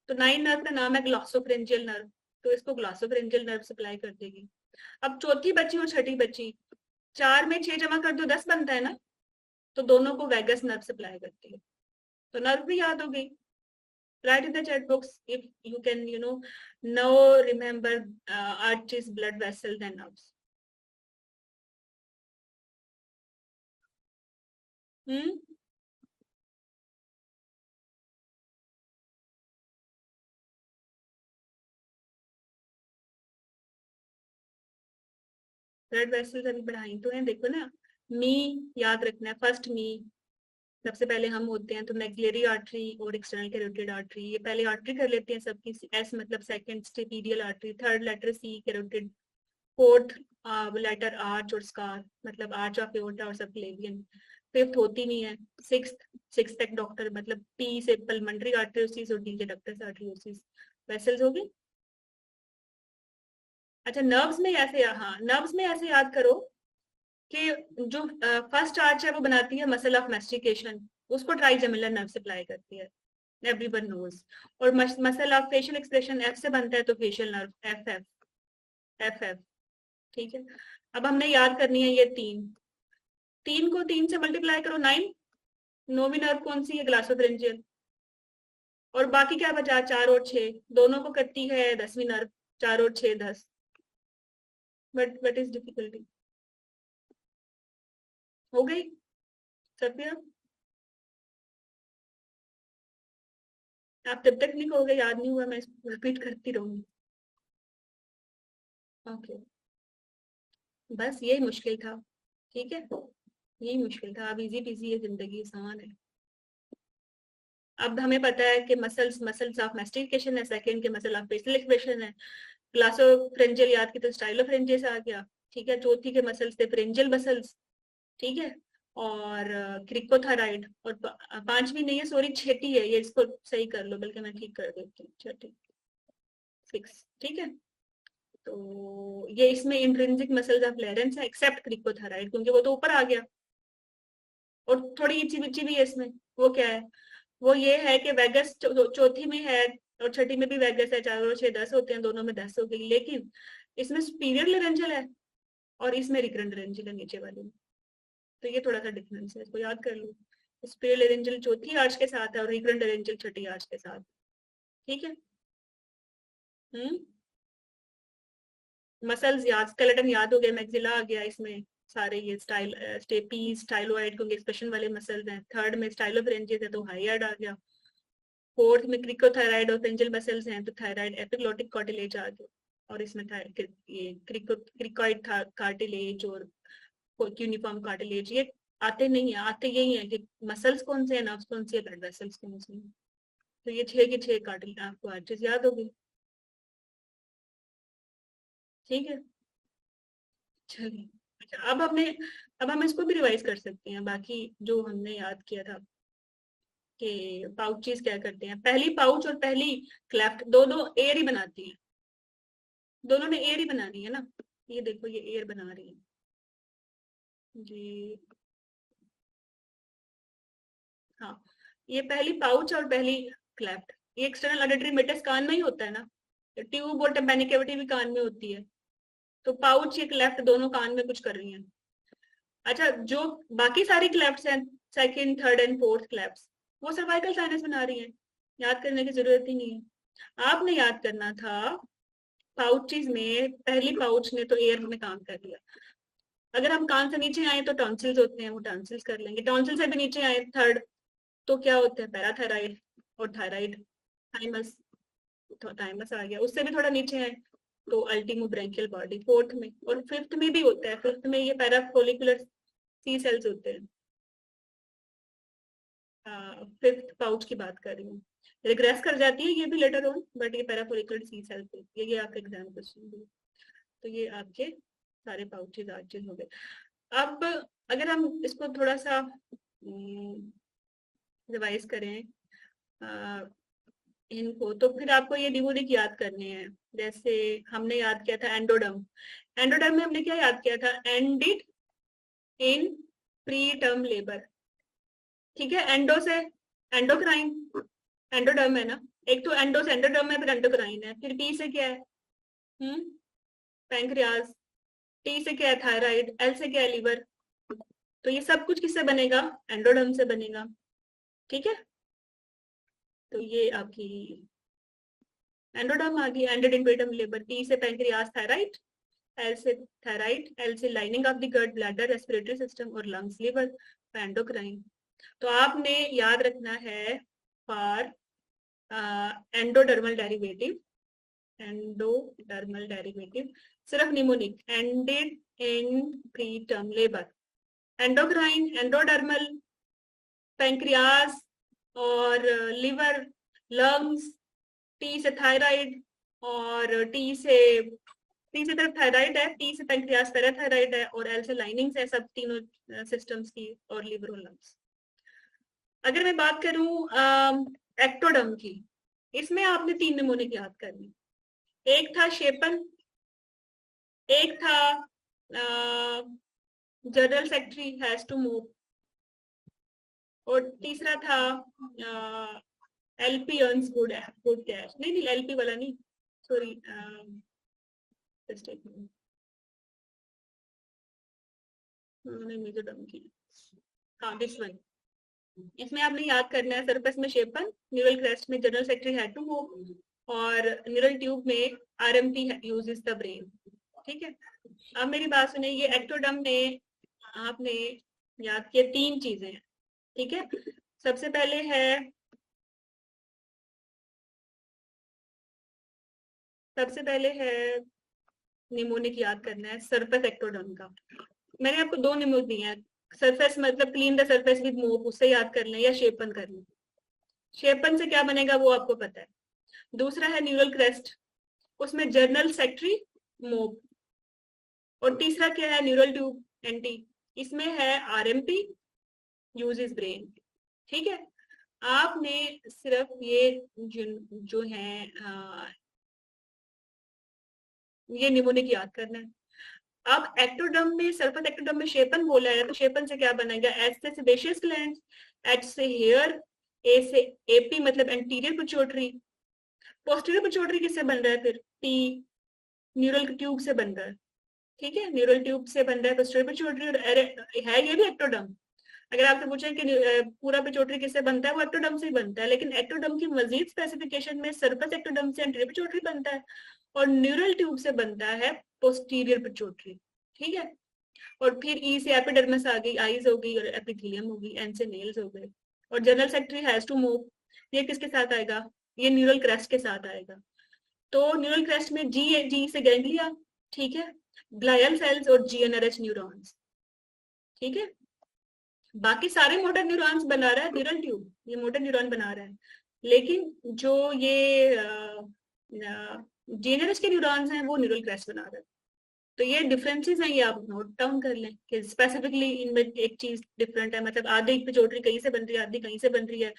तो नाइन नर्व का नाम है ग्लॉसोफरेंजियल नर्व, तो इसको ग्लॉसोफरेंजियल नर्व सप्लाई कर देगी। अब चौथी बची और छठी बची, चार में छह जमा कर दो 10 बनता है ना, तो दोनों को वेगस नर्व सप्लाई करती है। तो नर्व भी याद हो गई। Write in the chat box if you can, now remember arteries, blood vessels and nerves. Hmm? Blood vessels अभी बढ़ाई तो है, देखो ना, मी याद रखना है, फर्स्ट मी सबसे पहले हम होते हैं, तो मैक्सिलरी आर्टरी और एक्सटर्नल कैरोटिड आर्टरी, ये पहले आर्टरी कर लेते हैं सबकी, एस मतलब second stapedial artery, third letter C carotid, fourth letter arch और स्कार मतलब आर्च ऑफ एओर्टा और सबक्लेवियन, फिफ्थ होती नहीं है, सिक्स तक डॉक्टर मतलब पी से पल्मोनरी आर्टरियोसिस और डी से डक्टस आर्टरियोसिस। वेसल्स हो गई। अच्छा, नर्व्स में ऐसे, हाँ नर्व्स में ऐसे याद करो कि जो फर्स्ट आर्च है वो बनाती है मसल ऑफ मेस्टिकेशन, उसको ट्राइजेमिनल नर्व सप्लाई करती है, एवरीवन नोज। और muscle of facial expression F से बनता है, तो facial nerve F F F F. ठीक है, अब हमने याद करनी है ये तीन, तीन को तीन से मल्टीप्लाई करो नाइन, नौवीं नर्व कौन सी है, ग्लासोफरेंजियल। और बाकी क्या बचा, चार और छह, दोनों को करती है 10वीं नर्व, चार और छह 10। बट इज डिफिकल्टी, हो गई सफिया। आप जब तक नहीं कहोगे याद नहीं हुआ, मैं रिपीट करती रहूंगी। ओके, बस यही मुश्किल था। ठीक है, यही मुश्किल था, अब इजी पीजी है, जिंदगी आसान है। अब हमें पता है कि मसल्स ऑफ मेस्टिकेशन है, सेकंड के मसल ऑफ फेशियल एक्सप्रेशन है, ग्लासोफ्रेंजियल याद की तो स्टाइलोफ्रेंजियस आ गया। ठीक है, चौथी के मसल्स थे फ्रेंजियल मसल्स। ठीक है, और क्रिकोथाराइड, और पांचवी नहीं है सॉरी, छठी है ये, इसको सही कर लो, बल्कि मैं ठीक कर देती हूँ, छठी सिक्स। ठीक है, तो ये इसमें इंट्रिंसिक मसल्स ऑफ लेरेंस है एक्सेप्ट क्रिकोथाराइड, क्योंकि वो तो ऊपर आ गया। और थोड़ी इची बिची भी है इसमें, वो क्या है, वो ये है कि वेगस चौथी में है और छठी में भी वेगस है, चार और छह 10 होते हैं, दोनों में 10 हो गई, लेकिन इसमें सुपीरियर लेरेंजियल है और इसमें रिकरेंट लेरेंजियल है नीचे वाले में, तो ये थोड़ा सा डिफरेंस है, इसको याद कर लो। सुपीरियर लेरेंजियल चौथी आर्च के साथ है और रिकरेंट लेरेंजियल छठी आर्च के साथ। ठीक है, मसल्स याद, स्केलेटन याद हो गया, मैक्सिला आ गया इसमें, सारे ये स्टाइल स्टेपीज स्टाइलोइड क्योंकि एक्सप्रेशन वाले मसल्स हैं, थर्ड में स्टाइलोफ्रेंजियस है तो हाइयार्ड आ गया, फोर्थ में क्रिकोथायराइड और फेंजियल मसल्स हैं तो थायराइड एपिग्लोटिक कार्टिलेज आ गया, और इसमें ये क्रिकोइड कार्टिलेज और यूनिफॉर्म कार्टिलेज, ये आते नहीं है, आते यही है कि मसल्स कौन से हैं, नर्व्स कौन से हैं, ब्लड वेसल्स कौन से हैं। तो ये छह के छह कार्टिलेज आपको आर्चेस याद होगी। ठीक है, चलिए अब हम इसको भी रिवाइज कर सकते हैं, बाकी जो हमने याद किया था कि पाउचेस क्या करते हैं। पहली पाउच और पहली क्लेफ्ट दोनों एयर ही बनाती हैं, दोनों ने एयर ही बनानी है ना। ये देखो ये एयर बना रही है जी। हाँ, ये पहली पाउच और पहली क्लेफ्ट, ये एक्सटर्नल ऑडिटरी मेटस कान में ही होता है ना, ट्यूब और टिम्पैनिक कैविटी भी कान में होती है, तो पाउच ये क्लेफ्ट दोनों कान में कुछ कर रही हैं। अच्छा, जो बाकी सारी क्लेफ्ट्स हैं, सेकंड थर्ड एंड फोर्थ क्लेफ्ट्स, वो सर्वाइकल साइनस बना रही हैं, याद करने की जरूरत ही नहीं है। आपने याद करना था पाउचेस में पहली पाउच ने तो एयर में काम कर लिया, अगर हम कान से नीचे आए तो टॉन्सिल्स होते हैं, वो टॉन्सिल्स कर लेंगे। टॉन्सिल से भी नीचे आए थर्ड तो क्या होते हैं, पैराथायराइड और थायराइड, थाइमस, तो थाइमस आ गया। उससे भी थोड़ा नीचे आए तो अल्टीमो ब्रेंकियल बॉडी फोर्थ में, और फिफ्थ में भी होता है, फिफ्थ में ये पैराफोलिकुलर सी सेल्स होते हैं। फिफ्थ पाउच की बात कर रही हूँ, रिग्रेस कर जाती है ये भी लेटर ऑन, बट ये पैराफोलिकुलर सी सेल्स होती है। ये आपके एग्जाम क्वेश्चन भी, तो ये आपके सारे पाउचेज आज हो गए। अब अगर हम इसको थोड़ा सा रिवाइज करें इनको, तो फिर आपको ये डिमोनिक याद करने हैं। जैसे हमने याद किया था एंडोडर्म, एंडोडर्म में हमने क्या याद किया था, एंडिड इन प्री टर्म लेबर, ठीक है। एंडो से एंडोक्राइन, एंडोडर्म है ना, एक तो एंडो से एंडोडर्म है, फिर एंडोक्राइन है, फिर पी से क्या है पैंक्रियाज, टी से क्या है थायराइड, एल से क्या है लीवर। तो ये सब कुछ किससे बनेगा, एंडोडर्म से बनेगा, ठीक है। तो ये आपकी एंडोडर्म आ गई, ended in pre term labour. T से पैंक्रियाज थायराइड, एल से थायराइड, एल से lining of the gut, bladder, respiratory system और लंग्स, लिवर, एंडोक्राइन। तो आपने याद रखना है for endodermal derivative, endodermal derivative सिर्फ mnemonic, ended in pre term labour, endocrine, endodermal, pancreas और लिवर, लंग्स, टी से थायराइड, और टी से तरफ थायराइड है, टी से पैंक्रियास पैराथायराइड है, और एल से लाइनिंग्स है, सब तीनों सिस्टम्स की, और लिवर और लंग्स। अगर मैं बात करूं एक्टोडर्म की, इसमें आपने 3 निमोनिक याद करनी, एक था शेपन, एक था general secretary has to move, और तीसरा था एलपी अर्न्स गुड कैश। नहीं एलपी वाला नहीं, सॉरी, मिजोरम की, हाँ दिस वन। इसमें आपने याद करना है सरफेस में शेपन, न्यूरल क्रेस्ट में general secretary had to move, और न्यूरल ट्यूब में आरएमपी यूजेस द ब्रेन, ठीक है। अब मेरी बात सुनिए, ये एक्टोडर्म में आपने याद किया 3 चीजें, ठीक है। सबसे पहले है निमोनिक याद करना है सरफेस एक्टोडर्म का। मैंने आपको 2 निमोनिक दिए हैं, सरफेस मतलब क्लीन द सरफेस विद मोप, उससे याद कर लें, या शेपन कर लें। शेपन से क्या बनेगा वो आपको पता है। दूसरा है न्यूरल क्रेस्ट, उसमें जर्नल सेक्रेटरी मोप, और तीसरा क्या है न्यूरल ट्यूब एंटी, इसमें है आरएमपी यूजेस ब्रेन, ठीक है। आपने सिर्फ ये जो है ये निमोनिक याद करना है। अब एक्टोडर्म में, सरफेस एक्टोडर्म में शेपन बोला है, तो शेपन से क्या बनेगा, एच से सेबेशियस ग्लैंड, एच से हेयर, ए से एपी मतलब एंटीरियर पिट्यूटरी, पोस्टीरियर पिट्यूटरी किससे बन रहा है, फिर पी न्यूरल ट्यूब से बन रहा है, ठीक है। न्यूरल ट्यूब से बन रहा है पोस्टीरियर पिट्यूटरी, और है ये भी एक्टोडर्म। अगर आपसे पूछें कि पूरा पिट्यूटरी किससे बनता है, वो एक्टोडर्म से ही बनता है, लेकिन एक्टोडर्म की मजीद स्पेसिफिकेशन में सरफेस एक्टोडर्म से एंटीरियर पिट्यूटरी बनता है, और न्यूरल ट्यूब से बनता है पोस्टीरियर पिट्यूटरी, ठीक है। और फिर ई से एपिडर्मिस आ गई, आईज हो गई, और एपिथेलियम हो गई, एन से नेल्स हो गए, और general secretary has to move, ये किसके साथ आएगा, ये न्यूरल क्रेस्ट के साथ आएगा। तो न्यूरल क्रेस्ट में जी से गैंग्लिया, ठीक है, ग्लायल सेल्स और जीएनआरएच न्यूरॉन्स, ठीक है। बाकी सारे मोटर न्यूरॉन्स बना रहा है न्यूरल ट्यूब, ये मोटर न्यूरॉन बना रहा है, लेकिन जो ये जीएनआरएच के न्यूरॉन्स हैं वो न्यूरल क्रेस्ट बना रहा है, तो ये डिफरेंसेस हैं, ये आप नोट डाउन कर लें कि स्पेसिफिकली इनमें एक चीज डिफरेंट है, मतलब आधी पिट्यूटरी कहीं से बन रही है, आधी कहीं से बन रही है,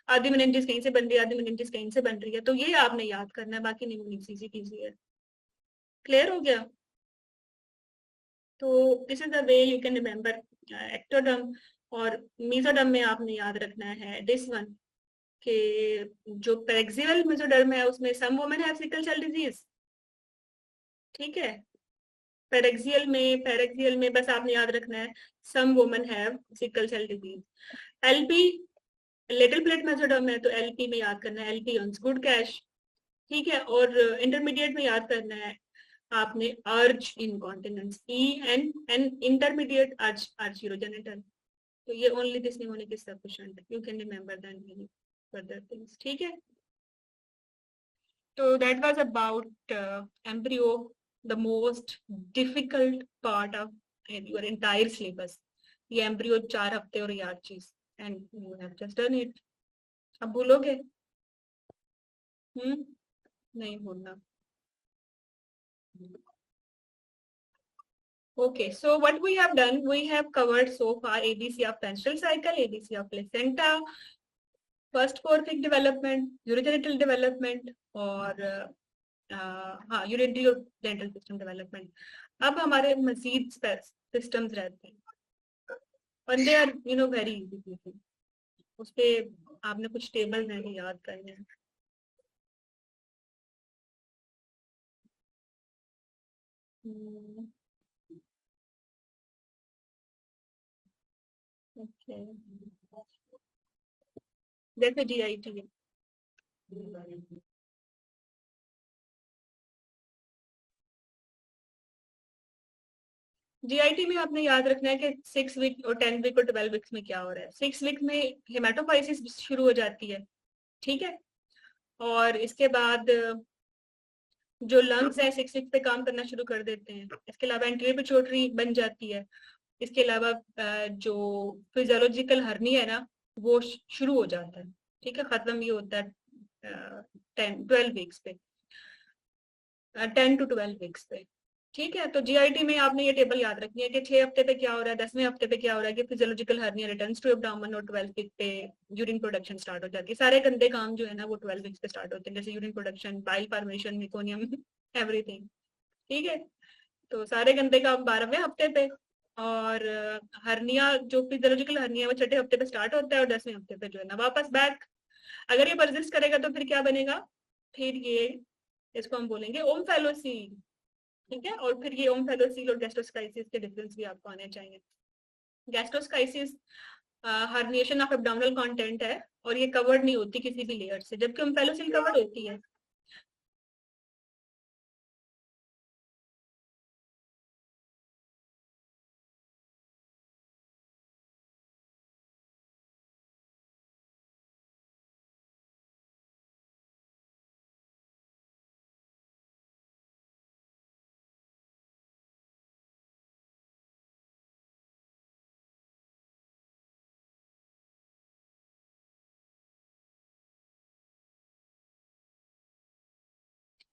आधी मेनिंजेस कहीं से बन रही है, आधी मेनिंजेस कहीं से बन रही है, तो ये आपने याद करना है, बाकी नहीं इजी इजी है। क्लियर हो गया? तो this is the way you can remember ectoderm. और मेसोडर्म में आपने याद रखना है दिस वन, कि जो पेरेक्सियल मेसोडर्म है उसमें some women have sickle cell disease. ठीक है, पेरेक्सियल में बस आपने याद रखना है some women have sickle cell disease. LP little plate mesoderm है, तो एलपी में याद करना है एलपी ऑन्स गुड कैश। ठीक है, और इंटरमीडिएट में याद करना है आपने अर्ज इनकॉन्टिनेंस, ई एन इंटरमीडिएट अर्ज यूरोजेनिटल। तो ये only this mnemonic is sufficient, you can remember that many further things. ठीक है, तो that was about embryo, the most difficult part of your entire syllabus. ये एम्ब्रियो 4 हफ्ते और याद चीज, and you have just done it. अब भूलोगे? नहीं भूलना। Okay, so what we have done, we have covered so far ABC of menstrual cycle, ABC of placenta, first fourth development, urogenital development और हाँ ureterodental system development। अब हमारे मजीद systems रहते हैं और they are very easy। उस पे आपने कुछ टेबल नहीं याद करने हैं। Okay, जैसे GIT है, जीआईटी में आपने याद रखना है कि 6 वीक और 10 वीक और 12 वीक्स में क्या हो रहा है। 6 वीक में हेमाटोपाइसिस शुरू हो जाती है। ठीक है, और इसके बाद जो लंग्स है 6 वीक पे काम करना शुरू कर देते हैं। इसके अलावा एंटीरियर पिट्यूटरी बन जाती है। इसके अलावा जो फिजियोलॉजिकल हर्नी है ना, वो शुरू हो जाता है। ठीक है, खत्म ये होता है 12 वीक्स पे, 10 to 12 वीक्स पे। ठीक है, तो जीआईटी में आपने ये टेबल याद रखनी है कि 6 हफ्ते पे क्या हो रहा है, 10वें हफ्ते पे क्या हो रहा है कि physiological hernia returns to abdomen, और 12 वीक पे यूरिन प्रोडक्शन स्टार्ट हो जाती है। सारे गंदे काम जो है ना वो 12 वीक्स पे स्टार्ट होते हैं, जैसे urine production, bile formation, meconium, everything. ठीक है, तो सारे गंदे काम 12वें हफ्ते पे, और हर्निया जो फिजियोलॉजिकल हर्निया वो 6ठे हफ्ते पे स्टार्ट होता है, और 10वें हफ्ते पे जो है ना वापस बैक। अगर ये परसिस्ट करेगा तो फिर क्या बनेगा, फिर ये इसको हम बोलेंगे ओम्फेलोसील। ठीक है, और फिर ये ओम्फेलोसील और गैस्ट्रोस्काइसिस के डिफरेंस भी आपको आने चाहिए। गैस्ट्रोस्काइसिस हर्निएशन ऑफ एब्डोमिनल कंटेंट है, और ये कवर्ड नहीं होती किसी भी लेयर से, जबकि ओम्फेलोसील कवर्ड होती है।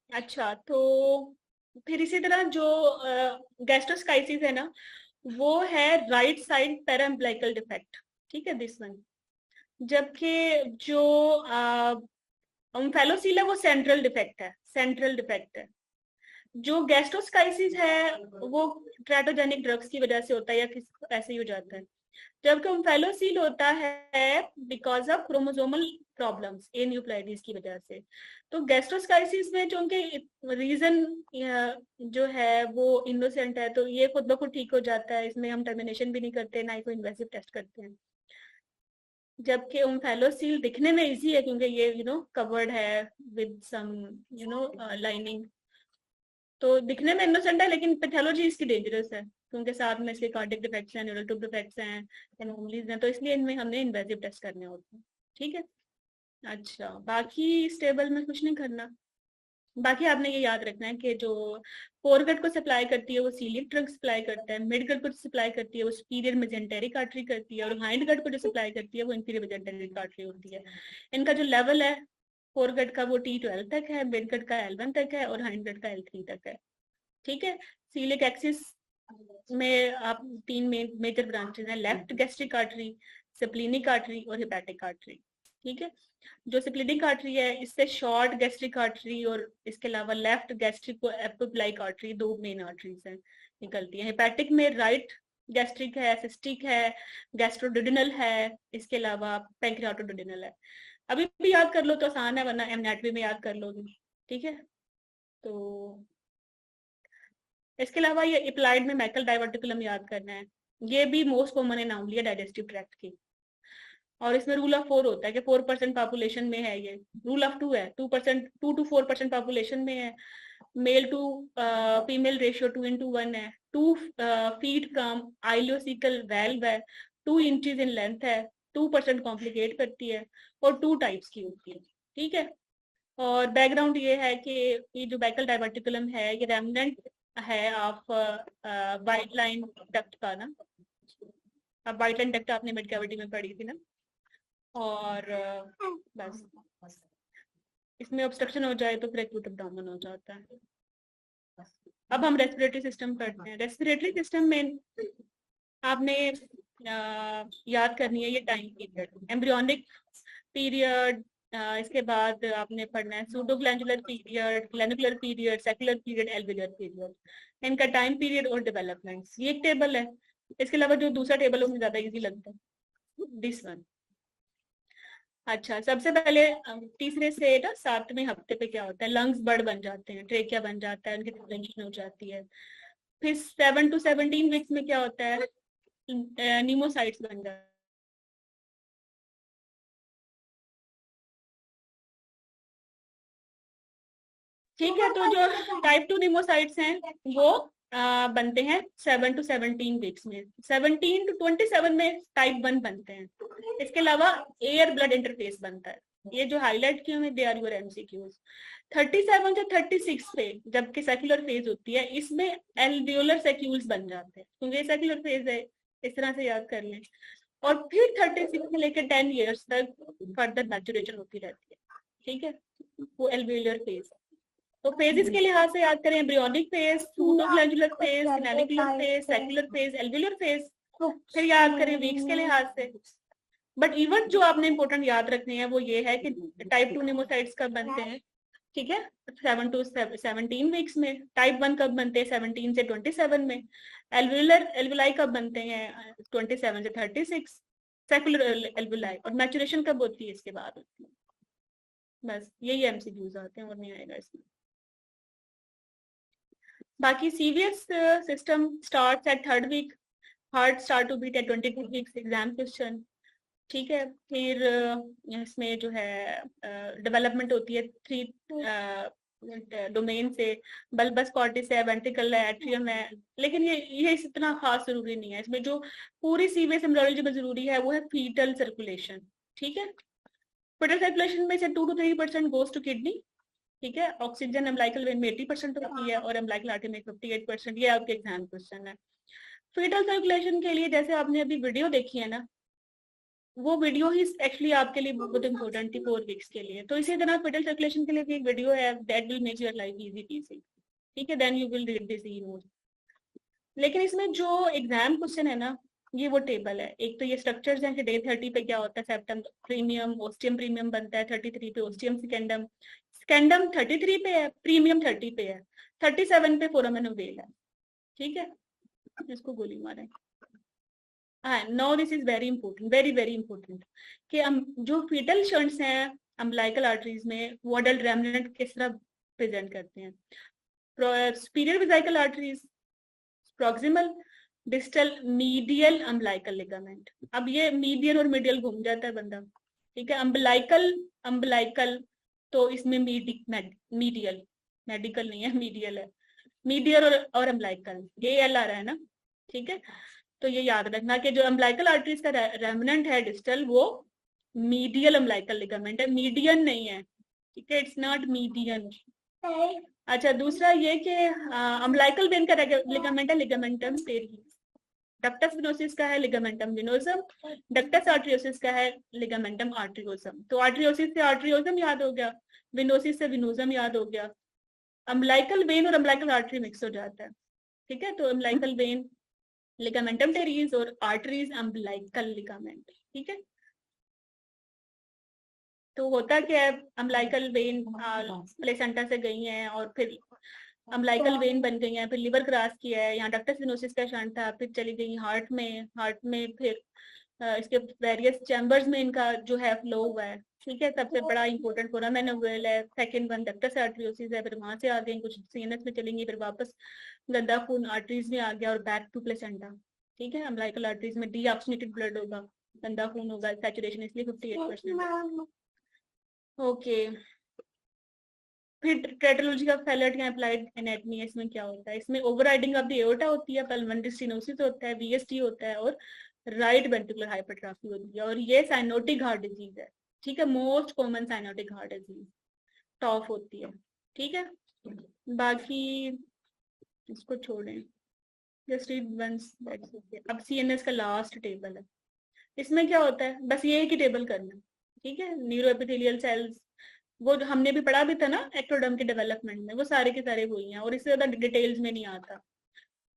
अच्छा, तो फिर इसी तरह जो गैस्ट्रोस्काइसिस है ना, वो है राइट साइड पैराम्ब्लाइकल डिफेक्ट। ठीक है, दिस वन। जबकि जो ओम्फेलोसील है वो सेंट्रल डिफेक्ट है, सेंट्रल डिफेक्ट है। जो गैस्ट्रोस्काइसिस है वो ट्रेटोजेनिक ड्रग्स की वजह से होता है, या किस ऐसे ही हो जाता है। जबकि ओम्फेलोसील होता है बिकॉज ऑफ क्रोमोसोमल प्रॉब्लम्स, एन्यूप्लाइडिस की वजह से। तो गैस्ट्रोस्काइसिस में जो उनके रीजन जो है वो इनोसेंट है, तो ये खुद ब खुद ठीक हो जाता है, इसमें हम टर्मिनेशन भी नहीं करते, ना ही कोई इन्वेसिव टेस्ट करते हैं। जबकि ओम्फेलोसील दिखने में इजी है क्योंकि ये कवर्ड है विद सम लाइनिंग, तो दिखने में इनोसेंट है, लेकिन पैथोलॉजी इसकी डेंजरस है क्योंकि साथ में इसके कार्डिक डिफेक्ट्स हैं, न्यूरल ट्यूब डिफेक्ट्स हैं, एनोमलीज हैं, तो इसलिए इनमें हमने इन्वेसिव टेस्ट करने होते हैं। ठीक है, अच्छा, बाकी इस टेबल में कुछ नहीं करना। बाकी आपने ये याद रखना है कि जो फोरगट को सप्लाई करती है वो सीलियक ड्रग सप्लाई करता है, मिड गट को सप्लाई करती है वो सुपीरियर मेजेंटेरिक आर्टरी करती है, और हाइंड गट को जो सप्लाई करती है वो इंफीरियर मेजेंटेरिक आर्टरी होती है। इनका जो लेवल है फोरगट का वो T12 तक है, मिड गट का L1 तक है, और हाइंड गट का L3 तक है। ठीक है, सीलिक एक्सिस में आप 3 मेजर ब्रांचेस हैं, left gastric artery, splenic artery और हेपेटिक आर्टरी। ठीक है, जो स्प्लीनिक आर्टरी है इससे शॉर्ट गैस्ट्रिक आर्टरी और इसके अलावा लेफ्ट गैस्ट्रिक और एपिब्लाइक आर्टरी, 2 मेन आर्टरीज हैं निकलती है। हेपेटिक में राइट गैस्ट्रिक है, सिस्टिक है, गैस्ट्रोडुडेनल है, इसके अलावा पैंक्रियाटोडुडेनल है। अभी भी याद कर लो तो आसान है, वरना एमनेटवी में याद कर लोगे। ठीक है, तो इसके अलावा ये अप्लाइड में मैकल डाइवर्टिकुलम याद करना है, ये भी मोस्ट कॉमन एनॉमली है डाइजेस्टिव ट्रैक्ट की। और इसमें रूल ऑफ 4 होता है कि 4% पॉपुलेशन में है, ये रूल ऑफ 2 है, 2% 2 to 4% पॉपुलेशन में है। मेल टू फीमेल रेशियो 2:1 है। 2 फीट फ्रॉम आइलियोसिकल वेल्व है, 2 इंचेस इन लेंथ है, 2% कॉम्प्लिकेट करती है और 2 टाइप्स की होती है। ठीक है, और बैकग्राउंड ये है कि ये जो बैकल डाइवर्टिकुलम है ये रेमिनेंट है ऑफ वाइट लाइन डक्ट का ना। अब वाइट लाइन डक्ट आपने मिड कैविटी में पढ़ी थी ना, और बस इसमें ऑब्स्ट्रक्शन हो जाए तो फिर एक्यूट एब्डोमेन हो जाता है। अब हम रेस्पिरेटरी सिस्टम पढ़ते हैं। रेस्पिरेटरी सिस्टम में आपने याद करनी है ये टाइम पीरियड, एम्ब्रियोनिक पीरियड, इसके बाद आपने पढ़ना है pseudoglandular period, glandular period, saccular period, alveolar period, इनका टाइम पीरियड और डेवलपमेंट्स। ये एक टेबल है, इसके अलावा जो दूसरा टेबल है मुझे ज्यादा इजी लगता है, दिस वन। अच्छा, सबसे पहले तीसरे से ना 7वें हफ्ते पे क्या होता है, लंग्स बड़ बन जाते हैं, ट्रेकिया बन जाता है, उनकी प्रिवेंशन हो जाती है। फिर 7 to 17 वीक्स में क्या होता है, न्यूमोसाइट्स बन जाते हैं। ठीक है, तो जो टाइप 2 न्यूमोसाइट्स हैं वो बनते हैं 7 to 17 वीक्स में। 17 to 27 में टाइप 1 बनते हैं। इसके अलावा एयर ब्लड इंटरफेस बनता है, ये जो हाईलाइट किए हुए दे आर योर एमसीक्यूज। 37 से 36 पे जबकि सेक्युलर फेज होती है, इसमें एल्वियोलर सेक्यूल्स बन जाते हैं, क्योंकि ये सेक्युलर फेज है, इस तरह से याद कर लें। और फिर 36 से लेकर 10 ईयर्स तक फर्दर मैच्योरेशन होती रहती है। ठीक है, वो एल्वियोलर फेज। तो फेजेस के लिहाज से याद करें, embryonic phase, pseudoglandular phase, glandular phase, saccular phase, alveolar phase. फिर याद करें वीक्स के लिहाज से। बट इवन जो आपने इंपॉर्टेंट याद रखने हैं वो ये है कि टाइप 2 न्यूमोसाइट्स कब बनते हैं, ठीक है, 7 to 17 वीक्स में। टाइप 1 कब बनते हैं, 17 से 27 में। एल्वियोलाई कब बनते हैं, 27 से 36। सेक्युलर एल्वियोलाई, और मैच्योरेशन कब होती है, इसके बाद होती है। बस यही एमसीक्यूज आते हैं और नहीं आएगा इसमें। बाकी CVS system starts at 3rd week, heart start to beat at 22 weeks, exam question. ठीक है, फिर इसमें जो है डेवलपमेंट होती है 3 डोमेन से, बल्बस कॉर्टिस है, वेंट्रिकल है, एट्रियम है। लेकिन ये इतना खास जरूरी नहीं है। इसमें जो पूरी सीवीएस एम्ब्रियोलॉजी में जरूरी है वो है फीटल सर्कुलेशन। ठीक है, फीटल सर्कुलेशन में से 2 to 3% गोज टू किडनी। ठीक है, ऑक्सीजन अम्बिलिकल वेन में 80% होती है और अम्बिलिकल आर्टरी में 58%। ये आपके एग्जाम क्वेश्चन है। फीटल सर्कुलेशन के लिए जैसे आपने अभी वीडियो देखी है ना, वो वीडियो ही एक्चुअली आपके लिए बहुत इंपॉर्टेंट थी 4 वीक्स के लिए। तो इसी तरह फीटल सर्कुलेशन के लिए भी एक वीडियो है, that will make your life easy peasy. ठीक है, then you will read this e-note. लेकिन इसमें जो एग्जाम क्वेश्चन है ना, ये वो टेबल है। एक तो ये स्ट्रक्चर्स हैं कि डे 30 पे क्या होता है, सेप्टम प्रीमियम, ओस्टियम प्रीमियम बनता है, 33 पे ओस्टियम सिकेंडम, स्कैंडम 33 पे है, प्रीमियम 30 पे है, 37 पे फोरामेन ओवेल है। ठीक है, इसको गोली मारें। Now this is very important, very very important, कि हम जो फीटल शंट्स हैं अम्बिलिकल आर्टरीज में, वो अडल्ट रेमिनेंट किस तरह प्रेजेंट करते हैं। Superior vesicle arteries, proximal, distal, medial, umbilical ligament. अब ये मीडियल और मीडियल घूम जाता है बंदा। ठीक है, अम्बिलिकल, अम्बिलिकल, तो इसमें मीडियल, मेडिकल नहीं है, मीडियल है। मीडियल और अम्बिलिकल, ये एल आ रहा है ना। ठीक है, तो ये याद रखना कि जो अम्बिलिकल आर्टरीज का रेमिनेंट है डिस्टल, वो मीडियल अम्बिलिकल लिगामेंट है, मीडियन नहीं है। ठीक है, इट्स नॉट मीडियन। अच्छा, दूसरा ये कि अम्बिलिकल वेन का लिगामेंट है लिगामेंटम पेरिस। डक्टस विनोसिस का है लिगामेंटम विनोसम, डक्टस आर्ट्रियोसिस का है लिगामेंटम आर्ट्रियोसम। तो आर्ट्रियोसिस से आर्ट्रियोसम याद हो गया, विनोसिस से विनोसम याद हो गया। अम्बिलिकल वेन और अम्बिलिकल आर्टरी मिक्स हो जाता है। ठीक है, तो अम्बिलिकल वेन लिगामेंटम टेरीज और आर्टरीज अम्बिलिकल लिगामेंट। ठीक है, तो होता क्या है, अम्बिलिकल वेन प्लेसेंटा से गई हैं और फिर अम्बिलिकल वेन बन गई हैं, फिर लिवर क्रॉस किया है, यहाँ डक्टस वेनोसिस का शंट था, फिर चली गई हार्ट में फिर इसके वेरियस चैम्बर्स में इनका जो है फ्लो हुआ है। ठीक है, सबसे बड़ा इंपॉर्टेंट फोरामेन ओवल है, सेकंड वन डक्टस आर्टरियोसिस है, फिर वहां से आ गई कुछ सीएनएस में चलेंगी, फिर वापस गंदा खून आर्टरीज में आ गया और बैक टू प्लेसेंटा। ठीक है, अम्बिलिकल आर्टरीज में डीऑक्सीनेटेड ब्लड होगा, गंदा खून होगा, सैचुरेशन इसलिए 58%। ओके, फिर टेट्रोलॉजी ऑफ फैलेट या अप्लाइड एनाटॉमी, इसमें क्या होता है, इसमें ओवरराइडिंग ऑफ द एओर्टा होती है, पल्मोनरी स्टेनोसिस होता है, वीएसटी होता है और राइट वेंट्रिकुलर हाइपरट्रॉफी होती है, और ये साइनोटिक हार्ट डिजीज है। ठीक है, most common cyanotic heart disease TOF होती है। ठीक है, बाकी इसको छोड़ें, just read once, that's okay. अब सीएनएस का लास्ट टेबल है, इसमें क्या होता है, बस ये एक ही टेबल करना। ठीक है, न्यूरो एपिथेलियल सेल्स, वो जो हमने भी पढ़ा भी था ना एक्टोडर्म के डेवलपमेंट में, वो सारे के सारे वही हैं और इससे ज्यादा डिटेल्स में नहीं आता।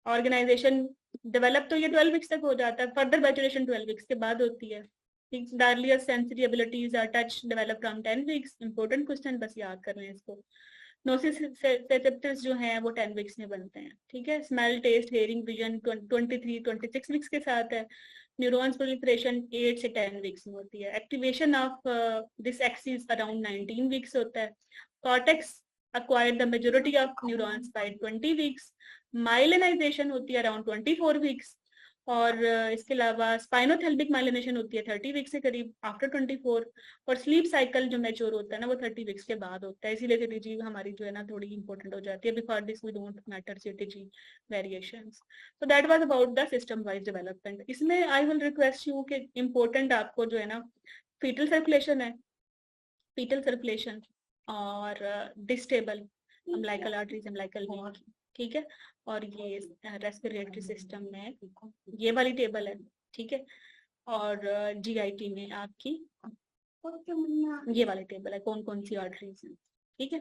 ऑर्गेनाइजेशन डेवलप तो ये 12 वीक्स तक हो जाता है, फर्दर मैच्योरेशन 12 वीक्स के बाद होती है। Earlier sensory abilities are touch develop from 10 weeks. Important question, बस याद कर रहे हैं इसको। नोसिसेप्टर्स जो हैं वो 10 वीक्स में बनते हैं। ठीक है, smell taste hearing vision 23-26 weeks के साथ है। न्यूरॉन्स प्रोलिफरेशन 8 से 10 वीक्स में होती है। Activation of this axis around 19 weeks होता है। Cortex acquired the majority of neurons by 20 weeks. माइलिनाइजेशन होती है अराउंड 24 वीक्स, और इसके अलावा स्पाइनोथेल्मिक माइलिनेशन होती है 30 वीक्स से करीब आफ्टर 24, और स्लीप साइकिल जो मैच्योर होता है ना वो 30 वीक्स के बाद होता है। इसीलिए सीटीजी हमारी जो है ना थोड़ी इंपॉर्टेंट हो जाती है। Before this we don't matter CTG variations. So that was about the system wise development. इसमें आई विल रिक्वेस्ट यू कि इंपॉर्टेंट आपको जो है ना फीटल सर्कुलेशन है, फीटल सर्कुलेशन और डिस्टेबल अम्बिलिकल आर्टरीज, अम्बिलिकल वेन। ठीक है, और ये रेस्पिरेटरी सिस्टम में ये वाली टेबल है। ठीक है, और जीआईटी में आपकी ये वाली टेबल है, कौन कौन सी आर्टरीज हैं। ठीक है,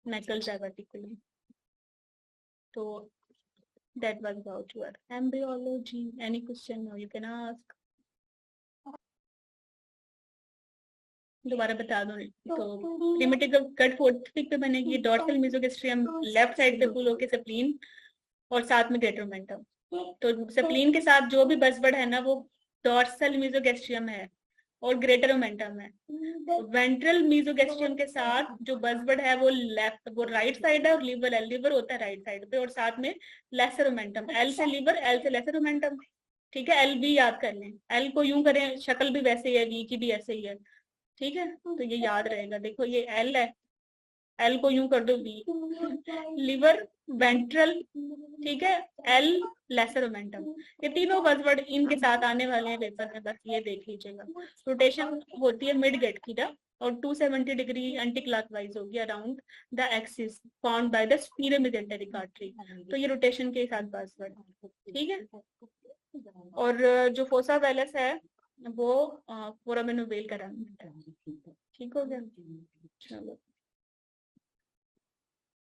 नेकल्स डायवर्टिकुलम। तो that was about your embryology. Any question now you can ask. दोबारा बता दो। तो प्रिमिटिव कट फोर्थ पे बनेगी, डॉर्सल मेसोगैस्ट्रियम लेफ्ट साइड पे पुल होके सेप्लिन और साथ में ग्रेटर ओमेंटम। तो सेप्लिन के साथ जो भी बसवर्ड है ना वो डॉर्सल मेसोगैस्ट्रियम है और ग्रेटर ओमेंटम है। वेंट्रल मेसोगैस्ट्रियम के साथ जो बसवर्ड है वो लेफ्ट, वो राइट साइड है और लिवर है, लिवर होता है राइट साइड पे, और साथ में लेसर ओमेंटम, एल से लिवर, एल से लेसर ओमेंटम। ठीक है, एल भी याद कर लें, एल को यूं करें, शक्ल भी वैसे ही है, वी की भी ऐसे ही है। ठीक है, तो ये याद रहेगा। देखो ये एल है, एल को यूं कर दो वी, लिवर, वेंट्रल, ठीक है, एल, लेसर ओमेंटम। ये तीनों बसवर्ड इनके साथ आने वाले हैं पेपर में, बस ये देख लीजिएगा। रोटेशन होती है मिड गेट की ना, और 270 डिग्री एंटी क्लॉकवाइज होगी around the axis found by the Spiro mesenteric artery. तो ये रोटेशन के साथ बसवर्ड। ठीक है, और जो फोसा वेलस है वो फोरामेन ओवल का रंग है। ठीक हो गया, चलो।